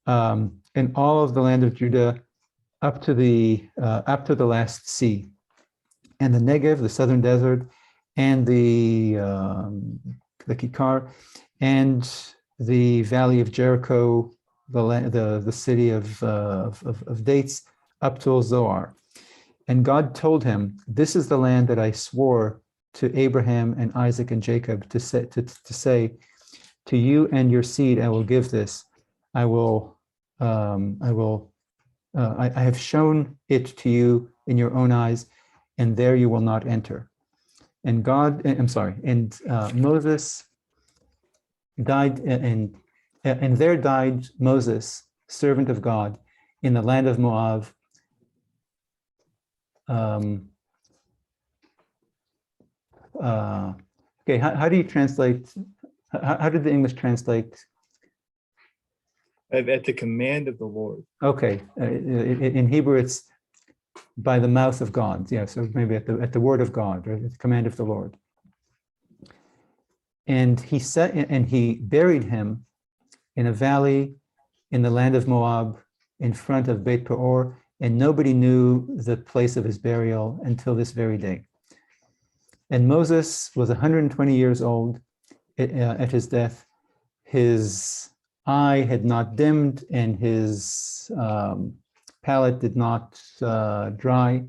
and all of the land of Judah up to the last sea, and the Negev, the southern desert, and the Kikar, and the valley of Jericho, the city of dates, up to Zoar. And God told him, "This is the land that I swore to Abraham and Isaac and Jacob to say, to you and your seed I will give this. I have shown it to you in your own eyes, and there you will not enter." And Moses died, and there died Moses, servant of God, in the land of Moab. Okay, how do you translate? How did the English translate? At the command of the Lord. Okay, in Hebrew it's by the mouth of God. Yeah, so maybe at the word of God or at the command of the Lord. And he buried him in a valley in the land of Moab in front of Beit Peor, and nobody knew the place of his burial until this very day. And Moses was 120 years old at his death. His eye had not dimmed and his palate did not dry.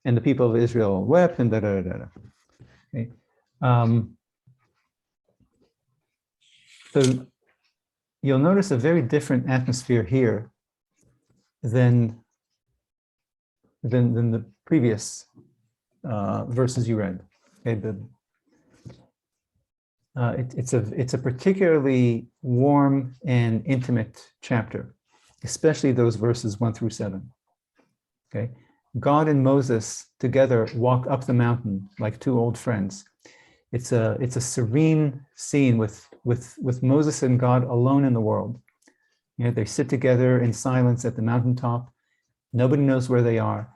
And the people of Israel wept and da-da-da-da. Okay. So you'll notice a very different atmosphere here than the previous verses you read. Okay, it's a particularly warm and intimate chapter, especially those verses 1 through 7. Okay, God and Moses together walk up the mountain like two old friends. It's a serene scene with Moses and God alone in the world. You know, they sit together in silence at the mountaintop. Nobody knows where they are,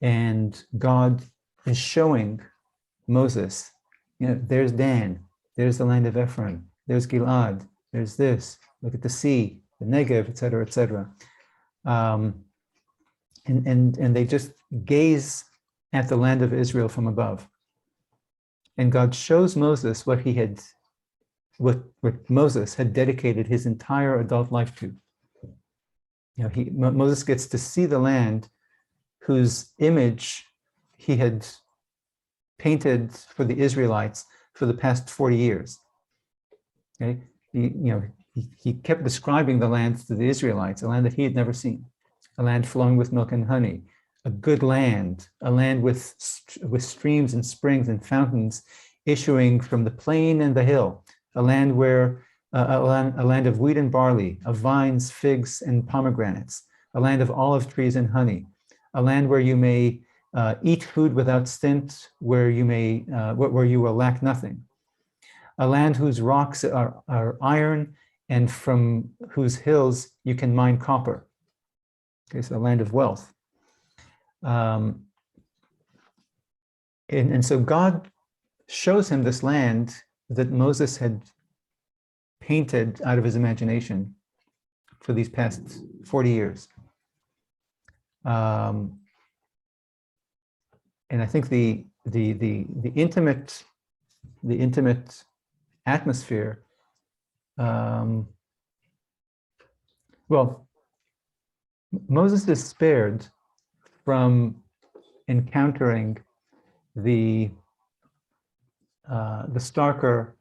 and God is showing Moses, you know, there's Dan, there's the land of Ephraim, there's Gilad, there's this, look at the sea, the Negev, etc., etc. And they just gaze at the land of Israel from above. And God shows Moses what Moses had dedicated his entire adult life to. You know, Moses gets to see the land whose image he had painted for the Israelites for the past 40 years. Okay, he kept describing the land to the Israelites, a land that he had never seen, a land flowing with milk and honey, a good land, a land with streams and springs and fountains issuing from the plain and the hill, a land where a land of wheat and barley, of vines, figs, and pomegranates, a land of olive trees and honey, a land where you may eat food without stint, where you will lack nothing, a land whose rocks are iron and from whose hills you can mine copper. Okay, so a land of wealth. And so God shows him this land that Moses had painted out of his imagination for these past 40 years. And I think the intimate atmosphere, well, Moses is spared from encountering the starker,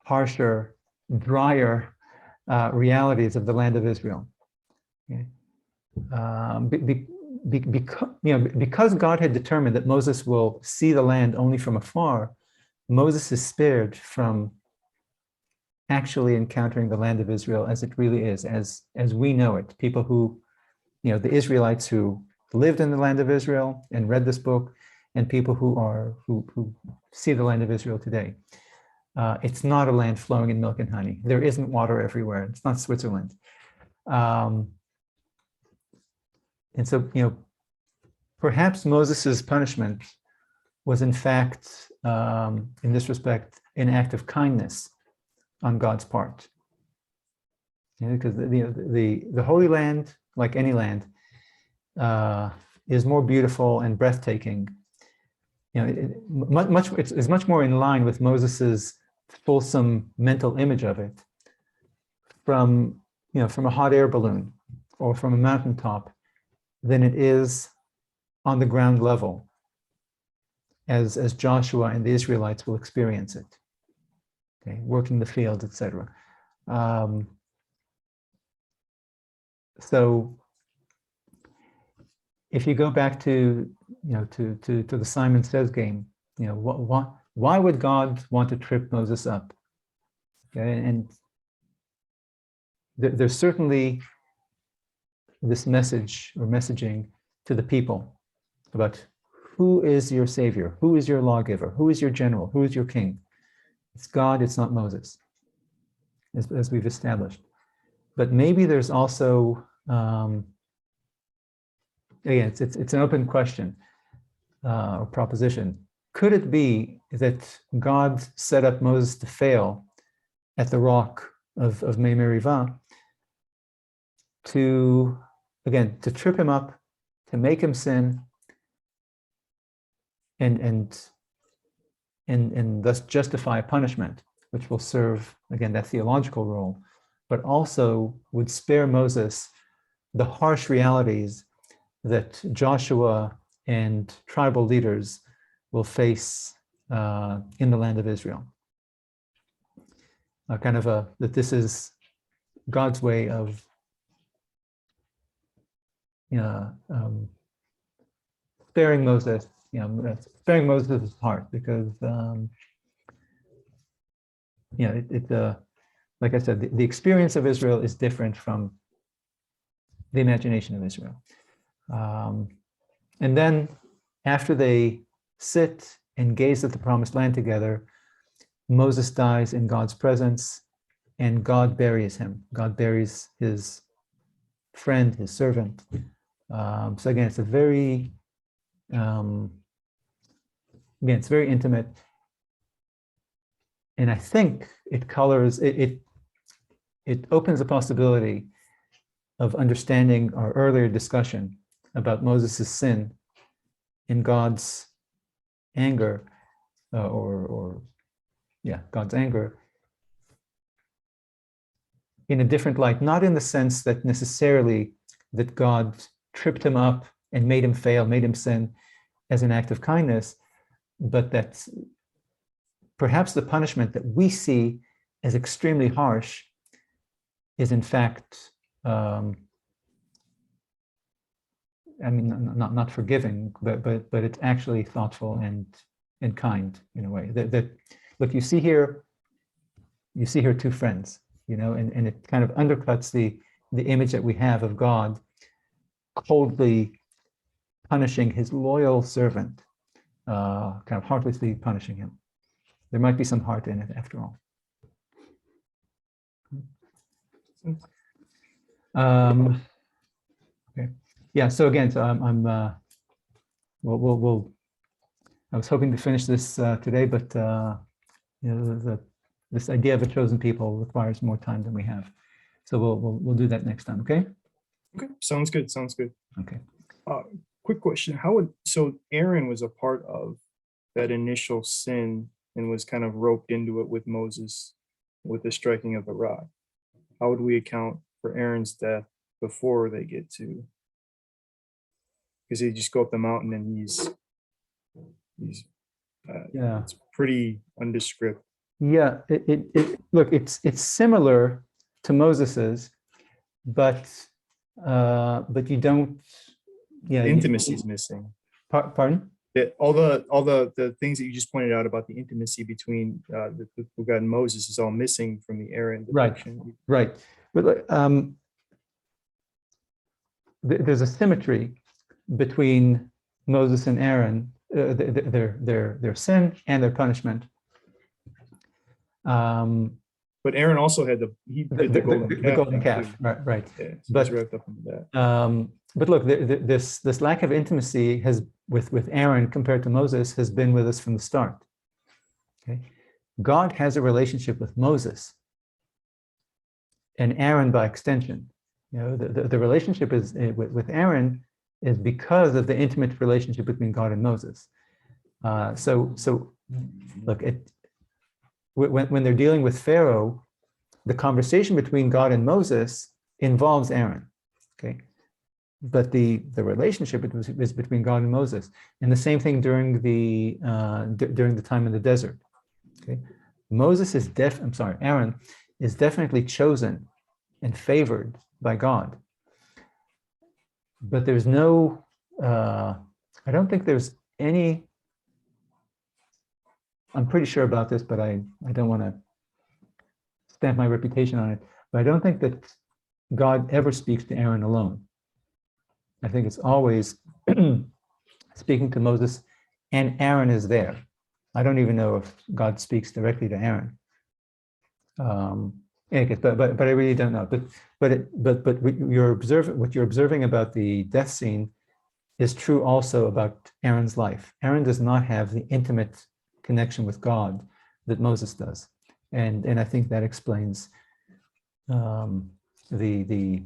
harsher, drier realities of the land of Israel. Okay? Because God had determined that Moses will see the land only from afar, Moses is spared from actually encountering the land of Israel as it really is, as we know it. People who, the Israelites who lived in the land of Israel and read this book, and people who see the land of Israel today. It's not a land flowing in milk and honey. There isn't water everywhere. It's not Switzerland. And so, perhaps Moses's punishment was in fact, in this respect, an act of kindness on God's part. Because the Holy Land, like any land, is more beautiful and breathtaking. It's much more in line with Moses's fulsome mental image of it from a hot air balloon or from a mountaintop than it is on the ground level, as Joshua and the Israelites will experience it. Okay, working the fields, etc. So if you go back to the Simon Says game, why would God want to trip Moses up? Okay, and there's certainly this message or messaging to the people about who is your savior, who is your lawgiver, who is your general, who is your king. It's God, it's not Moses, as we've established. But maybe there's also again, it's an open question or proposition. Could it be that God set up Moses to fail at the rock of Mei Merivah to, again, to trip him up, to make him sin, and thus justify punishment, which will serve, again, that theological role, but also would spare Moses the harsh realities that Joshua and tribal leaders will face in the land of Israel. That this is God's way of sparing Moses, sparing Moses' heart, because like I said, the experience of Israel is different from the imagination of Israel. And then after they sit and gaze at the promised land together, Moses dies in God's presence and God buries him. God buries his friend, his servant. So again, it's a very, it's very intimate. And I think it colors, it opens the possibility of understanding our earlier discussion about Moses' sin in God's anger, God's anger, in a different light, not in the sense that necessarily that God tripped him up and made him fail, made him sin as an act of kindness, but that perhaps the punishment that we see as extremely harsh is in fact, not forgiving, but it's actually thoughtful and kind in a way. That look, you see here two friends, and it kind of undercuts the image that we have of God coldly punishing his loyal servant, kind of heartlessly punishing him. There might be some heart in it after all. Okay. Yeah. So again, I was hoping to finish this today, but this idea of a chosen people requires more time than we have. So we'll do that next time. Okay. Okay. Sounds good. Sounds good. Okay. Quick question. So Aaron was a part of that initial sin and was kind of roped into it with Moses with the striking of the rod. How would we account for Aaron's death before they get to? Because they just go up the mountain and he's it's pretty undescript. Yeah, look, it's similar to Moses's, but you don't. Yeah, intimacy is missing. Pardon? All the things that you just pointed out about the intimacy between the God and Moses is all missing from the Aaron depiction. Right. But there's a symmetry between Moses and Aaron, their sin and their punishment. But Aaron also had the golden calf. Right. Yeah, so but wrapped up into that. But look, this lack of intimacy has with Aaron compared to Moses has been with us from the start. Okay, God has a relationship with Moses and Aaron by extension. The relationship is with Aaron is because of the intimate relationship between God and Moses. So look, when they're dealing with Pharaoh, the conversation between God and Moses involves Aaron. Okay, but the relationship is between God and Moses, and the same thing during the time in the desert. Okay, Aaron is definitely chosen and favored by God, but there's no. I don't think there's any. I'm pretty sure about this, but I don't want to stamp my reputation on it. But I don't think that God ever speaks to Aaron alone. I think it's always speaking to Moses, and Aaron is there. I don't even know if God speaks directly to Aaron. But I really don't know. But what you're observing about the death scene is true also about Aaron's life. Aaron does not have the intimate connection with God that Moses does. And I think that explains the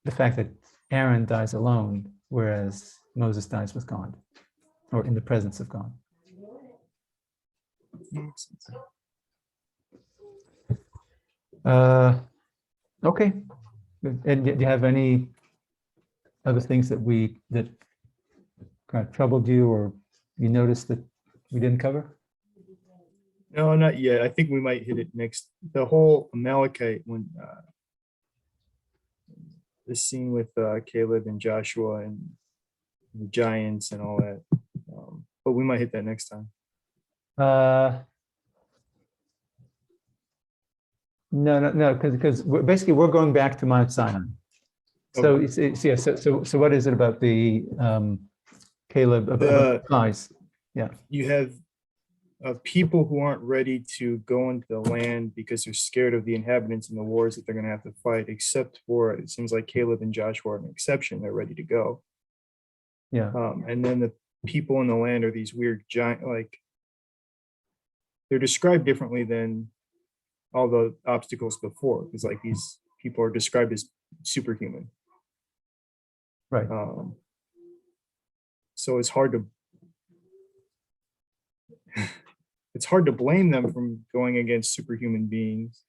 fact that Aaron dies alone, whereas Moses dies with God, or in the presence of God. Okay. And do you have any other things that kind of troubled you, or you noticed that we didn't cover? No, not yet. I think we might hit it next. The whole Amalekite, when the scene with Caleb and Joshua and the giants and all that. But we might hit that next time. No, because basically we're going back to Mount Sinai. So Okay. yeah. So what is it about the Caleb about spies? Yeah. You have people who aren't ready to go into the land because they're scared of the inhabitants and the wars that they're going to have to fight, except for, it seems like Caleb and Joshua are an exception. They're ready to go. Yeah. And then the people in the land are these weird giant, like, they're described differently than all the obstacles before, because like these people are described as superhuman. Right. So it's hard to blame them from going against superhuman beings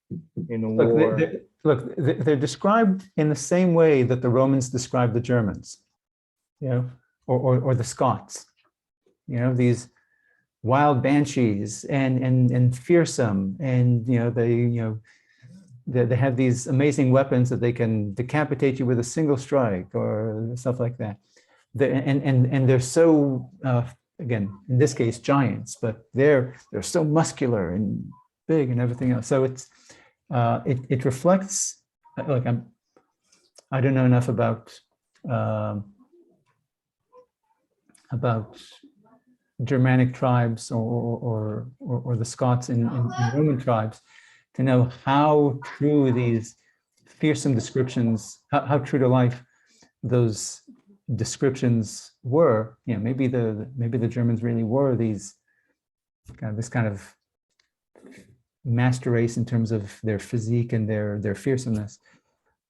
in a war. They're described in the same way that the Romans described the Germans, or the Scots, these wild banshees and fearsome, and they have these amazing weapons that they can decapitate you with a single strike or stuff like that. And they're so again, in this case, giants, but they're so muscular and big and everything else. So it reflects, like, I don't know enough about Germanic tribes or the Scots in Roman tribes to know how true these fearsome descriptions, how true to life those descriptions were. Maybe the Germans really were this kind of master race in terms of their physique and their fearsomeness.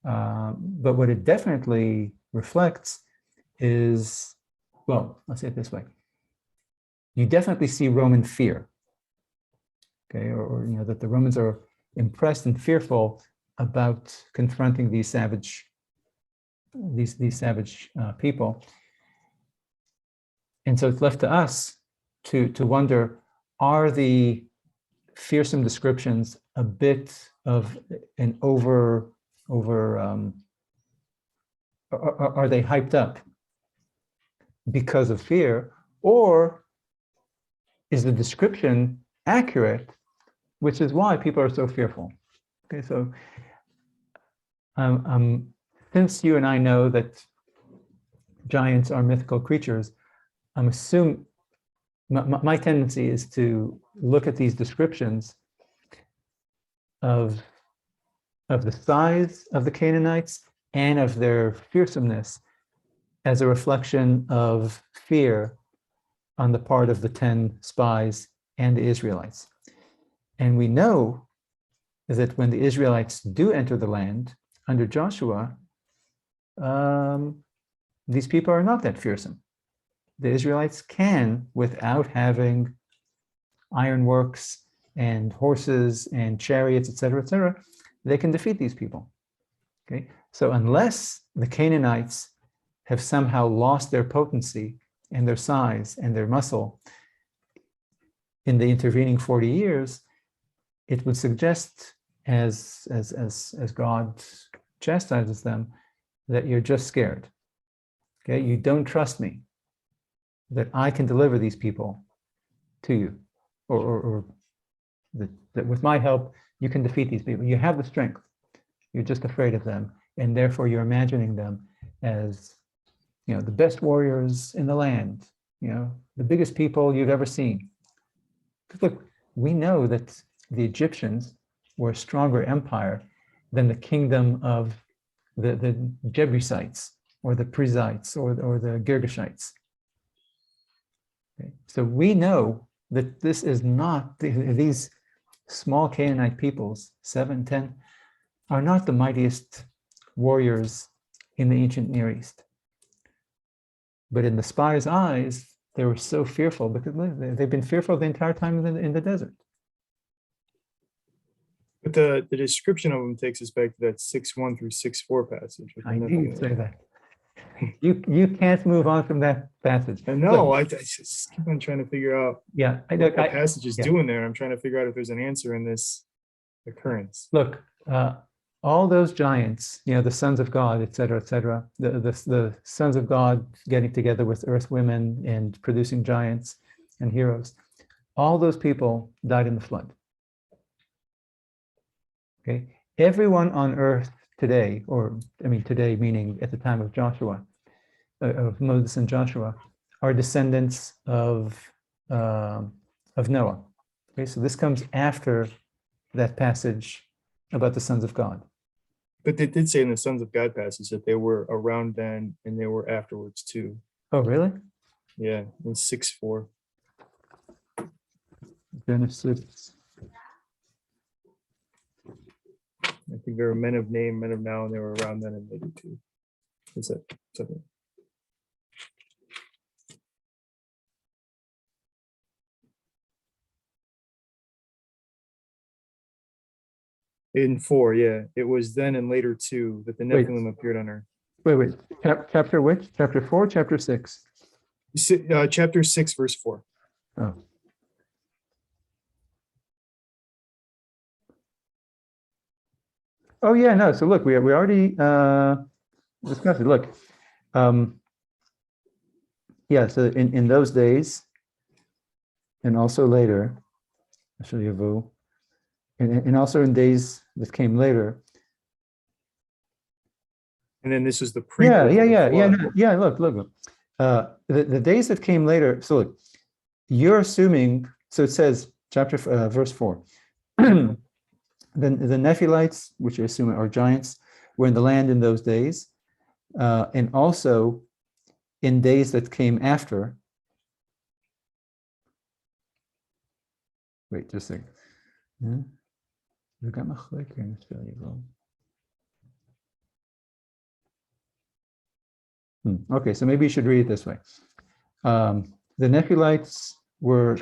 But what it definitely reflects is, well, let's say it this way. You definitely see Roman fear, okay, or that the Romans are impressed and fearful about confronting these savage people. And so it's left to us to wonder, are the fearsome descriptions a bit of an are they hyped up because of fear, or is the description accurate, which is why people are so fearful? Okay, so since you and I know that giants are mythical creatures, I'm assuming my tendency is to look at these descriptions of the size of the Canaanites and of their fearsomeness as a reflection of fear on the part of the 10 spies and the Israelites. And we know that when the Israelites do enter the land under Joshua, these people are not that fearsome. The Israelites can, without having ironworks and horses and chariots, etc., they can defeat these people. Okay, so unless the Canaanites have somehow lost their potency and their size and their muscle in the intervening 40 years, it would suggest, as God chastises them, that you're just scared. Okay, you don't trust me that I can deliver these people to you, or that with my help you can defeat these people. You have the strength. You're just afraid of them, and therefore you're imagining them as, the best warriors in the land, the biggest people you've ever seen. Look, we know that the Egyptians were a stronger empire than the kingdom of the Jebusites, or the Perizzites, or the Girgashites. Okay. So we know that this is not, these small Canaanite peoples, 7, 10, are not the mightiest warriors in the ancient Near East. But in the spies' eyes, they were so fearful because they've been fearful the entire time in the desert. But the description of them takes us back to that 6:1 through 6:4 passage. I knew you'd say that. You can't move on from that passage. I know. I just keep on trying to figure out Yeah, what the passage is doing there. I'm trying to figure out if there's an answer in this occurrence. Look, all those giants, the sons of God, et cetera, the sons of God getting together with earth women and producing giants and heroes, all those people died in the flood. Okay, everyone on earth today, today meaning at the time of Joshua, of Moses and Joshua, are descendants of Noah. Okay, so this comes after that passage about the sons of God. But they did say in the Sons of God passage that they were around then and they were afterwards too. Oh, really? Yeah, in 6:4. Genesis. I think they were men of name, men of now, and they were around then and maybe too. Is that something? In 4, yeah. It was then and later too that the Nephilim appeared on earth. Wait. Chapter which? Chapter 4, chapter 6? Chapter 6, verse 4. Oh. Oh yeah, no. So look, we already discussed it. Look, yeah. So in those days, and also later, I'll show you a view, and also in days that came later. And then this was the prequel. Yeah. Look. The days that came later. So look, you're assuming. So it says verse 4. The Nephilites, which I assume are giants, were in the land in those days, and also in days that came after. Wait, just a second. Okay, so maybe you should read it this way. The Nephilites were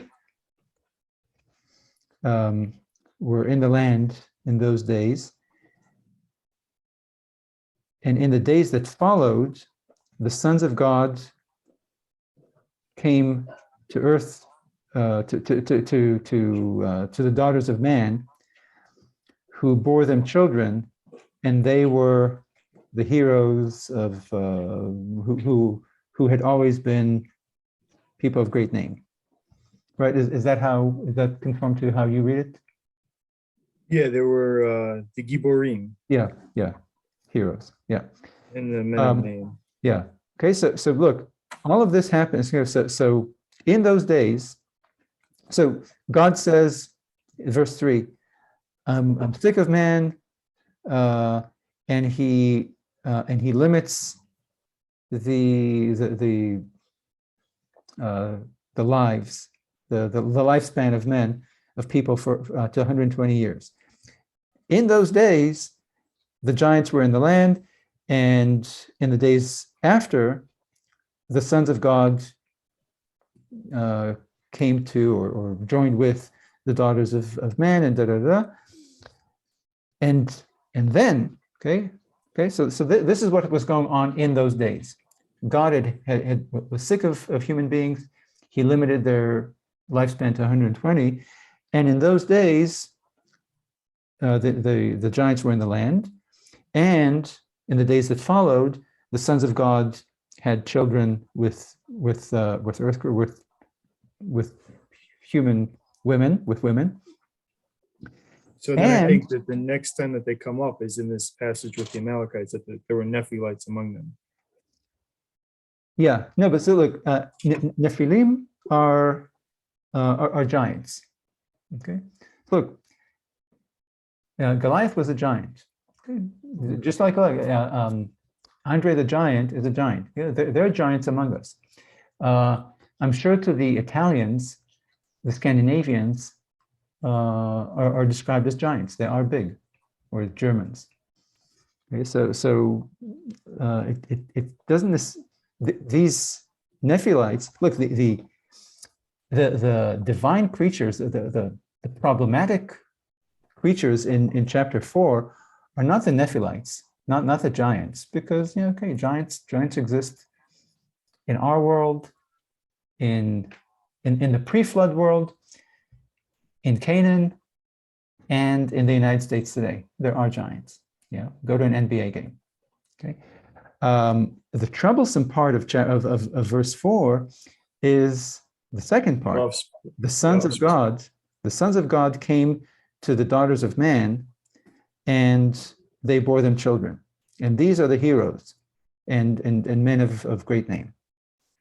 in the land in those days. And in the days that followed, the sons of God came to earth to the daughters of man, who bore them children, and they were the heroes of who had always been people of great name. Right? Is that conform to how you read it? Yeah, there were the Giborim. Yeah, heroes. Yeah. And the men of name. Yeah. Okay. So look, all of this happens here. So in those days, so God says, in verse 3, I'm sick of man, and he limits the lives, the lifespan of men, of people to 120 years. In those days, the giants were in the land, and in the days after, the sons of God came to or joined with the daughters of man, and and then so this is what was going on in those days. God was sick of human beings. He limited their lifespan to 120, and in those days, the giants were in the land, and in the days that followed, the sons of God had children with human women, with women. So then I think that the next time that they come up is in this passage with the Amalekites, that there were Nephilites among them. Yeah, no, but so look, Nephilim are giants. Okay, look, Goliath was a giant, okay? Just like Andre the Giant is a giant. Yeah, there are giants among us. I'm sure to the Italians, the Scandinavians are described as giants. They are big, or Germans. Okay, it doesn't. These Nephilites. Look, the divine creatures, the problematic creatures in chapter 4 are not the Nephilites, not the giants, because okay, giants exist in our world, in the pre-flood world, in Canaan, and in the United States today. There are giants. Yeah, go to an NBA game. Okay, the troublesome part of verse 4 is the second part. The sons of God. The sons of God came to the daughters of man, and they bore them children. And these are the heroes and men of great name.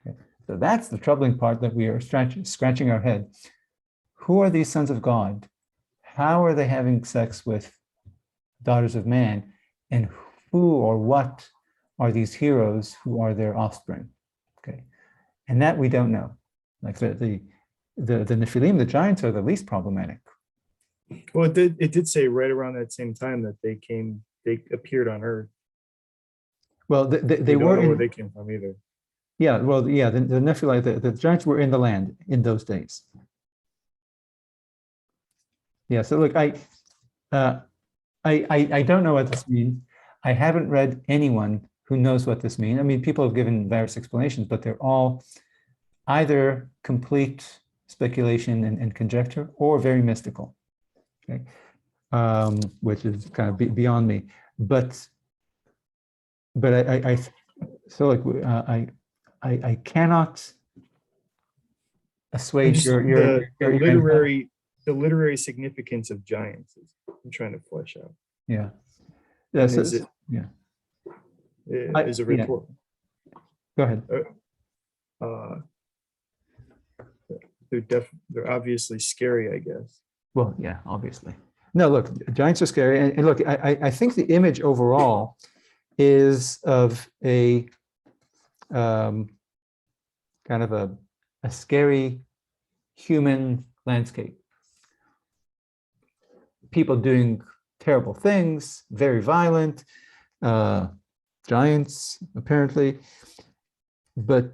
Okay. So that's the troubling part, that we are scratching our head. Who are these sons of God? How are they having sex with daughters of man? And who or what are these heroes who are their offspring? Okay. And that we don't know. Like the Nephilim, the giants, are the least problematic. Well, it did say right around that same time that they appeared on Earth. Well, they were don't know where they came from either. Yeah, well, yeah, the Nephilim, the giants were in the land in those days. Yeah, so look, I don't know what this means. I haven't read anyone who knows what this means. I mean, people have given various explanations, but they're all either complete speculation and conjecture or very mystical. Okay, which is kind of beyond me. But I so like I cannot assuage the literary significance of giants is I'm trying to flesh out. Yeah. Yeah. So, yeah. Is a report. Yeah. Go ahead. They're obviously scary, I guess. Well, yeah, obviously. No, look, giants are scary. And look, I think the image overall is of a kind of a scary human landscape. People doing terrible things, very violent, giants, apparently. But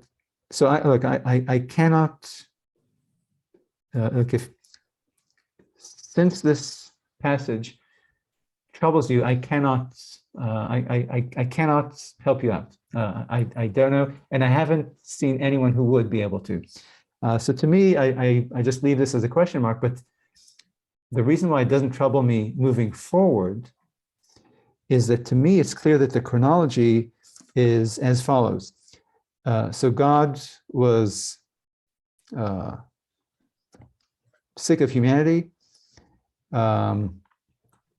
so I cannot look, if since this passage troubles you, I cannot help you out. I don't know, and I haven't seen anyone who would be able to. So to me, I just leave this as a question mark. But the reason why it doesn't trouble me moving forward is that to me, it's clear that the chronology is as follows. So God was sick of humanity, and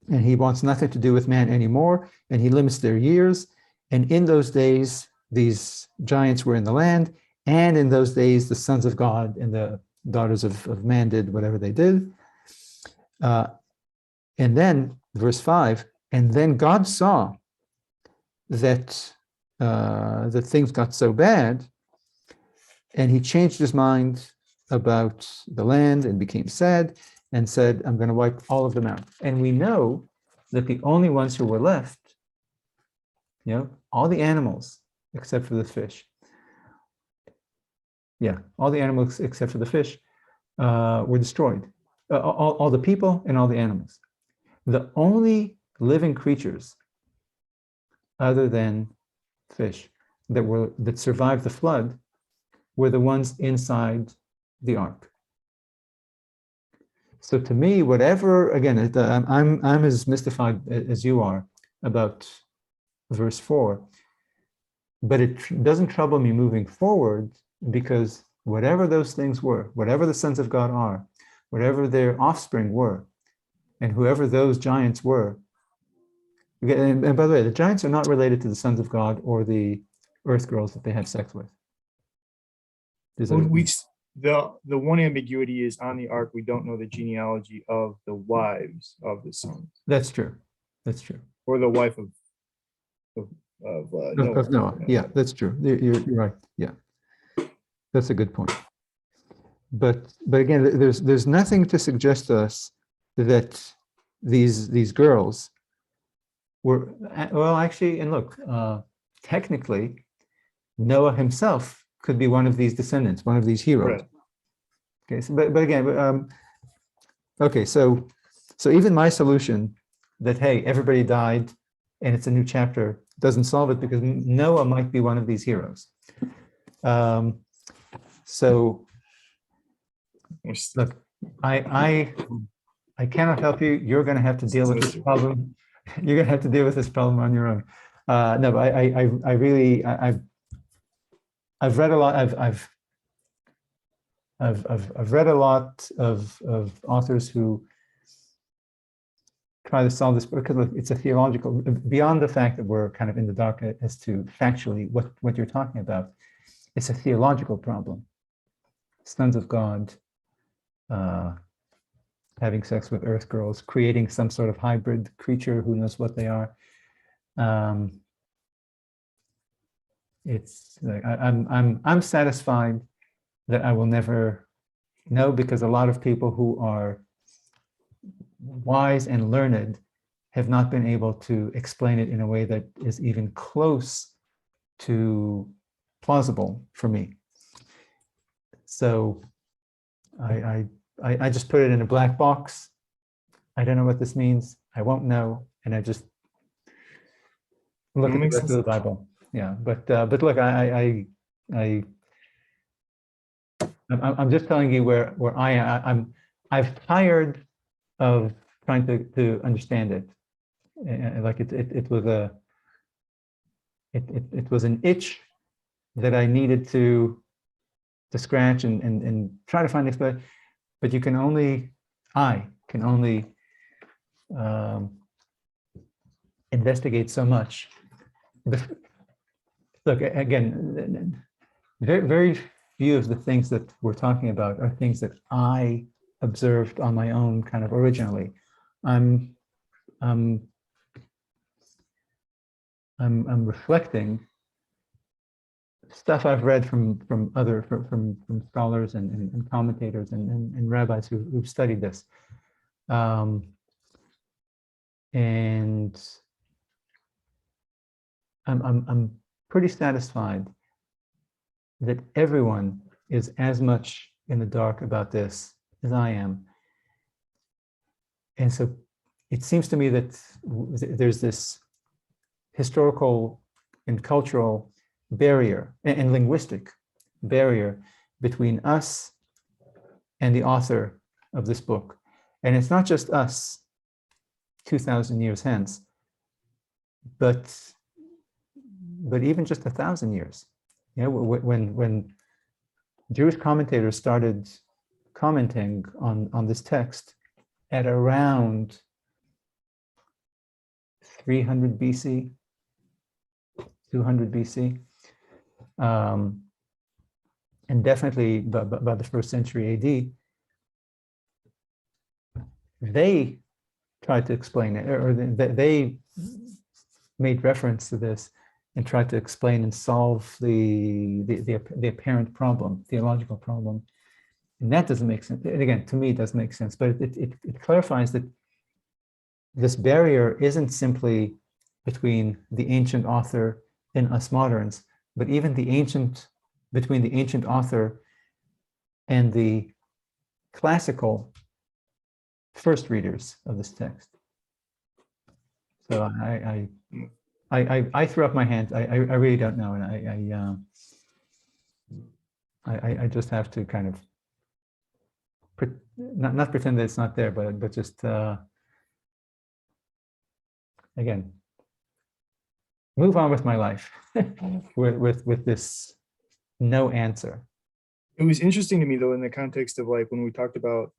he wants nothing to do with man anymore, and he limits their years. And in those days, these giants were in the land, and in those days, the sons of God and the daughters of man did whatever they did. And then, verse 5, and then God saw that things got so bad, and he changed his mind about the land and became sad and said, I'm going to wipe all of them out. And we know that the only ones who were left, all the animals except for the fish. Yeah, all the animals except for the fish were destroyed. All the people and all the animals. The only living creatures other than fish that survived the flood were the ones inside the ark. So to me, whatever, again, I'm as mystified as you are about verse 4, but it doesn't trouble me moving forward, because whatever those things were, whatever the sons of God are, whatever their offspring were, and whoever those giants were, and by the way, the giants are not related to the sons of God or the earth girls that they have sex with. The one ambiguity is on the ark, we don't know the genealogy of the wives of the sons. That's true. That's true. Or the wife of Noah. Of Noah. Yeah, that's true. You're right. Yeah, that's a good point. But again, there's nothing to suggest to us that these girls were, well, actually, and look, technically, Noah himself could be one of these descendants, one of these heroes. Right. Okay, so, but again, okay, so even my solution that, hey, everybody died and it's a new chapter doesn't solve it, because Noah might be one of these heroes. So look, I cannot help you. You're going to have to deal with this problem. You're going to have to deal with this problem on your own. No, but I really, I've read a lot. I've read a lot of authors who try to solve this, because it's a theological, beyond the fact that we're kind of in the dark as to factually what you're talking about. It's a theological problem. Sons of God, having sex with earth girls, creating some sort of hybrid creature, who knows what they are. It's like I'm satisfied that I will never know, because a lot of people who are wise and learned have not been able to explain it in a way that is even close to plausible for me. So I just put it in a black box. I don't know what this means. I won't know, and I just look at the rest of the Bible. Yeah, but look, I'm just telling you where I am. I've tired of trying to understand it. Like it was an itch that I needed to scratch and try to find explanation. But I can only investigate so much. Look, again, very few of the things that we're talking about are things that I observed on my own kind of originally. I'm reflecting stuff I've read from scholars and commentators and rabbis who've studied this. And I'm pretty satisfied that everyone is as much in the dark about this as I am. And so it seems to me that there's this historical and cultural barrier and linguistic barrier between us and the author of this book. And it's not just us 2,000 years hence, but even just 1,000 years. You know, when Jewish commentators started commenting on this text at around 300 BC, 200 BC, and definitely by the first century AD, they tried to explain it, or they made reference to this and tried to explain and solve the apparent problem, theological problem. And that doesn't make sense. And again, to me, it doesn't make sense, but it clarifies that this barrier isn't simply between the ancient author and us moderns, but even between the ancient author and the classical first readers of this text. So I threw up my hands. I really don't know, and I just have to kind of not pretend that it's not there, but just again move on with my life with this no answer. It was interesting to me, though, in the context of like when we talked about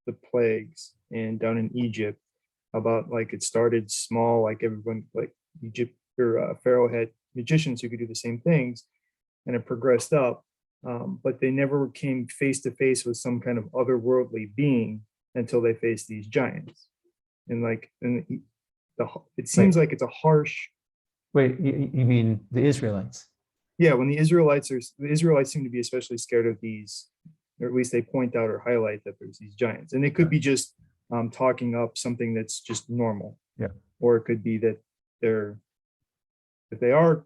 the plagues and down in Egypt, about like it started small, like everyone, like Egypt or Pharaoh had magicians who could do the same things, and it progressed up, but they never came face to face with some kind of otherworldly being until they faced these giants. And like, it seems like it's a harsh Wait, you mean the Israelites? Yeah, when the Israelites seem to be especially scared of these, or at least they point out or highlight that there's these giants, and it could be just talking up something that's just normal, Yeah. or it could be that they're if they are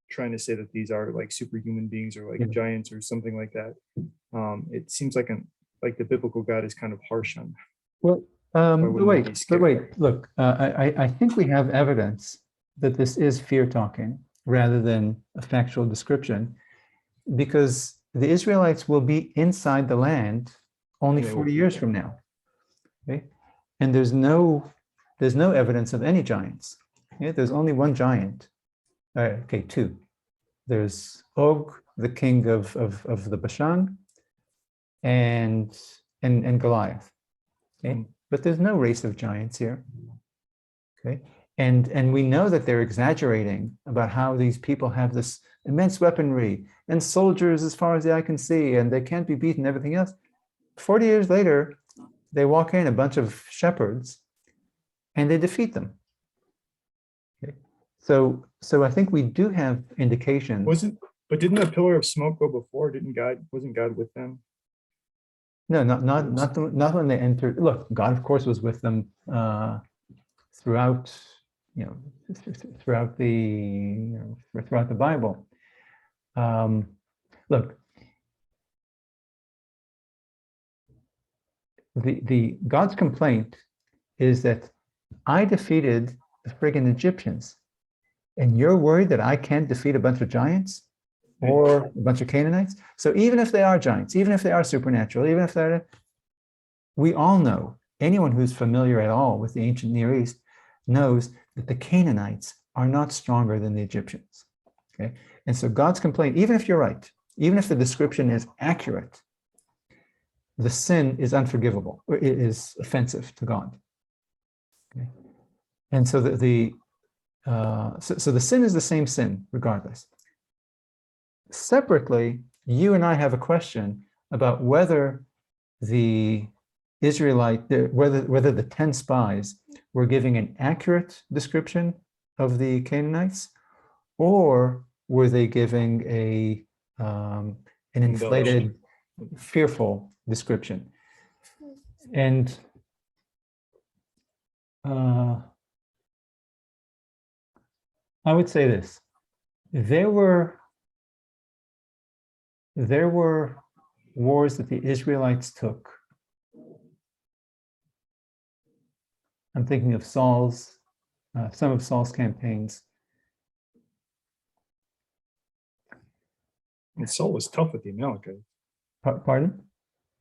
trying to say that these are like superhuman beings or like Yeah. giants or something like that. It seems like the biblical God is kind of harsh on. Well, wouldn't but they wait, be but scared? wait, look, I think we have evidence that this is fear talking rather than a factual description, because the Israelites will be inside the land only Yeah, 40 years from now. Okay, and there's no evidence of any giants. Okay? There's only one giant. Okay, two. There's Og, the king of the Bashan, and Goliath. Okay, but there's no race of giants here. Okay, and we know that they're exaggerating about how these people have this immense weaponry and soldiers as far as the eye can see, and they can't be beaten, everything else. 40 years later, they walk in, a bunch of shepherds, and they defeat them. Okay, so I think we do have indications. But didn't the pillar of smoke go before? Wasn't God with them? No, not when they entered. Look, God, of course, was with them throughout, throughout the Bible. Look, the God's complaint is that I defeated the friggin' Egyptians, and you're worried that I can't defeat a bunch of giants or a bunch of Canaanites? So even if they are giants, even if they are supernatural, even if they're, we all know, anyone who's familiar at all with the ancient Near East knows that the Canaanites are not stronger than the Egyptians. Okay, and so God's complaint, even if you're right, even if the description is accurate, the sin is unforgivable, or it is offensive to God. Okay, and so the sin is the same sin regardless. Separately, you and I have a question about whether the whether the 10 spies were giving an accurate description of the Canaanites, or were they giving an inflated, fearful description. And I would say this: there were wars that the Israelites took. I'm thinking of some of Saul's campaigns. And Saul was tough with the Amalekites. Pardon?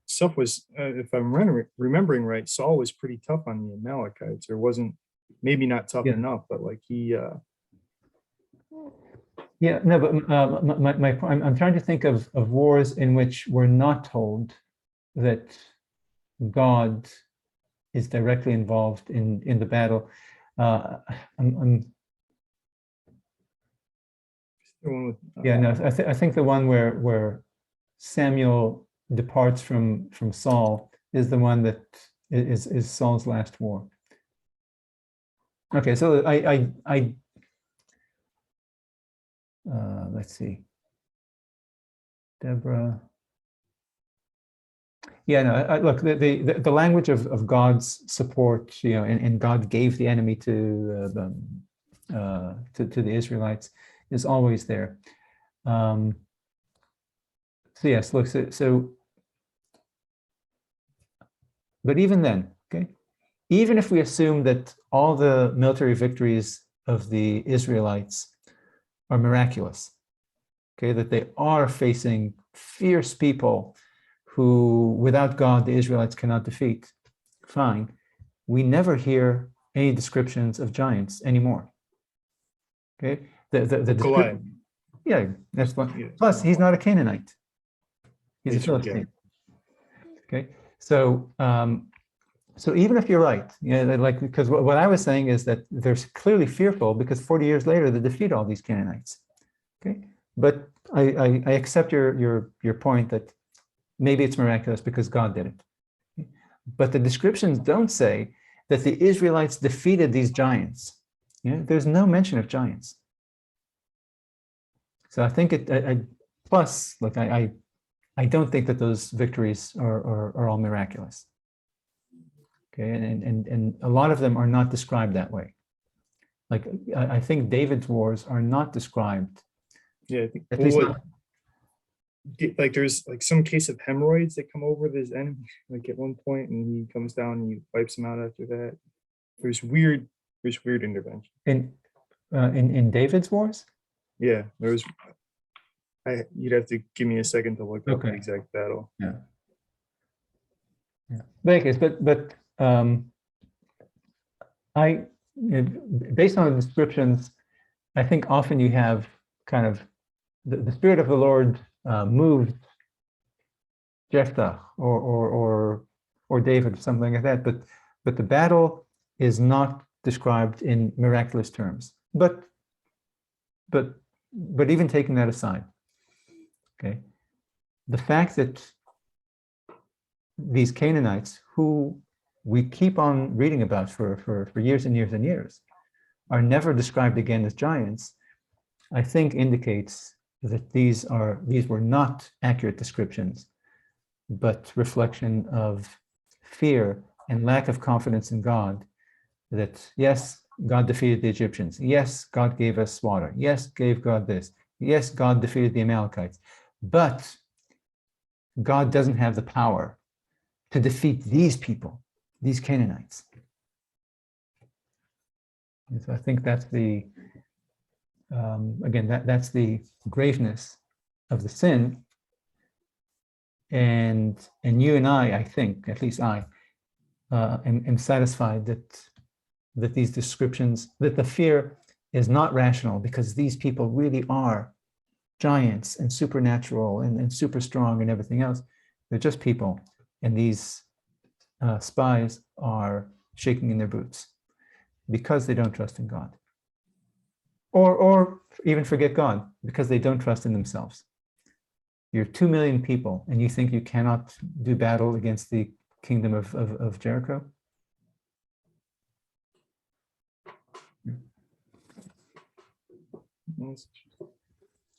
Saul was, if I'm remembering right, Saul was pretty tough on the Amalekites, or wasn't, maybe not tough enough, but like he. Yeah, no, but I'm trying to think of wars in which we're not told that God is directly involved in the battle. I think the one where Samuel departs from Saul is the one that is Saul's last war. Okay, so I let's see, Deborah. Yeah, no. Look, the language of God's support, and God gave the enemy to the Israelites, is always there. So yes, look, but even then, okay, even if we assume that all the military victories of the Israelites are miraculous, okay, that they are facing fierce people who, without God, the Israelites cannot defeat, fine. We never hear any descriptions of giants anymore. Okay, the Goliath. Yeah, that's one. Plus, he's not a Canaanite; he's a Philistine. Okay, so even if you're right, because what I was saying is that they're clearly fearful because 40 years later they defeat all these Canaanites. Okay, but I accept your point that maybe it's miraculous because God did it. But the descriptions don't say that the Israelites defeated these giants There's no mention of giants. So I think plus, look, I don't think that those victories are all miraculous. Okay, and a lot of them are not described that way. Like I think David's wars are not described. Yeah, I think, At well, least what, not, like there's like some case of hemorrhoids that come over this enemy, like at one point, and he comes down and he wipes him out after that. There's weird intervention. in David's wars. Yeah, you'd have to give me a second to look up the Okay. exact battle. Yeah. But based on the descriptions, I think often you have kind of the Spirit of the Lord moved Jephthah or David or something like that, but the battle is not described in miraculous terms. But even taking that aside, okay, the fact that these Canaanites, who we keep on reading about for years and years and years, are never described again as giants, I think indicates that these were not accurate descriptions, but reflection of fear and lack of confidence in God, that yes, God defeated the Egyptians. Yes, God gave us water. Yes, gave God this. Yes, God defeated the Amalekites. But God doesn't have the power to defeat these people, these Canaanites. And so I think that's the, again, that's the graveness of the sin. And you and I think, at least I, am satisfied that these descriptions, that the fear is not rational, because these people really are giants and supernatural and super strong and everything else. They're just people. And these spies are shaking in their boots because they don't trust in God. Or even forget God, because they don't trust in themselves. You're 2 million people and you think you cannot do battle against the kingdom of Jericho?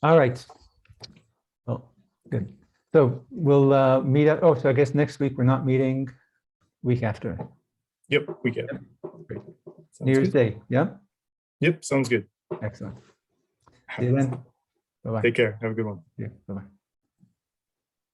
All right. Well, good. So we'll meet up. Oh, so I guess next week we're not meeting, week after. Yep, we get it. Great. Sounds New Year's good. Day. Yeah. Yep, sounds good. Excellent. See you then. Bye-bye. Take care. Have a good one. Yeah. Bye-bye.